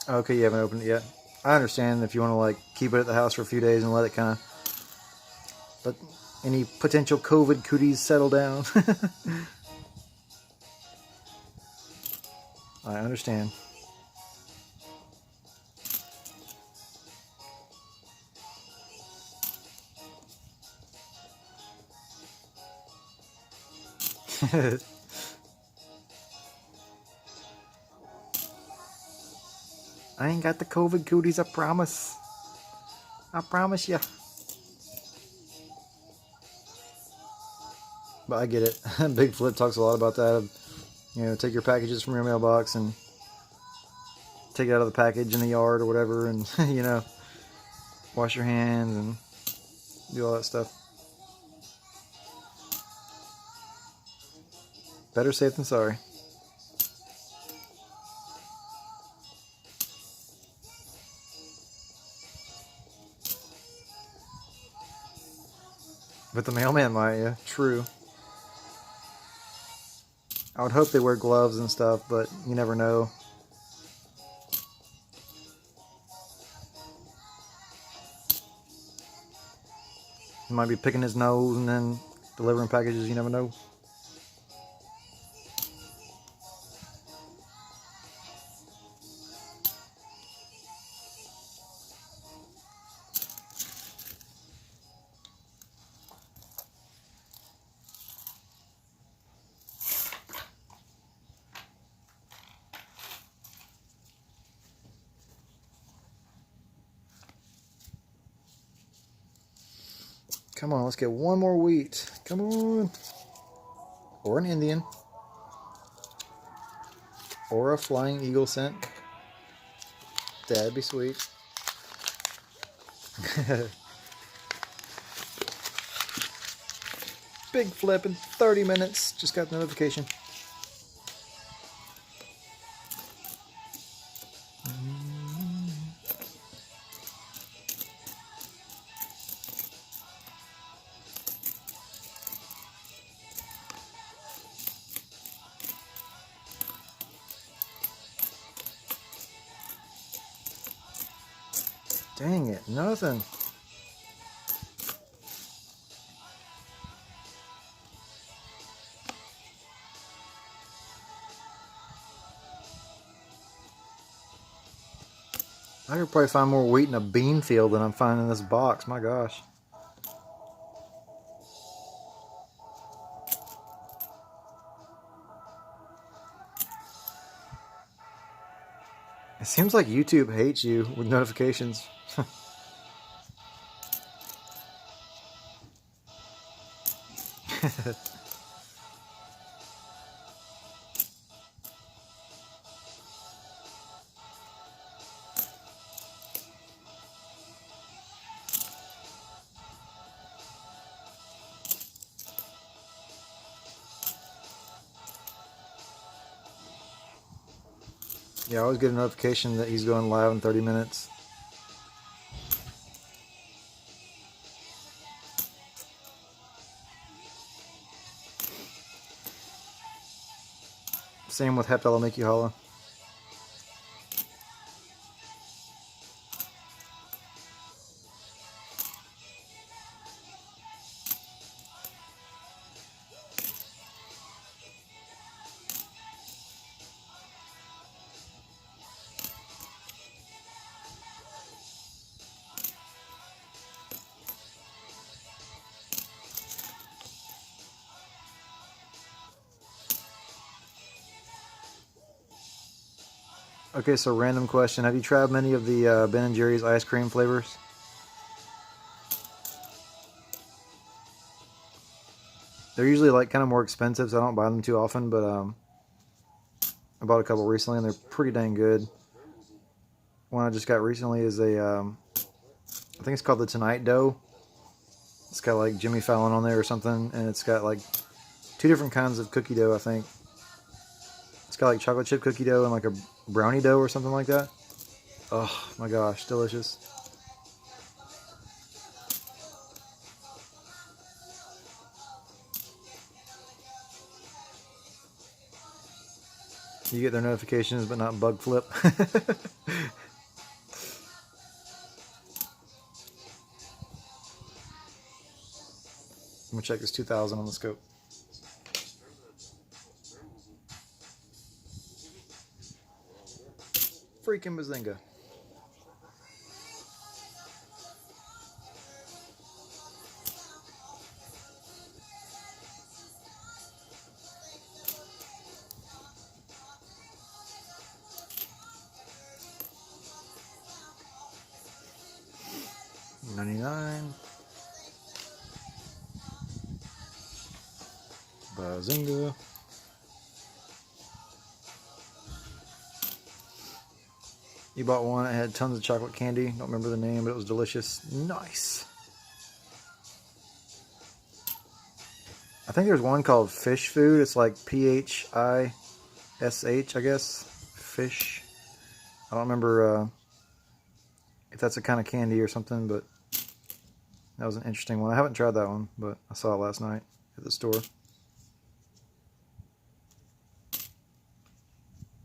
Okay, you haven't opened it yet. I understand if you want to like keep it at the house for a few days and let it kind of, but any potential COVID cooties settle down. I understand. I ain't got the COVID cooties, I promise. I promise you. But I get it. Big Flip talks a lot about that. You know, take your packages from your mailbox and take it out of the package in the yard or whatever, and you know, wash your hands and do all that stuff. Better safe than sorry. But the mailman might, yeah, true. I would hope they wear gloves and stuff, but you never know. He might be picking his nose and then delivering packages, you never know. Come on, let's get one more wheat. Come on. Or an Indian. Or a flying eagle scent. That'd be sweet. Big Flip in 30 minutes. Just got the notification. Dang it, nothing. I could probably find more wheat in a bean field than I'm finding in this box. My gosh. It seems like YouTube hates you with notifications. Yeah, I always get a notification that he's going live in 30 minutes. Same with Hep, that'll make you holla. Okay, so random question. Have you tried many of the Ben & Jerry's ice cream flavors? They're usually like kind of more expensive, so I don't buy them too often, but I bought a couple recently and they're pretty dang good. One I just got recently is a, I think it's called the Tonight Dough. It's got like Jimmy Fallon on there or something, and it's got like 2 different kinds of cookie dough, I think. It's got like chocolate chip cookie dough and like a brownie dough or something like that. Oh my gosh, delicious. You get their notifications, but not bug flip. I'm gonna check this 2000 on the scope. Freaking bazinga. $99. Bazinga. You bought one that had tons of chocolate candy. Don't remember the name, but it was delicious. Nice. I think there's one called Fish Food. It's like Phish, I guess. Fish. I don't remember if that's a kind of candy or something, but that was an interesting one. I haven't tried that one, but I saw it last night at the store.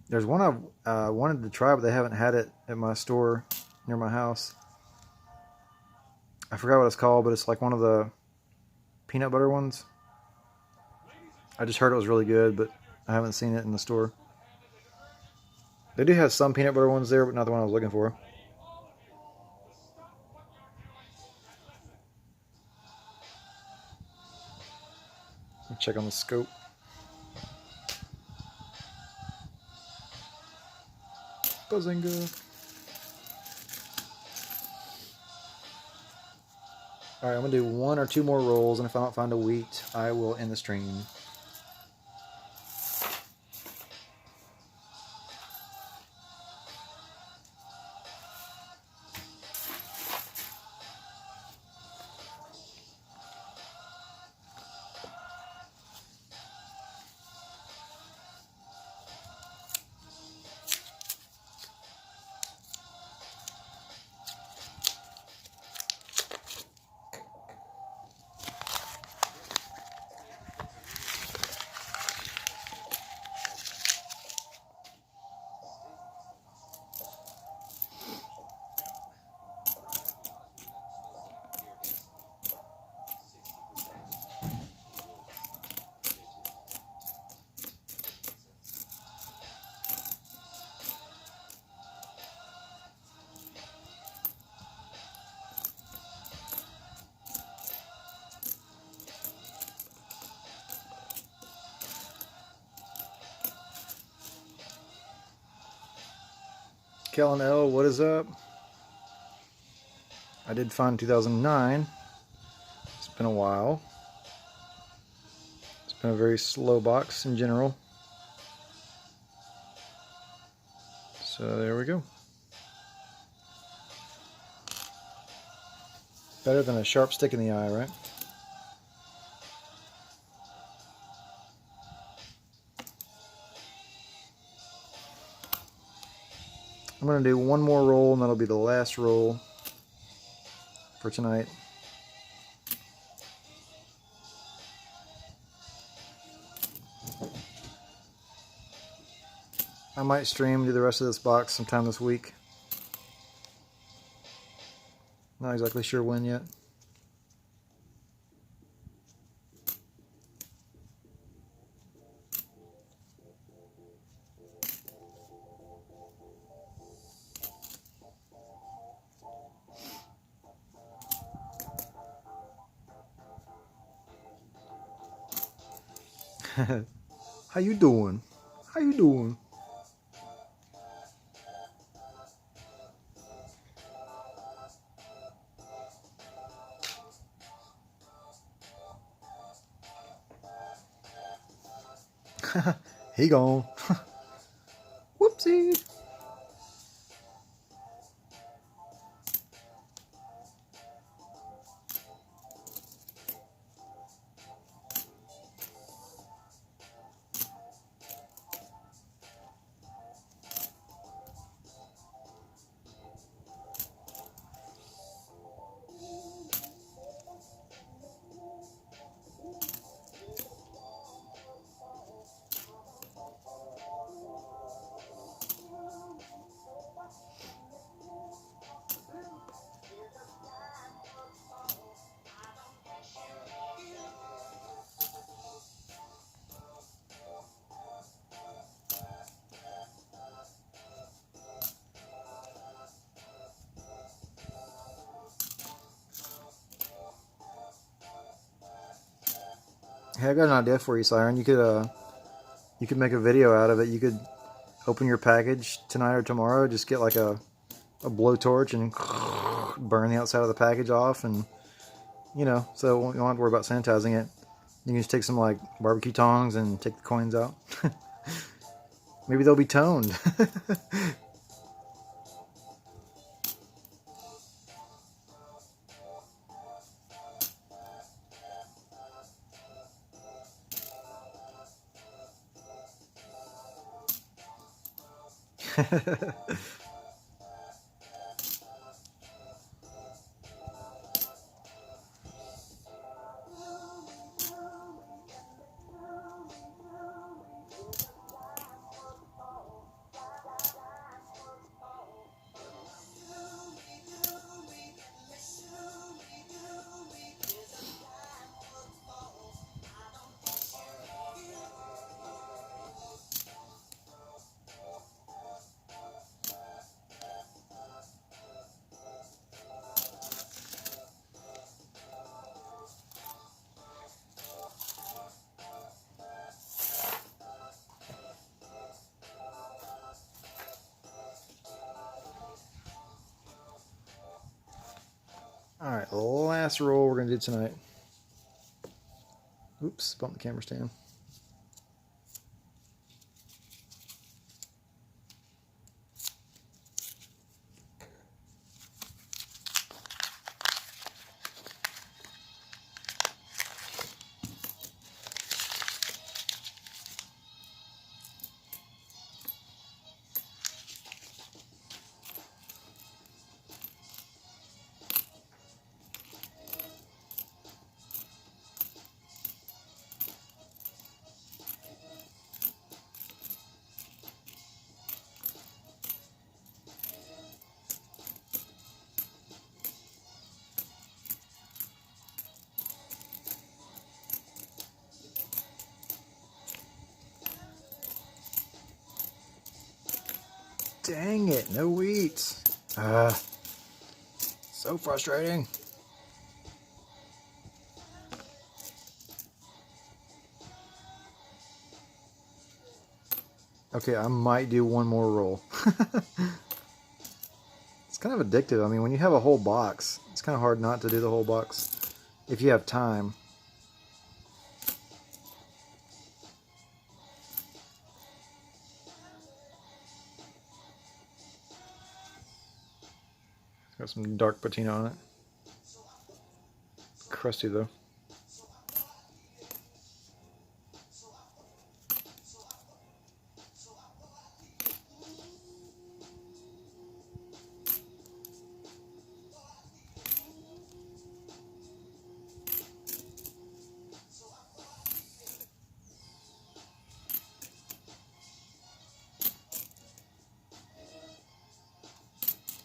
There's one I wanted to try, but they haven't had it at my store near my house. I forgot what it's called, but it's like one of the peanut butter ones. I just heard it was really good, but I haven't seen it in the store. They do have some peanut butter ones there, but not the one I was looking for. Check on the scope. Bazinga. Alright, I'm going to do 1 or 2 more rolls, and if I don't find a wheat, I will end the stream. Kellen L, what is up? I did find 2009. It's been a while. It's been a very slow box in general. So there we go. Better than a sharp stick in the eye, right? I'm going to do 1 more roll, and that'll be the last roll for tonight. I might stream, do the rest of this box sometime this week. Not exactly sure when yet. How you doing? How you doing? He gone. Whoopsie. Hey, I got an idea for you, Siren. You could make a video out of it. You could open your package tonight or tomorrow. Just get like a blowtorch and burn the outside of the package off, and you know, so you don't have to worry about sanitizing it. You can just take some like barbecue tongs and take the coins out. Maybe they'll be toned. Alright, last roll we're going to do tonight. Oops, bumped the camera stand. Dang it, no wheats. So frustrating. Okay, I might do one more roll. It's kind of addictive. I mean, when you have a whole box, it's kind of hard not to do the whole box if you have time. Got some dark patina on it. Crusty though.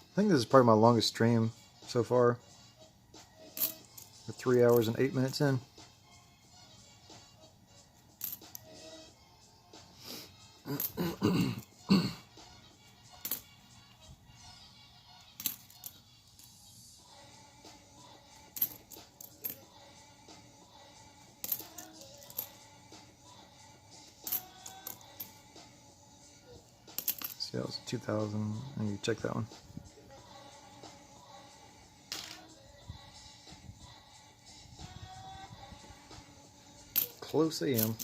I think this is probably my longest stream so far. We're 3 hours and 8 minutes in. See, that was 2000. I need to check that one. Close AM.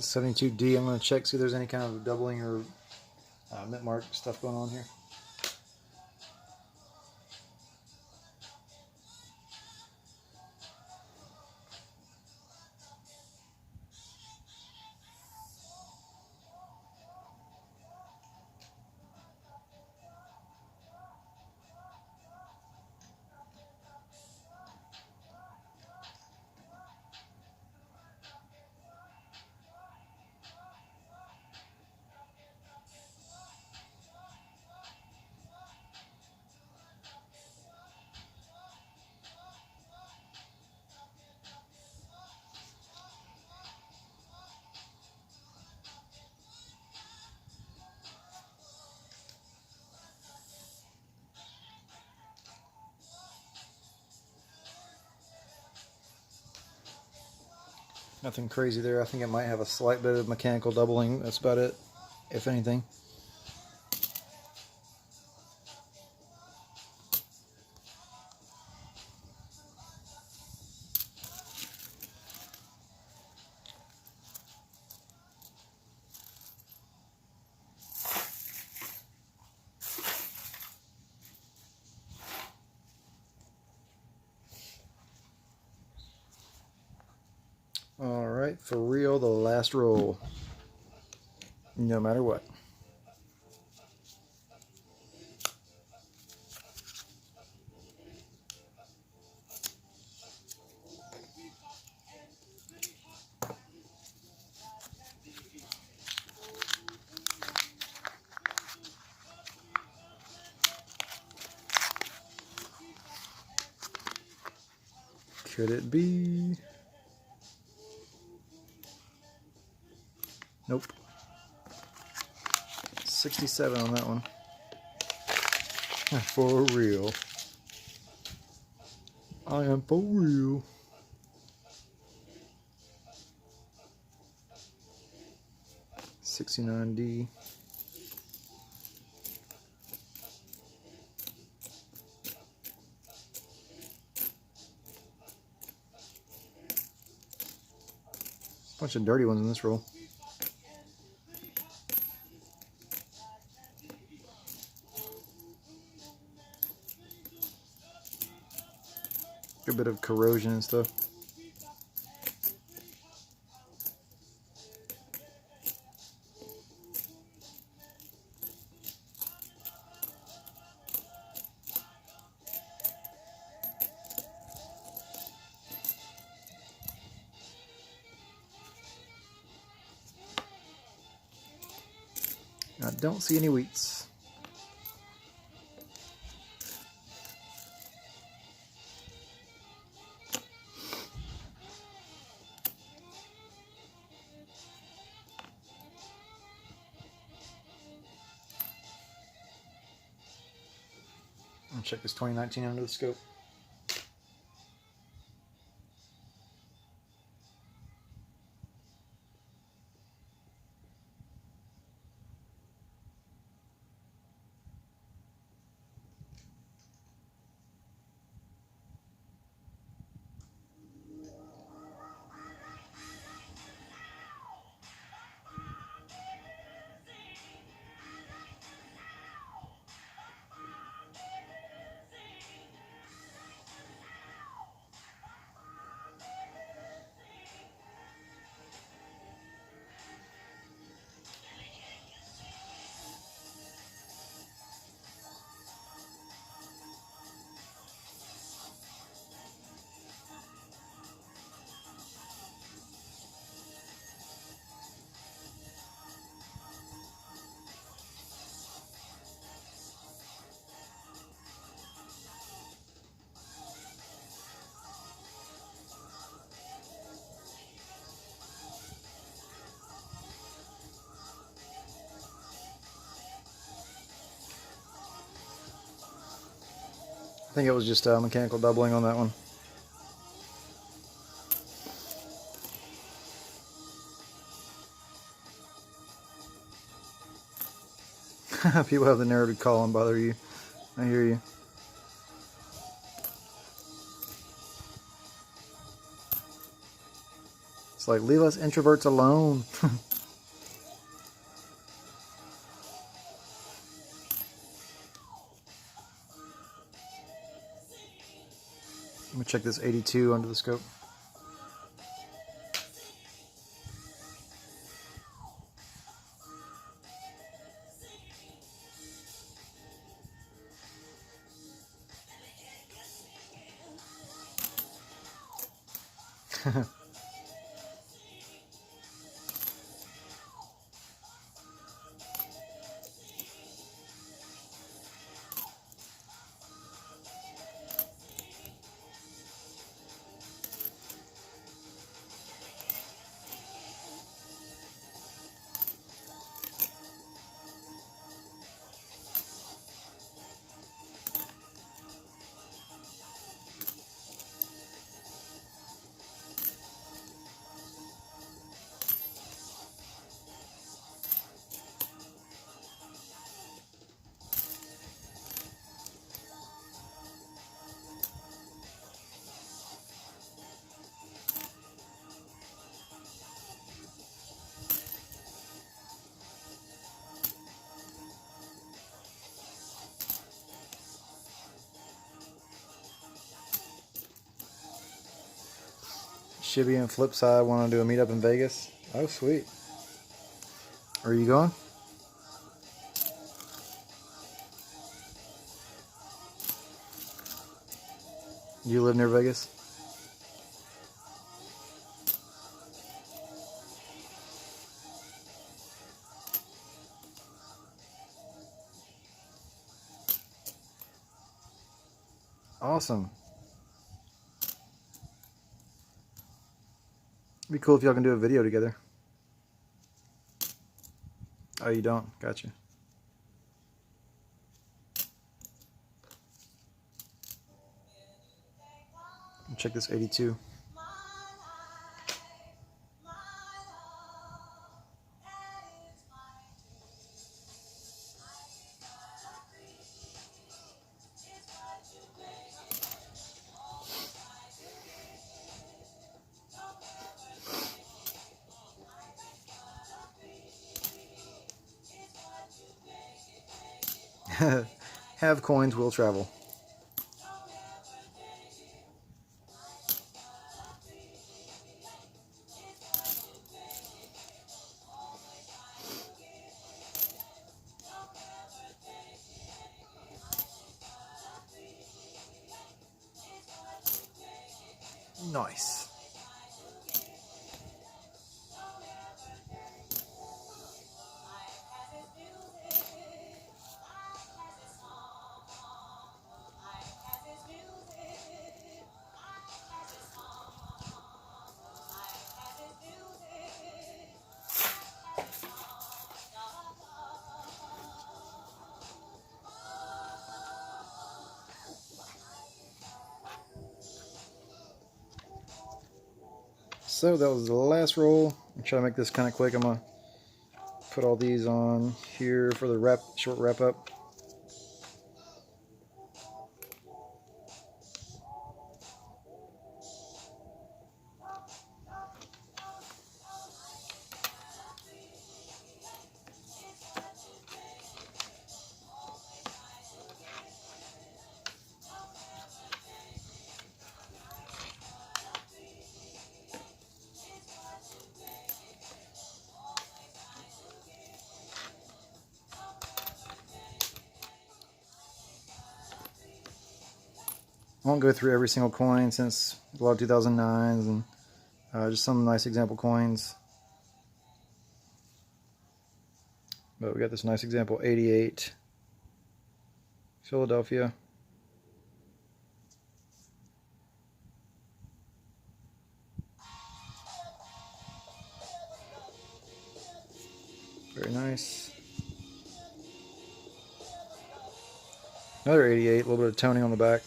72D. I'm going to check, see if there's any kind of doubling or mint mark stuff going on here. Nothing crazy there. I think it might have a slight bit of mechanical doubling. That's about it, if anything. Alright, for real, the last roll. No matter what. Could it be? Nope. 67 on that one. For real. I am for real. $69D. Bunch of dirty ones in this roll. Good bit of corrosion and stuff. I don't see any wheats. I'll check this 2019 under the scope. I think it was just mechanical doubling on that one. People have the nerve to call and bother you. I hear you. It's like, leave us introverts alone. Let me check this 82 under the scope. Shibby and Flipside want to do a meetup in Vegas. Oh, sweet. Are you going? You live near Vegas? Awesome. It'd be cool if y'all can do a video together. Oh, you don't? Gotcha. Check this 82. Have coins, will travel. Nice. So that was the last roll. I'm trying to make this kind of quick. I'm gonna put all these on here for the short wrap up. I won't go through every single coin since a lot of 2009s and just some nice example coins. But we got this nice example 88 Philadelphia. Very nice. Another 88, a little bit of toning on the back.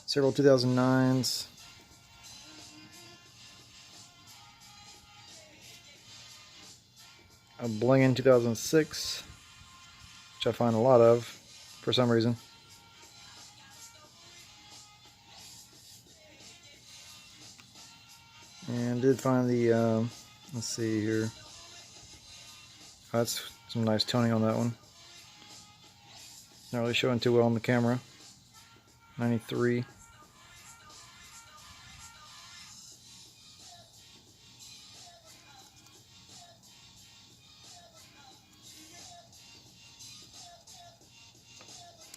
Several 2009s. A bling in 2006. which I find a lot of for some reason. And did find the, let's see here. Oh, that's some nice toning on that one. Not really showing too well on the camera. 93.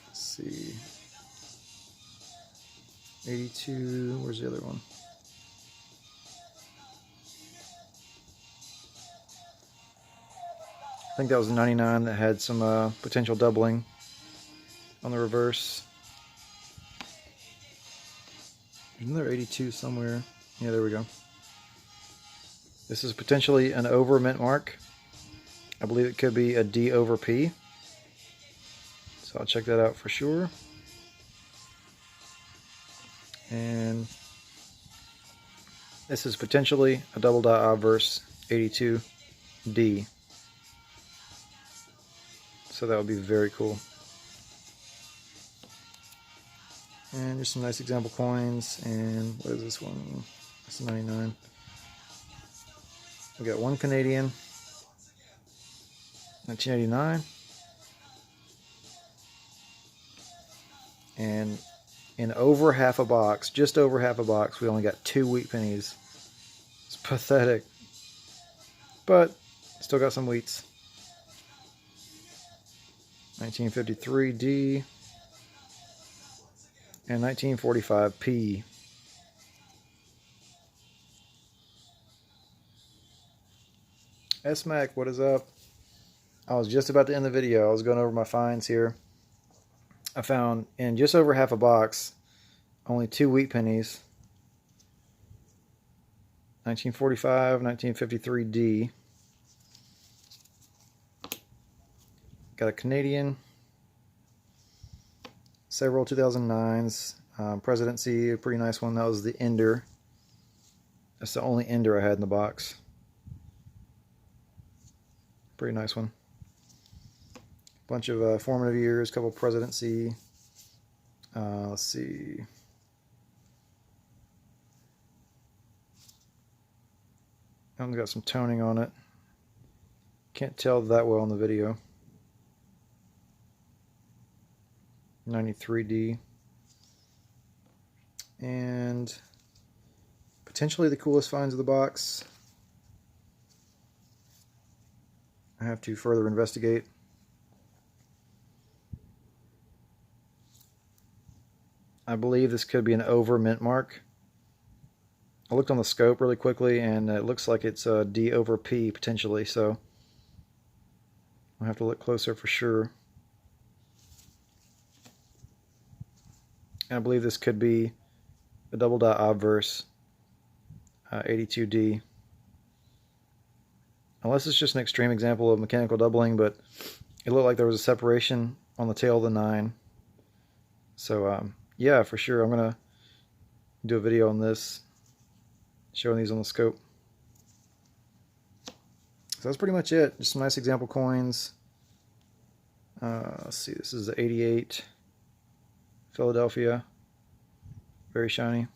Let's see. 82. Where's the other one? I think that was the 99 that had some potential doubling on the reverse. There's another 82 somewhere. Yeah, there we go. This is potentially an over mint mark. I believe it could be a D over P. So I'll check that out for sure. And this is potentially a double dot obverse 82D. So that would be very cool. And there's some nice example coins. And what is this one? That's 99. We got one Canadian, 1989. And in over half a box, just over half a box, we only got 2 wheat pennies. It's pathetic. But still got some wheats. 1953 D and 1945 P. S-Mac, what is up? I was just about to end the video. I was going over my finds here. I found in just over half a box only 2 wheat pennies. 1945, 1953 D. Got a Canadian, several 2009s, Presidency, a pretty nice one. That was the Ender. That's the only Ender I had in the box. Pretty nice one. Bunch of formative years, couple Presidency. Let's see. I've got some toning on it. Can't tell that well in the video. 93D. And potentially the coolest finds of the box. I have to further investigate. I believe this could be an over mint mark. I looked on the scope really quickly and it looks like it's a D over P potentially, so I'll have to look closer for sure. And I believe this could be a double dot obverse 82D. Unless it's just an extreme example of mechanical doubling, but it looked like there was a separation on the tail of the 9. So yeah, for sure I'm going to do a video on this, showing these on the scope. So that's pretty much it. Just some nice example coins. Let's see, this is the 88 Philadelphia. Very shiny.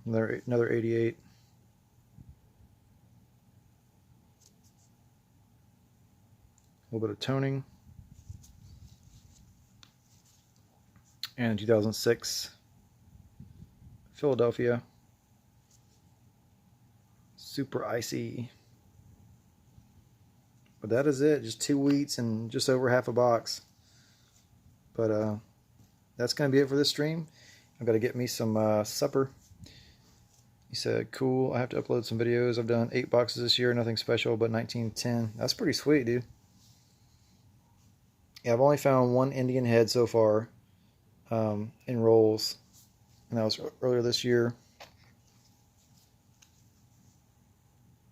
Another 88. A little bit of toning. And 2006 Philadelphia. Super icy. But that is it. Just 2 wheats and just over half a box. But that's going to be it for this stream. I've got to get me some supper. He said, cool, I have to upload some videos. I've done 8 boxes this year, nothing special, but 1910. That's pretty sweet, dude. Yeah, I've only found 1 Indian head so far in rolls. And that was earlier this year.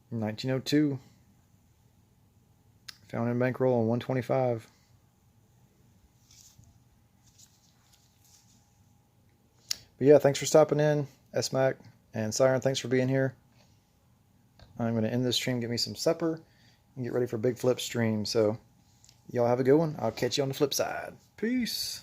1902. Found in bankroll on 125. But yeah, thanks for stopping in, S-Mac. And Siren, thanks for being here. I'm going to end this stream, get me some supper, and get ready for Big Flip stream. So y'all have a good one. I'll catch you on the flip side. Peace.